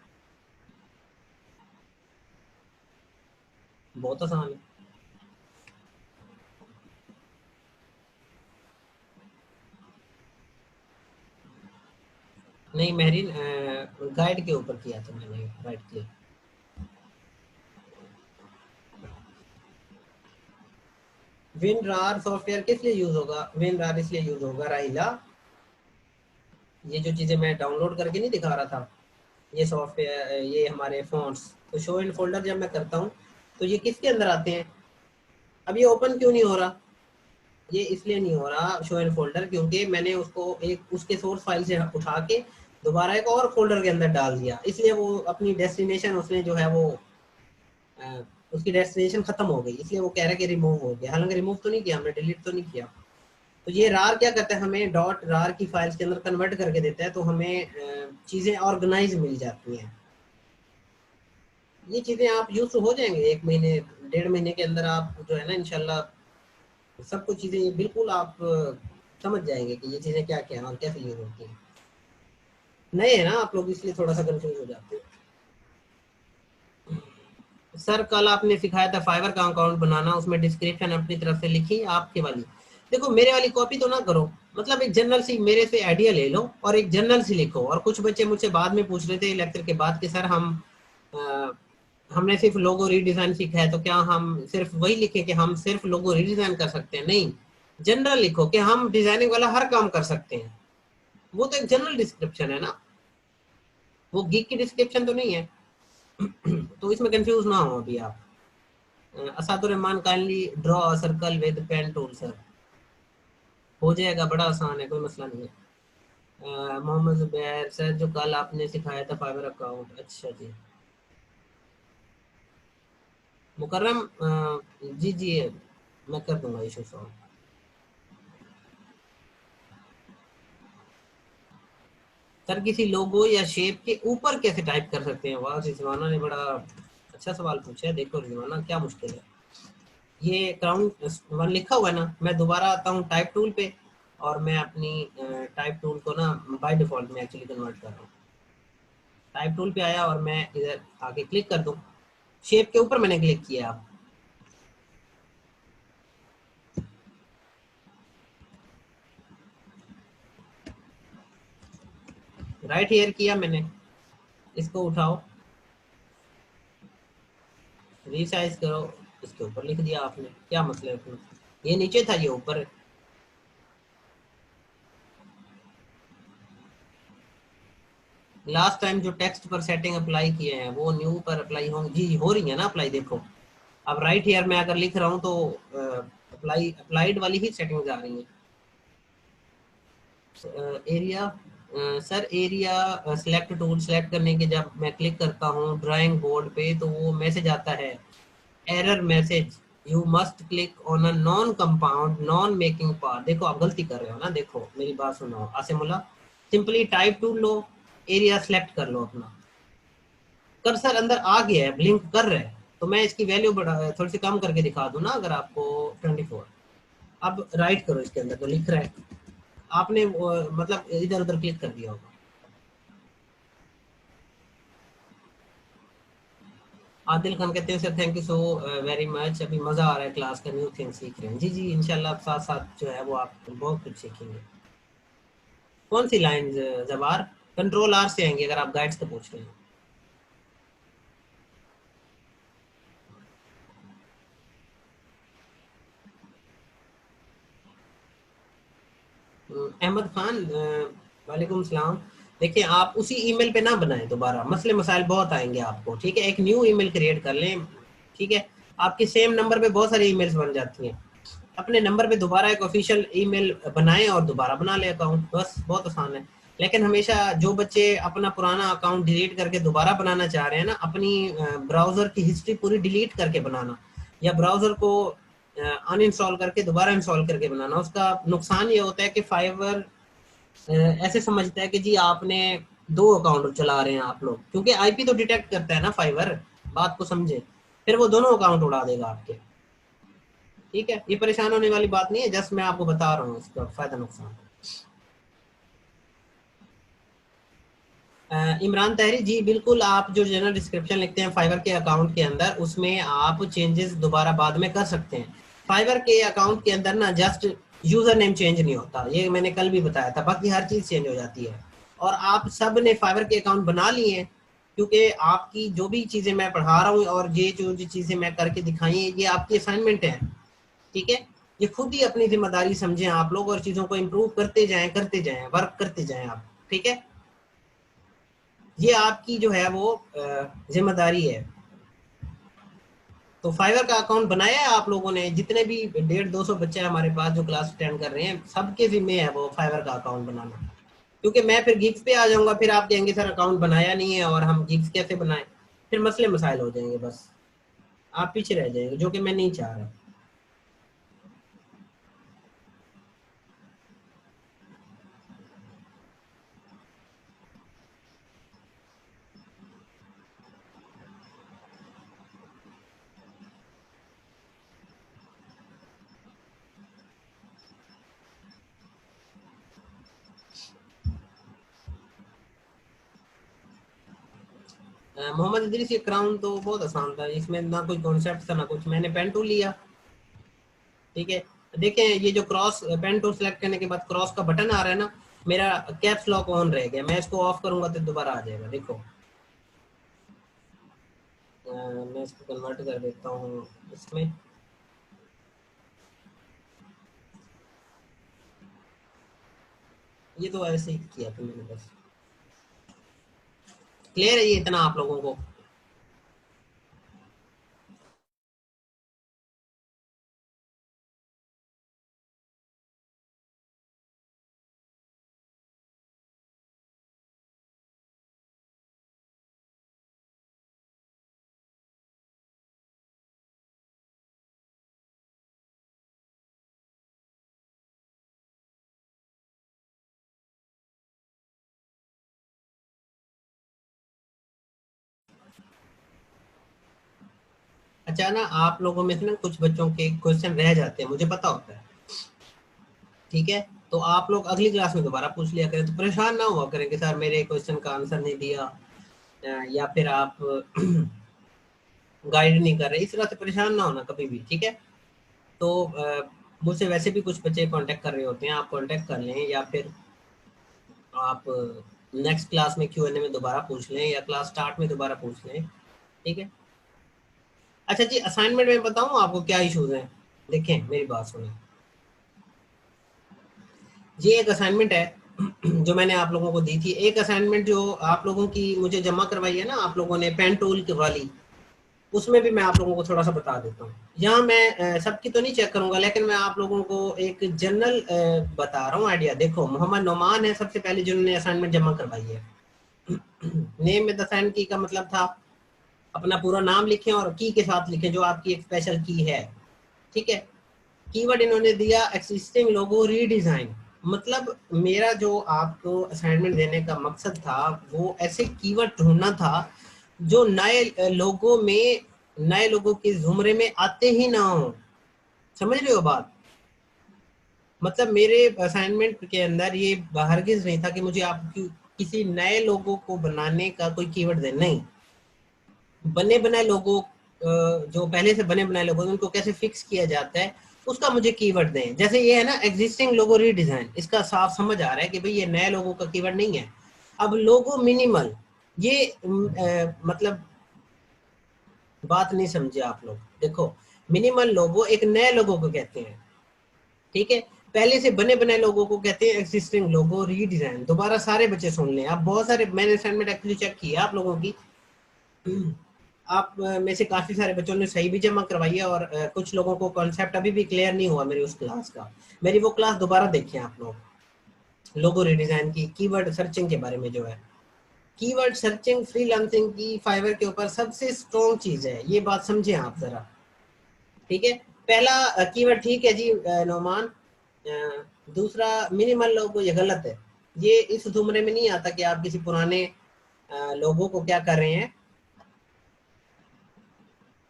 बहुत आसान है। नहीं मेहरीन, गाइड के ऊपर किया था मैंने राइट क्लिक। विनरार सॉफ्टवेयर किस लिए यूज होगा? विनरार इसलिए यूज होगा राहिला, ये जो चीजें मैं डाउनलोड करके नहीं दिखा रहा था, ये सॉफ्टवेयर, ये हमारे फोन्स, तो शो इन फोल्डर जब मैं करता हूँ तो ये किसके अंदर आते हैं? अब ये ओपन क्यों नहीं हो रहा? ये इसलिए नहीं हो रहा शो इन फोल्डर, क्योंकि मैंने उसको एक उसके सोर्स फाइल से उठा के दोबारा एक और फोल्डर के अंदर डाल दिया, इसलिए वो अपनी डेस्टिनेशन उसने जो है वो उसकी डेस्टिनेशन खत्म हो गई, इसलिए वो कह रहा है कि रिमूव हो गया, हालांकि रिमूव तो नहीं किया हमने, डिलीट तो नहीं किया। तो ये रार क्या करता है, हमें डॉट रार की फाइल्स के अंदर कन्वर्ट करके देता है, तो हमें चीजें ऑर्गेनाइज मिल जाती हैं। ये चीजें आप यूज हो जाएंगे 1 महीने 1.5 महीने के अंदर, आप जो है ना इंशाल्लाह सब कुछ चीजें बिल्कुल आप समझ जाएंगे कि ये चीजें क्या क्या हैं और कैसे यूज होती हैं। नए हैं ना आप लोग, इसलिए थोड़ा सा कंफ्यूज हो जाते हैं। सर कल आपने सिखाया था फाइवर का अकाउंट बनाना, उसमें डिस्क्रिप्शन अपनी तरफ से लिखी आपकी वाली। देखो मेरे वाली कॉपी तो ना करो, मतलब एक जनरल सी मेरे से आइडिया ले लो और एक जनरल सी लिखो। और कुछ बच्चे मुझसे बाद में पूछ रहे थे लेक्चर के बाद कि सर हम हमने सिर्फ लोगो रीडिजाइन सीखा है तो क्या हम सिर्फ वही लिखें कि हम सिर्फ लोगो रीडिजाइन कर सकते हैं? नहीं, जनरल लिखो कि हम डिजाइनिंग वाला हर काम कर सकते हैं, वो तो एक जनरल डिस्क्रिप्शन है ना, वो गीक की डिस्क्रिप्शन तो नहीं है। तो इसमें कंफ्यूज ना हो अभी आप। Asadur Rahman kindly draw a circle with pen tool. Sir हो जाएगा, बड़ा आसान है, कोई मसला नहीं है। मोहम्मद जुबैर सर जो कल आपने सिखाया था फाइवर अकाउंट, अच्छा जी। मुकर्रम जी जी मैं कर दूंगा इशू सॉल्व। सर किसी लोगो या शेप के ऊपर कैसे टाइप कर सकते हैं? वाह रिजवाना ने बड़ा अच्छा सवाल पूछा है। देखो रिजवाना क्या मुश्किल है, ये क्राउन 1 लिखा हुआ है ना, मैं दोबारा आता हूँ टाइप टूल पे और मैं अपनी टाइप टूल को ना बाय डिफॉल्ट में एक्चुअली कन्वर्ट कर रहा हूँ। टाइप टूल पे आया और मैं इधर आगे क्लिक कर दूँ, शेप के ऊपर मैंने क्लिक किया, आप राइट हेयर किया मैंने, इसको उठाओ रीसाइज करो, इसके ऊपर लिख दिया आपने, क्या मतलब है इसमें? ये नीचे था ये ऊपर है। लास्ट टाइम जो टेक्स्ट पर सेटिंग अप्लाई किए हैं वो न्यू पर अप्लाई होंगे जी, हो रही है ना अप्लाई, देखो अब राइट हेयर में अगर लिख रहा हूँ तो अप्लाइड वाली ही सेटिंग्स आ रही हैं। Area sir area select tool select करने के जब मैं क्लिक करता हूँ ड्राइंग बोर्ड पे तो वो मैसेज आता है, error message, you must click on a non compound non making part. देखो आप गलती कर रहे हो ना, देखो मेरी बात सुनो आसिमुल्ला, सिंपली टाइप टूल लो, एरिया सेलेक्ट कर लो अपना, कर्सर अंदर आ गया है, ब्लिंक कर रहा है, तो मैं इसकी वैल्यू बढ़ा थोड़ी सी कम करके दिखा दूं ना, अगर आपको 24, अब राइट करो इसके अंदर तो लिख रहा है, आपने मतलब इधर उधर क्लिक कर दिया होगा। आदिल खान कहते हैं sir thank you so very much, अभी मजा आ रहा है क्लास का, न्यू थिंग सीख रहे हैं। जी जी इंशाल्लाह साथ साथ जो है वो आप बहुत कुछ सीखेंगे। कौन सी लाइन जबार? कंट्रोल आर से आएंगे अगर आप गाइड्स का पूछ रहे हैं। अहमद खान वालेकुम सलाम। देखिए आप उसी ईमेल पे ना बनाएं दोबारा, मसले मसाइल बहुत आएंगे आपको, ठीक है? एक न्यू ईमेल क्रिएट कर लें, ठीक है? आपके सेम नंबर पे बहुत सारी ईमेल्स बन जाती हैं, अपने नंबर पे दोबारा एक ऑफिशियल ईमेल बनाएं और दोबारा बना ले अकाउंट, बस बहुत आसान है। लेकिन हमेशा जो बच्चे अपना पुराना अकाउंट डिलीट करके दोबारा बनाना चाह रहे हैं ना, अपनी ब्राउजर की हिस्ट्री पूरी डिलीट करके बनाना या ब्राउजर को अनइंस्टॉल करके दोबारा इंस्टॉल करके बनाना, उसका नुकसान ये होता है कि फाइवर ऐसे समझता है कि जी आपने 2 अकाउंट चला रहे हैं आप लोग, क्योंकि आईपी तो डिटेक्ट करता है ना फाइवर, बात को समझे। फिर वो दोनों अकाउंट उड़ा देगा आपके। ठीक है, ये परेशान होने वाली बात नहीं है, जस्ट मैं आपको बता रहा हूँ इसका फायदा नुकसान। इमरान तहरी जी, बिल्कुल आप जो जनरल डिस्क्रिप्शन लिखते हैं फाइवर के अकाउंट के अंदर, उसमें आप चेंजेस दोबारा बाद में कर सकते हैं। फाइवर के अकाउंट के अंदर ना जस्ट यूजर नेम चेंज नहीं होता, ये मैंने कल भी बताया था, बाकी हर चीज चेंज हो जाती है। और आप सब ने फाइवर के अकाउंट बना लिए हैं, क्योंकि आपकी जो भी चीजें मैं पढ़ा रहा हूँ और ये जो चीजें मैं करके दिखाई है, ये आपकी असाइनमेंट है। ठीक है, ये खुद ही अपनी जिम्मेदारी समझें आप लोग, और चीजों को इम्प्रूव करते जाएं, वर्क करते जाएं आप। ठीक है, ये आपकी जो है वो जिम्मेदारी है। तो फाइवर का अकाउंट बनाया है आप लोगों ने, जितने भी 150-200 बच्चे हमारे पास जो क्लास अटेंड कर रहे हैं, सबके जिम्मे है वो फाइवर का अकाउंट बनाना। क्योंकि मैं फिर गिग्स पे आ जाऊंगा, फिर आप कहेंगे सर अकाउंट बनाया नहीं है और हम गिग्स कैसे बनाएं, फिर मसले मसाइल हो जाएंगे, बस आप पीछे रह जाएंगे, जो कि मैं नहीं चाह रहा। मोहम्मद इदरीस, ये क्राउन तो बहुत आसान था, इसमें ना कोई कॉन्सेप्ट था ना कुछ, मैंने पेन टूल लिया। ठीक है, देखें ये जो क्रॉस पेन टूल सेलेक्ट करने के बाद क्रॉस का बटन आ रहा है ना, मेरा कैप्स लॉक ऑन रह गया, मैं इसको ऑफ करूंगा तो दोबारा आ जाएगा। देखो मैं इसको कन्वर्ट कर देता हूँ इसमें। ये तो ऐसे ही किया था मैंने बस। क्लियर है ये इतना आप लोगों को? अच्छा ना, आप लोगों में से ना कुछ बच्चों के क्वेश्चन रह जाते हैं, मुझे पता होता है। ठीक है, तो आप लोग अगली क्लास में दोबारा पूछ लिया करें, तो परेशान ना हुआ करें कि सर मेरे क्वेश्चन का आंसर नहीं दिया, या फिर आप गाइड नहीं कर रहे, इस तरह से परेशान ना होना कभी भी। ठीक है, तो मुझसे वैसे भी कुछ बच्चे कांटेक्ट कर रहे होते हैं, आप कांटेक्ट कर लें, या फिर आप नेक्स्ट क्लास में Q&A में दोबारा पूछ लें, या क्लास स्टार्ट में दोबारा पूछ लें। ठीक है, अच्छा जी, असाइनमेंट में बताऊं आपको क्या इश्यूज हैं? देखें मेरी बात सुने, ये एक असाइनमेंट है जो मैंने आप लोगों को दी थी। एक असाइनमेंट जो आप लोगों की मुझे जमा करवाई है ना आप लोगों ने, पेन टूल वाली, उसमें भी मैं आप लोगों को थोड़ा सा बता देता हूँ। यहाँ मैं सबकी तो नहीं चेक करूंगा, लेकिन मैं आप लोगों को एक जनरल बता रहा हूँ आइडिया। देखो, मोहम्मद नोमान है सबसे पहले जिन्होंने असाइनमेंट जमा करवाई है। नेम में द साइन की का मतलब था अपना पूरा नाम लिखें और की के साथ लिखें जो आपकी एक स्पेशल की है। ठीक है, कीवर्ड इन्होंने दिया एक्सिस्टिंग लोगो रीडिजाइन। मतलब मेरा जो आपको असाइनमेंट देने का मकसद था वो ऐसे कीवर्ड ढूंढना था जो नए लोगों में, नए लोगों के जुमरे में आते ही ना हो। समझ रहे हो बात? मतलब मेरे असाइनमेंट के अंदर ये हरगिज नहीं था कि मुझे आप किसी नए लोगों को बनाने का कोई कीवर्ड दे, नहीं। बने बनाए लोगों, जो पहले से बने बनाए लोगों उनको कैसे फिक्स किया जाता है उसका मुझे कीवर्ड दें। जैसे ये है ना एग्जिस्टिंग लोगो रीडिजाइन, इसका साफ समझ आ रहा है कि भाई ये नए लोगों का कीवर्ड नहीं है। अब लोगो मिनिमल, ये मतलब बात नहीं समझे आप लोग। देखो, मिनिमल लोगो एक नए लोगों को कहते हैं। ठीक है, पहले से बने बनाए लोगों को कहते हैं एक्सिस्टिंग लोगो रीडिजाइन। दोबारा सारे बच्चे सुन लें, आप बहुत सारे मैंने असाइनमेंट एक्चुअली चेक किया आप लोगों की, आप में से काफी सारे बच्चों ने सही भी जमा करवाई है, और कुछ लोगों को कॉन्सेप्ट अभी भी क्लियर नहीं हुआ मेरी उस क्लास का। मेरी वो क्लास दोबारा देखें आप लोग, लोगो रिडिजाइन की, कीवर्ड सर्चिंग के बारे में जो है। कीवर्ड सर्चिंग फ्रीलांसिंग की फाइवर के ऊपर सबसे स्ट्रॉन्ग चीज है, ये बात समझे आप जरा। ठीक है, पहला कीवर्ड ठीक है जी नोमान। दूसरा मिनिमल लोगो, ये गलत है। ये इस जुमरे में नहीं आता कि आप किसी पुराने लोगों को क्या कर रहे हैं,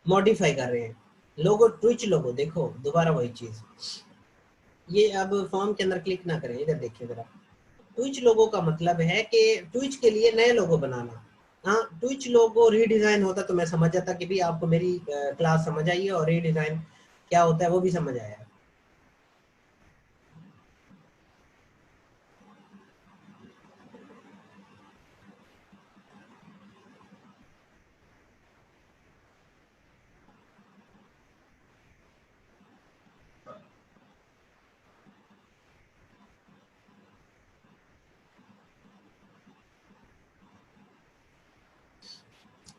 मॉडिफाई कर रहे हैं। लोगो ट्विच लोगो, देखो दोबारा वही चीज, ये अब फॉर्म के अंदर क्लिक ना करें, इधर देखिए जरा। ट्विच लोगो का मतलब है कि ट्विच के लिए नए लोगो बनाना। हाँ, ट्विच लोगो रीडिजाइन होता तो मैं समझ जाता कि भी आपको मेरी क्लास समझ आई है और रीडिजाइन क्या होता है वो भी समझ आया।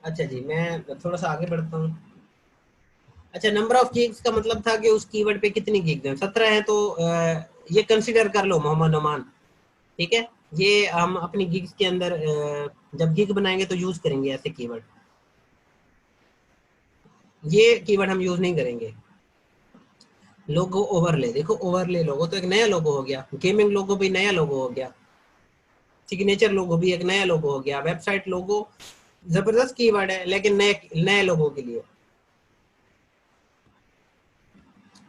अच्छा जी, मैं थोड़ा सा आगे बढ़ता हूँ। अच्छा, नंबर ऑफ गिग्स का मतलब था कि उस कीवर्ड पे कितनी गिग है। 17 है तो ये कंसिडर कर लो मोहम्मद नोमान, ठीक है। ये हम अपनी गिग्स के अंदर जब गिग बनाएंगे तो यूज करेंगे ऐसे कीवर्ड, ये कीवर्ड हम यूज नहीं करेंगे। लोगो ओवरले, देखो ओवरले लोगो तो एक नया लोगो हो गया, गेमिंग लोगो भी नया लोगो हो गया, सिग्नेचर लोगो भी एक नया लोगो हो गया, वेबसाइट लोगो जबरदस्त कीवर्ड है लेकिन नए नए लोगों के लिए।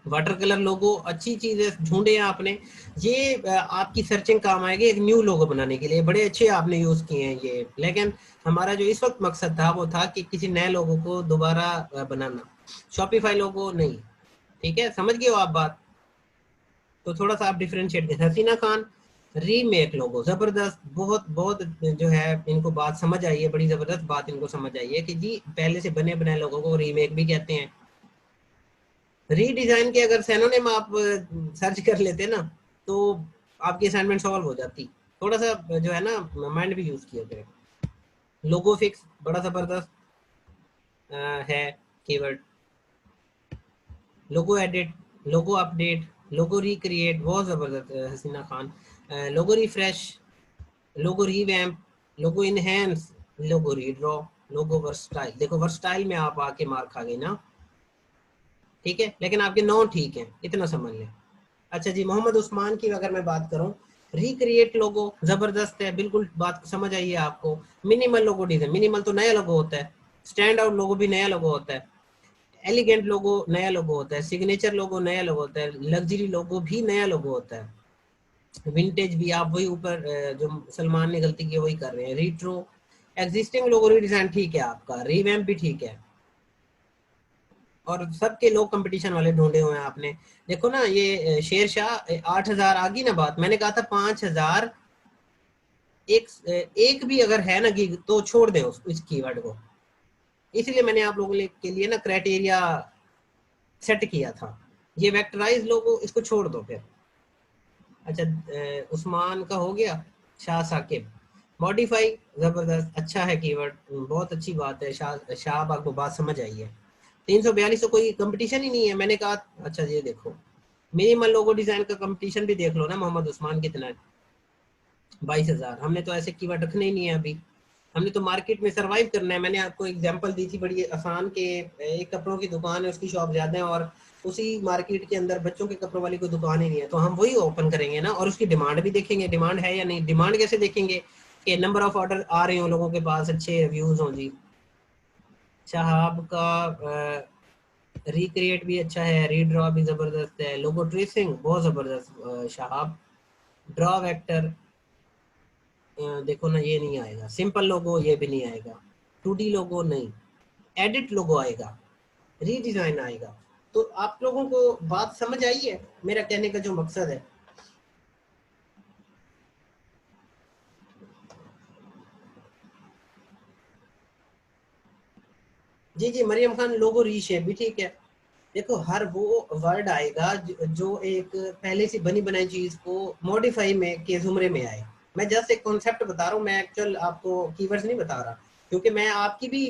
वाटर कलर लोगो अच्छी चीज है, ढूंढे आपने, ये आपकी सर्चिंग काम आएगी एक न्यू लोगो बनाने के लिए, बड़े अच्छे आपने यूज किए हैं ये। लेकिन हमारा जो इस वक्त मकसद था वो था कि किसी नए लोगो को दोबारा बनाना, शॉपिफाई लोगो नहीं। ठीक है, समझ गए हो आप बात। तो थोड़ा सा आप डिफरेंशिएट करें। हसीना खान रीमेक लोगो जबरदस्त, बहुत बहुत जो है इनको बात समझ आई है, बड़ी जबरदस्त बात इनको समझ आई है कि जी पहले से बने बनाए लोगों को रीमेक भी कहते हैं। रीडिजाइन के अगर सैनोनिम आप सर्च कर लेते ना तो आपकी असाइनमेंट सॉल्व हो जाती। थोड़ा सा जो है ना माइंड भी यूज किया करें। लोगो फिक्स बड़ा जबरदस्त है कीवर्ड। लोगो एडिट, लोगो अपडेट, लोगो रिक्रिएट बहुत जबरदस्त है हसीना खान। लोगो रिफ्रेश, लोगो रिवैम्प, लोगो इनहेंस, लोगो रीड्रॉ, लोगो वर्सटाइल। देखो वर्सटाइल में आप आके मार खा गए ना, ठीक है, लेकिन आपके नौ ठीक है, इतना समझ लें। अच्छा जी, मोहम्मद उस्मान की अगर मैं बात करूं, रिक्रिएट लोगो जबरदस्त है, बिल्कुल बात समझ आई है आपको। मिनिमल लोगो डिजाइन, मिनिमल तो नया लोगो होता है, स्टैंड आउट लोगो भी नया लोगो होता है, एलिगेंट लोगो नया लोगो होता है, सिग्नेचर लोगो नया लोगो होता है, लग्जरी लोगो भी नया लोगो होता है, विंटेज भी आप वही ऊपर जो सलमान ने गलती की वही कर रहे हैं। रिट्रो, एग्जिस्टिंग लोगो रिडिजाइन ठीक है आपका, रिवैम्प भी ठीक है, और सबके लोग कंपटीशन वाले ढूंढे हुए हैं आपने। देखो ना ये शेर शाह 8,000 आ गई ना बात, मैंने कहा था 5,000 एक एक भी अगर है ना गिग तो छोड़ दें उस कीवर्ड को, इसलिए मैंने आप लोगों के लिए ना क्राइटेरिया सेट किया था। ये वेक्टराइज लोगो इसको छोड़ दो फिर। अच्छा, उस्मान का हो गया। शाह साकिब मॉडिफाई जबरदस्त, अच्छा है कीवर्ड, बहुत अच्छी बात है। शाह शाह आपको बात समझ आई है। 342 तो कोई कंपटीशन ही नहीं है, मैंने कहा। अच्छा ये देखो, मिनिमल लोगो डिजाइन का कंपटीशन भी देख लो ना मोहम्मद उस्मान कितना है, 22,000। हमने तो ऐसे कीवर्ड रखने ही नहीं है अभी, हमने तो मार्केट में सरवाइव करना है। मैंने आपको एग्जांपल दी थी बड़ी आसान के, एक कपड़ों की दुकान है, उसकी शॉप ज्यादा है और उसी मार्केट के अंदर बच्चों के कपड़ों वाली कोई दुकान ही नहीं है, तो हम वही ओपन करेंगे ना, और उसकी डिमांड भी देखेंगे, डिमांड है या नहीं। डिमांड कैसे देखेंगे कि नंबर ऑफ ऑर्डर आ रहे हो लोगों के पास, अच्छे रिव्यूज हों जी। शहाब का रिक्रिएट भी अच्छा है, रीड्रॉ भी जबरदस्त है, लोगो ट्रेसिंग बहुत जबरदस्त शहाब। ड्रॉ वेक्टर देखो ना ये नहीं आएगा, सिंपल लोगो ये भी नहीं आएगा, 2D लोगो नहीं, एडिट लोगो आएगा, रीडिजाइन आएगा। तो आप लोगों को बात समझ आई है मेरा कहने का जो मकसद है। जी जी, मरियम खान लोगो रीशेप भी ठीक है। देखो हर वो वर्ड आएगा जो एक पहले से बनी बनाई चीज को मॉडिफाई में के जुमरे में आए। मैं जस्ट एक कॉन्सेप्ट बता रहा हूँ, मैं एक्चुअल आपको कीवर्ड्स नहीं बता रहा, क्योंकि मैं आपकी भी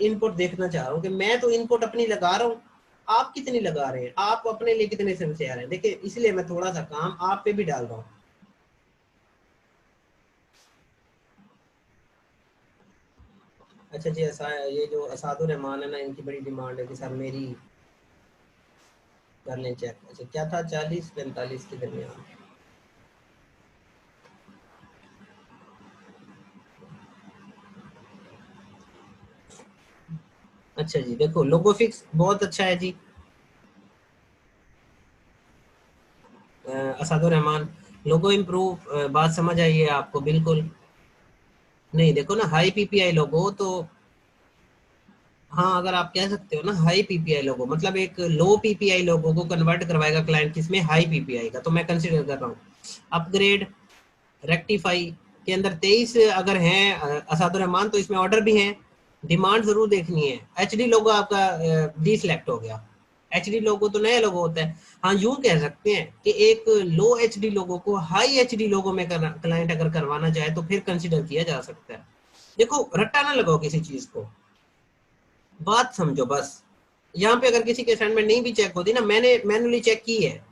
इनपुट देखना चाह रहा हूँ कि मैं तो इनपुट अपनी लगा रहा हूँ, आप कितनी लगा रहे हैं, आप अपने लिए कितने सिंसियर हैं। देखिए इसलिए मैं थोड़ा सा काम आप पे भी डाल रहा हूँ। अच्छा जी, ऐसा ये जो असादुर रहमान है ना, इनकी बड़ी डिमांड है कि सर मेरी कर लें चेक। अच्छा क्या था, 40-45 के दरमियान। अच्छा जी, देखो लोगो फिक्स बहुत अच्छा है जी। असादुर रहमान, लोगो इम्प्रूव, बात समझ आई है आपको बिल्कुल। नहीं देखो ना, हाई पीपीआई लोगो तो, हाँ अगर आप कह सकते हो ना हाई पीपीआई लोगो, मतलब एक लो पीपीआई लोगो को कन्वर्ट करवाएगा क्लाइंट किसमें, हाई पीपीआई का, तो मैं कंसिडर कर रहा हूँ। अपग्रेड, रेक्टिफाई के अंदर 23 अगर हैं असादुर रहमान, तो इसमें ऑर्डर भी हैं, डिमांड जरूर देखनी है। एचडी लोगो आपका डी सिलेक्ट हो गया। एचडी लोगो तो नया लोगो होता है। हाँ यूं कह सकते हैं कि एक लो एचडी लोगो को हाई एचडी लोगो में क्लाइंट अगर करवाना चाहे तो फिर कंसिडर किया जा सकता है। देखो रट्टा ना लगाओ किसी चीज को, बात समझो बस। यहाँ पे अगर किसी के असाइनमेंट नहीं भी चेक होती ना, मैंने मैनुअली चेक की है।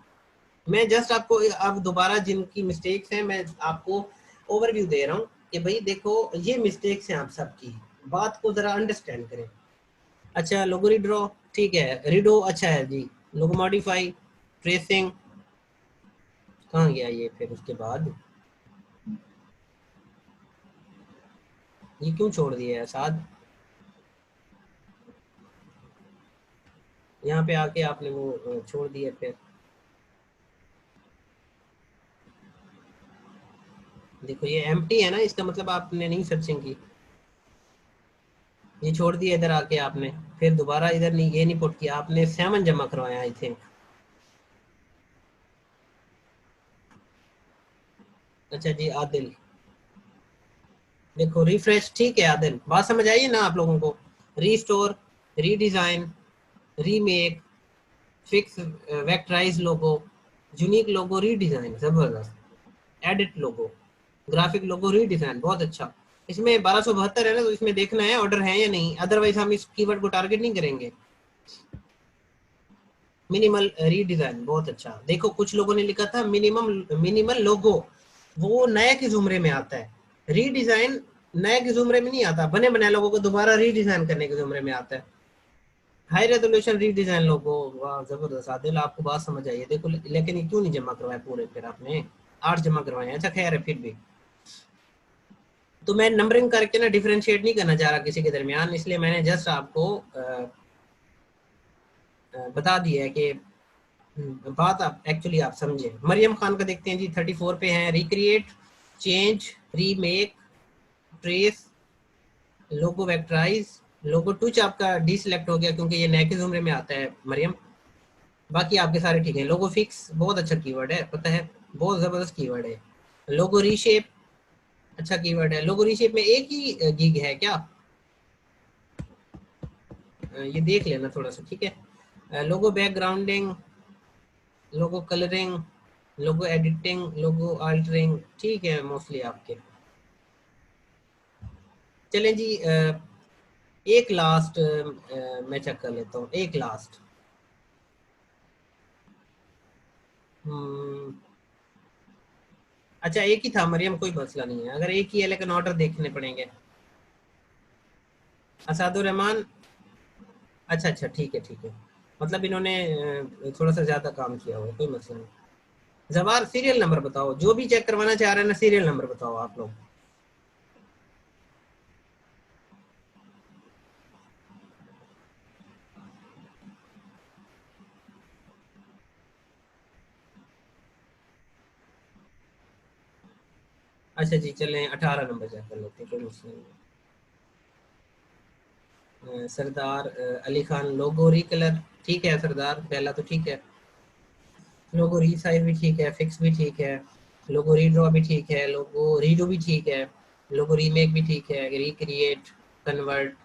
मैं जस्ट आपको अब दोबारा जिनकी मिस्टेक्स हैं मैं आपको ओवरव्यू दे रहा हूँ कि भाई देखो ये मिस्टेक्स हैं आप सबकी, बात को जरा अंडरस्टैंड करें। अच्छा लोगो रीड्रॉ, ठीक है, रीडो अच्छा है जी। लोगो मॉडिफाई, ट्रेसिंग, कहाँ गया ये फिर उसके बाद, ये क्यों छोड़ दिया है साद, यहाँ पे आके आपने वो छोड़ दिया फिर। देखो ये एम्प्टी है ना, इसका मतलब आपने नहीं सर्चिंग की, ये छोड़ दिया इधर आके आपने, फिर दोबारा इधर नहीं, ये नहीं पुट किया आपने, सेवन जमा करवाया आई थिंक। अच्छा जी आदिल, देखो रिफ्रेश, ठीक है आदिल, बात समझ आई है ना आप लोगों को। Restore, redesign, remake, fix, vectorize logo, unique logo redesign, जबरदस्त, edit logo, graphic logo redesign, बहुत अच्छा। इसमें 1272 है ना, तो इसमें देखना है ऑर्डर है या नहीं, अदरवाइज हम इस कीवर्ड को टारगेट नहीं करेंगे। मिनिमल रीडिजाइन, बहुत अच्छा। देखो कुछ लोगों ने लिखा था मिनिमल लोगो, वो नए के जुमरे में आता है। रीडिजाइन नए के जुमरे में नहीं आता, बने बनाए लोगों को दोबारा रीडिजाइन करने के जुमरे में आता है। हाई रेजोल्यूशन रीडिजाइन लोगो, वाह जबरदस्त आदिल, आपको बात समझ आई है। देखो लेकिन ये क्यों नहीं जमा करवाए पूरे, फिर आपने 8 जमा करवाए हैं। अच्छा खैर है फिर भी, तो मैं नंबरिंग करके ना डिफरेंशिएट नहीं करना चाह रहा किसी के दरमियान, इसलिए मैंने जस्ट आपको बता दिया है कि बात आप एक्चुअली आप समझे। मरियम खान का देखते हैं जी, 34 पे हैं, रिक्रिएट, चेंज, रीमेक, ट्रेस, लोगो वेक्टराइज, लोगो टूच आपका डी सिलेक्ट हो गया क्योंकि ये नए के जुमरे में आता है मरियम। बाकी आपके सारे ठीक है। लोगो फिक्स बहुत अच्छा कीवर्ड है, पता है, बहुत जबरदस्त कीवर्ड है। लोगो रीशेप अच्छा कीवर्ड है। लोगो रीशेप में एक ही गिग है क्या, ये देख लेना थोड़ा सा, ठीक है। लोगो बैकग्राउंडिंग, लोगो कलरिंग, लोगो एडिटिंग, लोगो अल्टरिंग, ठीक है मोस्टली आपके। चलें जी, एक लास्ट मैं चेक कर लेता हूँ, एक लास्ट। हम्म, अच्छा एक ही था मरियम, कोई मसला नहीं है अगर एक ही है, लेकिन ऑर्डर देखने पड़ेंगे। असादुर रहमान, अच्छा अच्छा ठीक है ठीक है, मतलब इन्होंने थोड़ा सा ज्यादा काम किया हुआ है, कोई मसला नहीं। जवार सीरियल नंबर बताओ, जो भी चेक करवाना चाह रहे हैं ना, सीरियल नंबर बताओ आप लोग। अच्छा जी चलें 18 नंबर चेक कर लेते हैं, कोई मसला नहीं। सरदार अली खान, लोगो रिकलर, ठीक है सरदार, पहला तो ठीक है। लोगो रीसाइज भी ठीक है, फिक्स भी ठीक है, लोगो रीड्रॉ भी ठीक है, लोगो रीडो भी ठीक है, लोगो रीमेक भी ठीक है, रिक्रिएट, कन्वर्ट।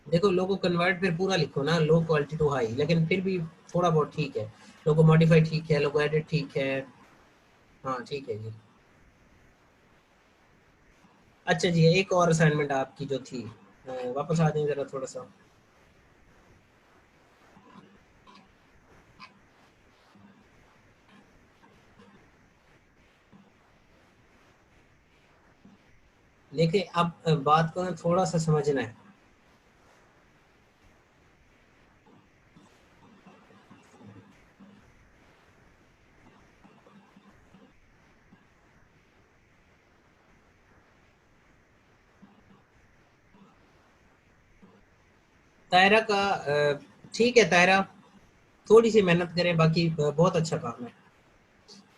देखो लोगो कन्वर्ट फिर पूरा लिखो ना, लो क्वालिटी टू हाई, लेकिन फिर भी थोड़ा बहुत ठीक है। लोगो मॉडिफाई ठीक है, लोगो एडिट ठीक है, हाँ ठीक है जी। अच्छा जी एक और असाइनमेंट आपकी जो थी, वापस आ जाए जरा थोड़ा सा। देखिए अब बात को ना थोड़ा सा समझना है। तायरा का ठीक है, तायरा थोड़ी सी मेहनत करें, बाकी बहुत अच्छा काम है।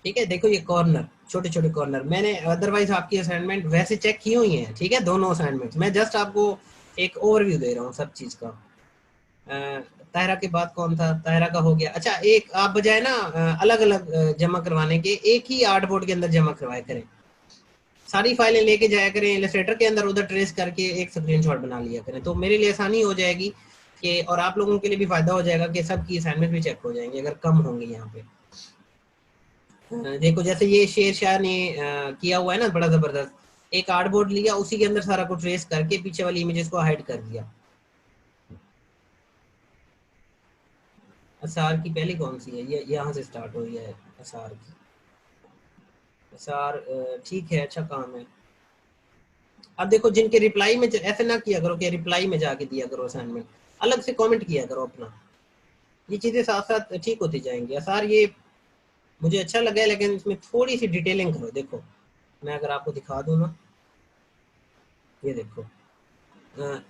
ठीक है, देखो ये कॉर्नर, छोटे छोटे कॉर्नर, मैंने अदरवाइज आपकी असाइनमेंट वैसे चेक की हुई है, ठीक है, दोनों असाइनमेंट मैं जस्ट आपको एक ओवरव्यू दे रहा हूँ सब चीज का। तायरा के बाद कौन था, तायरा का हो गया। अच्छा, एक आप बजाय ना अलग अलग जमा करवाने के, एक ही आर्ट बोर्ड के अंदर जमा करवाया करें, सारी फाइलें लेके जाया करें इलस्ट्रेटर के अंदर, उधर ट्रेस करके एक स्क्रीनशॉट बना लिया करें, तो मेरे लिए आसानी हो जाएगी कि, और आप लोगों के लिए भी फायदा हो जाएगा कि सबकी असाइनमेंट भी चेक हो जाएंगे अगर कम होंगे यहाँ पे। देखो जैसे ये शेर शाह ने किया हुआ है ना बड़ा जबरदस्त, एक कार्डबोर्ड लिया, उसी के अंदर सारा कुछ ट्रेस करके पीछे वाली इमेजेस को हाइड कर दिया। असार की पहली कौन सी है, ये यहाँ से स्टार्ट हुई है असार की। असार ठीक है, अच्छा काम है। अब देखो जिनके रिप्लाई में ऐसे ना किया करो कि रिप्लाई में जाके दिया करो असाइनमेंट, अलग से कमेंट किया करो अपना, ये चीजें साथ साथ ठीक होती जाएंगी। असार ये मुझे अच्छा लगा है, लेकिन इसमें थोड़ी सी डिटेलिंग करो। देखो मैं अगर आपको दिखा दूं ना, ये देखो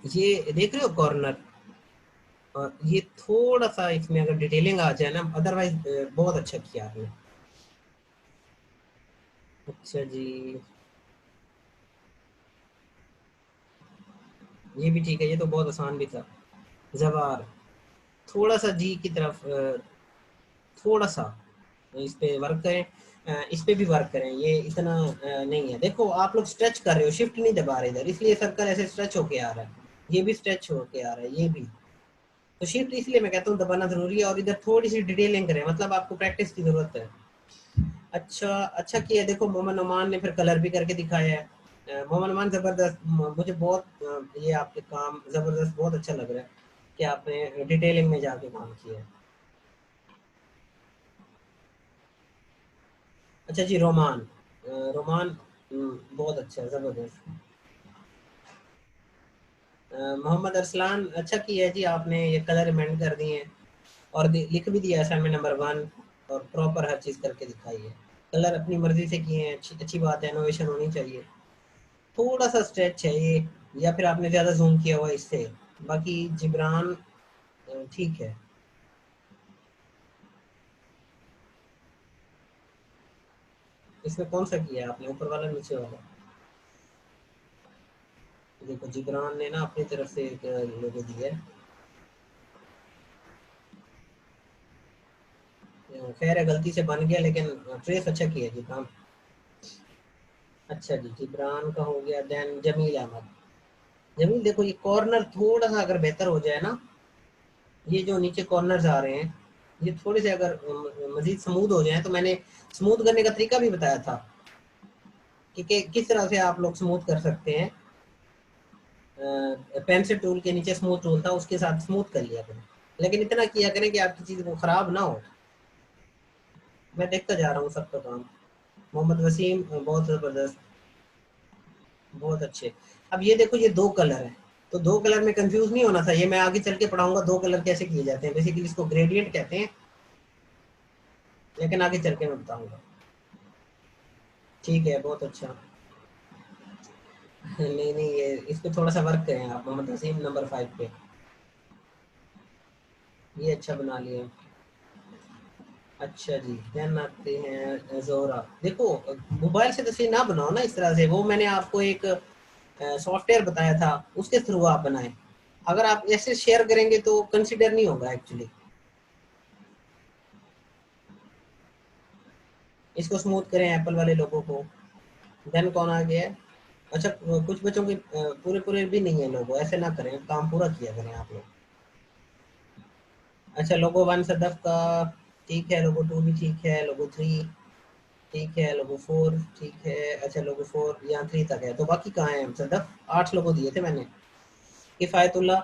ये देख रहे हो कॉर्नर, और ये थोड़ा सा इसमें अगर डिटेलिंग आ जाए ना, अदरवाइज बहुत अच्छा किया आपने। अच्छा जी, ये भी ठीक है, ये तो बहुत आसान भी था। जवार, थोड़ा सा जी की तरफ थोड़ा सा इस पे वर्क करें, इस पे भी वर्क करें, ये इतना नहीं है। देखो आप लोग स्ट्रेच कर रहे हो, शिफ्ट नहीं दबा रहे इधर, इसलिए सर्कल ऐसे स्ट्रेच होके आ रहा है, ये भी स्ट्रेच होके आ रहा है, ये भी। तो शिफ्ट इसलिए मैं कहता हूँ दबाना जरूरी है, और इधर थोड़ी सी डिटेलिंग करें, मतलब आपको प्रैक्टिस की जरूरत है। अच्छा, अच्छा किया। देखो मोहम्मद नोमान ने फिर कलर भी करके दिखाया है। मोहम्मद नोमान जबरदस्त, मुझे बहुत ये आपके काम जबरदस्त, बहुत अच्छा लग रहा है कि आपने डिटेलिंग में जाके काम किया है। अच्छा जी, रोमान, रोमान बहुत अच्छा, जबरदस्त। मोहम्मद अरसलान, अच्छा किया है जी आपने, ये कलर अमेंड कर दिए हैं, और लिख भी दिया असाइनमेंट नंबर 1, और प्रॉपर हर चीज़ करके दिखाई है। कलर अपनी मर्जी से किए हैं, अच्छी अच्छी बात है, इनोवेशन होनी चाहिए। थोड़ा सा स्ट्रेच है ये, या फिर आपने ज़्यादा जूम किया हुआ है इससे। बाकी जिब्रान ठीक है। इसमें कौन सा किया है आपने, ऊपर वाला नीचे वाला? देखो जिब्रान ने ना अपनी तरफ से एक लोगो दिया है। खैर है, गलती से बन गया, लेकिन ट्रेस अच्छा किया है जिब्रान। अच्छा जी, जिब्रान का हो गया। देन जमील अहमद, जमील देखो ये कॉर्नर थोड़ा सा अगर बेहतर हो जाए ना, ये जो नीचे कॉर्नर्स आ रहे हैं, ये थोड़े से अगर मजीद स्मूथ हो जाए, तो मैंने स्मूथ करने का तरीका भी बताया था कि किस तरह से आप लोग स्मूथ कर सकते हैं। पेंसिल टूल के नीचे स्मूथ टूल था, उसके साथ स्मूथ कर लिया करें, लेकिन इतना किया करें कि आपकी चीज़ वो खराब ना हो। मैं देखता जा रहा हूँ सबका काम। मोहम्मद वसीम बहुत ज़बरदस्त, बहुत अच्छे। अब ये देखो, ये दो कलर हैं, तो दो कलर में कंफ्यूज नहीं होना था, ये मैं आगे चल के पढ़ाऊंगा दो कलर कैसे किए जाते हैं, बेसिकली इसको ग्रेडियंट कहते हैं, लेकिन आगे चल के मैं बताऊंगा। ठीक है, बहुत अच्छा। नहीं नहीं, ये इस पे थोड़ा सा वर्क करें आप, मोहम्मद वसीम नंबर 5 पे, ये अच्छा बना लिया। अच्छा जी, देन आते हैं जोरा। देखो मोबाइल से तस्वीर ना बनाओ ना इस तरह से, वो मैंने आपको एक सॉफ्टवेयर बताया था, उसके थ्रू आप बनाएं। अगर आप ऐसे शेयर करेंगे तो कंसिडर नहीं होगा एक्चुअली। इसको स्मूथ करें एप्पल वाले लोगों को। देन कौन आ गया है? अच्छा, कुछ बच्चों के पूरे पूरे भी नहीं है लोगो, ऐसे ना करें, काम पूरा किया करें आप लोग। अच्छा, लोगो 1 सदफ का ठीक है, लोगो 2 भी ठीक है, लोगो 3 ठीक है, लोगो 4 ठीक है। अच्छा, लोगो 4 यहाँ 3 तक है, तो बाकी कहाँ है सदफ? 8 लोगो दिए थे मैंने। किफ़ायतुल्लाह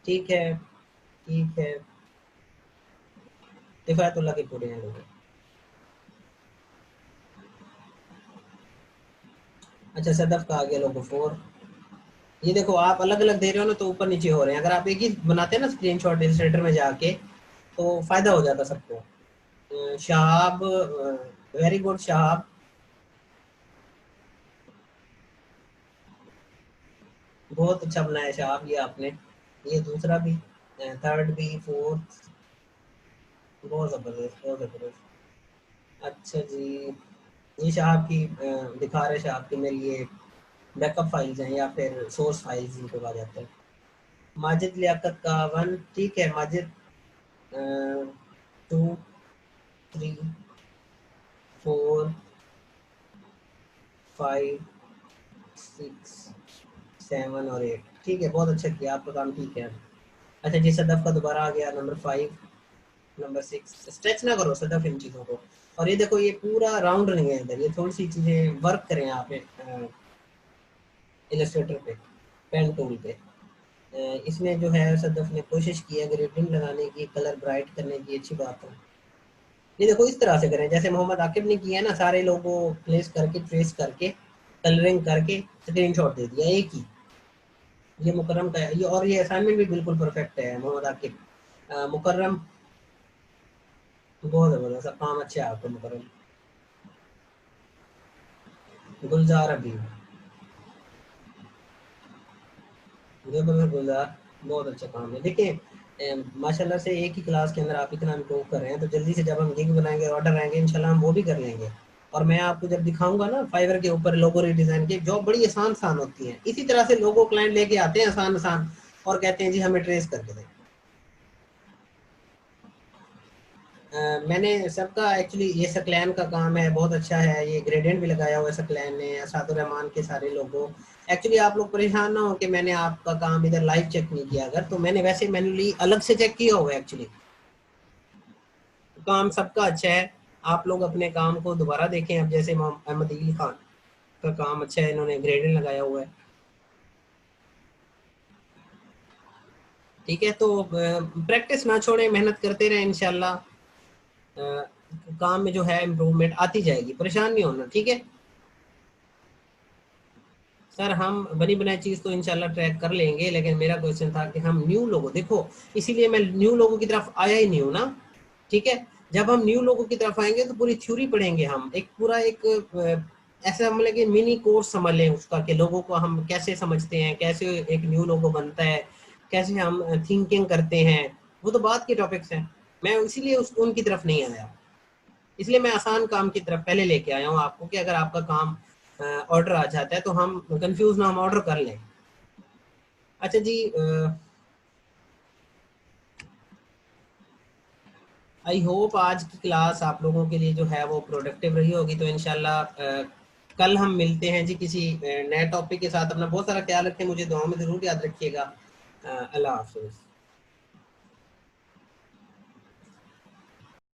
ठीक है, ठीक है, किफ़ायतुल्लाह के पूरे हैं लोगो। अच्छा, सदफ का आ गया लोगो 4। ये देखो आप अलग अलग दे रहे हो ना, तो ऊपर नीचे हो रहे हैं, अगर आप एक ही बनाते हैं ना स्क्रीनशॉट इलस्ट्रेटर में जाके, तो फायदा हो जाता सबको। शहाब, वेरी गुड शहाब, बहुत अच्छा बनाया शहाब ये आपने। ये दूसरा भी, थर्ड भी, फोर्थ, बहुत ज़बरदस्त, बहुत ज़बरदस्त। अच्छा जी, ये शाह की दिखा रहे शाह की मेरी ये बैकअप फाइल्स हैं या फिर सोर्स फाइल्स जिनको कहा जाता है। माजिद लियाकत का 1, ठीक है माजिद, 2, 3, 4, 5, 6, 7 और 8, ठीक है, बहुत अच्छा किया, आपका काम ठीक है। अच्छा जी, सदफ का दोबारा आ गया नंबर 5, नंबर 6। स्ट्रेच ना करो सदफ इन चीज़ों को। और ये देखो, ये पूरा राउंड नहीं है इधर, ये थोड़ी सी चीज़ें वर्क करें आप इलस्ट्रेटर पे, पेन टूल पे। इसमें जो है सदफ ने कोशिश की है ग्रेडिंग लगाने की, कलर ब्राइट करने की, अच्छी बात है। ये देखो इस तरह से करें जैसे मोहम्मद आकिब ने किया ना, सारे लोगों प्लेस करके ट्रेस करके कलरिंग करके स्क्रीनशॉट दे दिया एक ही। ये मुकर्रम का है ये, और ये असाइनमेंट भी बिल्कुल परफेक्ट है मोहम्मद आकिब। मुकर्रम, बहुत ज़बरदस्त, काम अच्छा है आपका मुकर्रम। गुलजार अभी, गुलजार, बहुत अच्छा काम है। देखिए माशाल्लाह से एक ही क्लास के अंदर आप इतना इम्प्रूव कर रहे हैं, तो जल्दी से जब हम गिग बनाएंगे, ऑर्डर आएंगे, इंशाल्लाह हम वो भी कर लेंगे। और मैं आपको जब दिखाऊंगा ना फाइवर के ऊपर लोगो रिडिजाइन की जॉब बड़ी आसान आसान होती है, इसी तरह से लोगो क्लाइंट लेके आते हैं आसान आसान और कहते हैं जी हमें ट्रेस करके दें। मैंने सबका एक्चुअली ये सकलैन का काम है, बहुत अच्छा है, ये ग्रेडियंट भी लगाया हुआ है सकलैन ने, असादुर रहमान के सारे लोगों। एक्चुअली आप लोग परेशान ना हो कि मैंने आपका काम इधर लाइव चेक नहीं किया, अगर तो मैंने वैसे मैन्युअली अलग से चेक किया हुआ है एक्चुअली। काम सबका अच्छा है, आप लोग अपने काम को दोबारा देखें। अब जैसे अहमद इल खान का काम अच्छा है, इन्होंने ग्रेडियंट लगाया हुआ है, ठीक है। तो प्रैक्टिस ना छोड़ें, मेहनत करते रहें, इंशाल्लाह काम में जो है इम्प्रूवमेंट आती जाएगी, परेशान नहीं होना, ठीक है। सर हम बनी बनाई चीज़ तो इंशाल्लाह ट्रैक कर लेंगे, लेकिन मेरा क्वेश्चन था कि हम न्यू लोगों, देखो इसीलिए मैं न्यू लोगों की तरफ आया ही नहीं हूँ ना, ठीक है। जब हम न्यू लोगों की तरफ आएंगे तो पूरी थ्योरी पढ़ेंगे हम, एक पूरा एक ऐसा हम लेंगे मिनी कोर्स समझ लें उसका, कि लोगों को हम कैसे समझते हैं, कैसे एक न्यू लोगो बनता है, कैसे हम थिंकिंग करते हैं, वो तो बात के टॉपिक्स हैं। मैं इसीलिए उनकी तरफ नहीं आया, इसलिए मैं आसान काम की तरफ पहले लेके आया हूँ आपको, कि अगर आपका काम ऑर्डर आ जाता है तो हम कंफ्यूज ना, हम ऑर्डर कर लें। अच्छा जी, आई होप आज की क्लास आप लोगों के लिए जो है वो प्रोडक्टिव रही होगी। तो इंशाल्लाह कल हम मिलते हैं जी किसी नए टॉपिक के साथ। अपना बहुत सारा ख्याल रखें, मुझे दुआओं में ज़रूर याद रखिएगा। अल्लाह हाफिज़।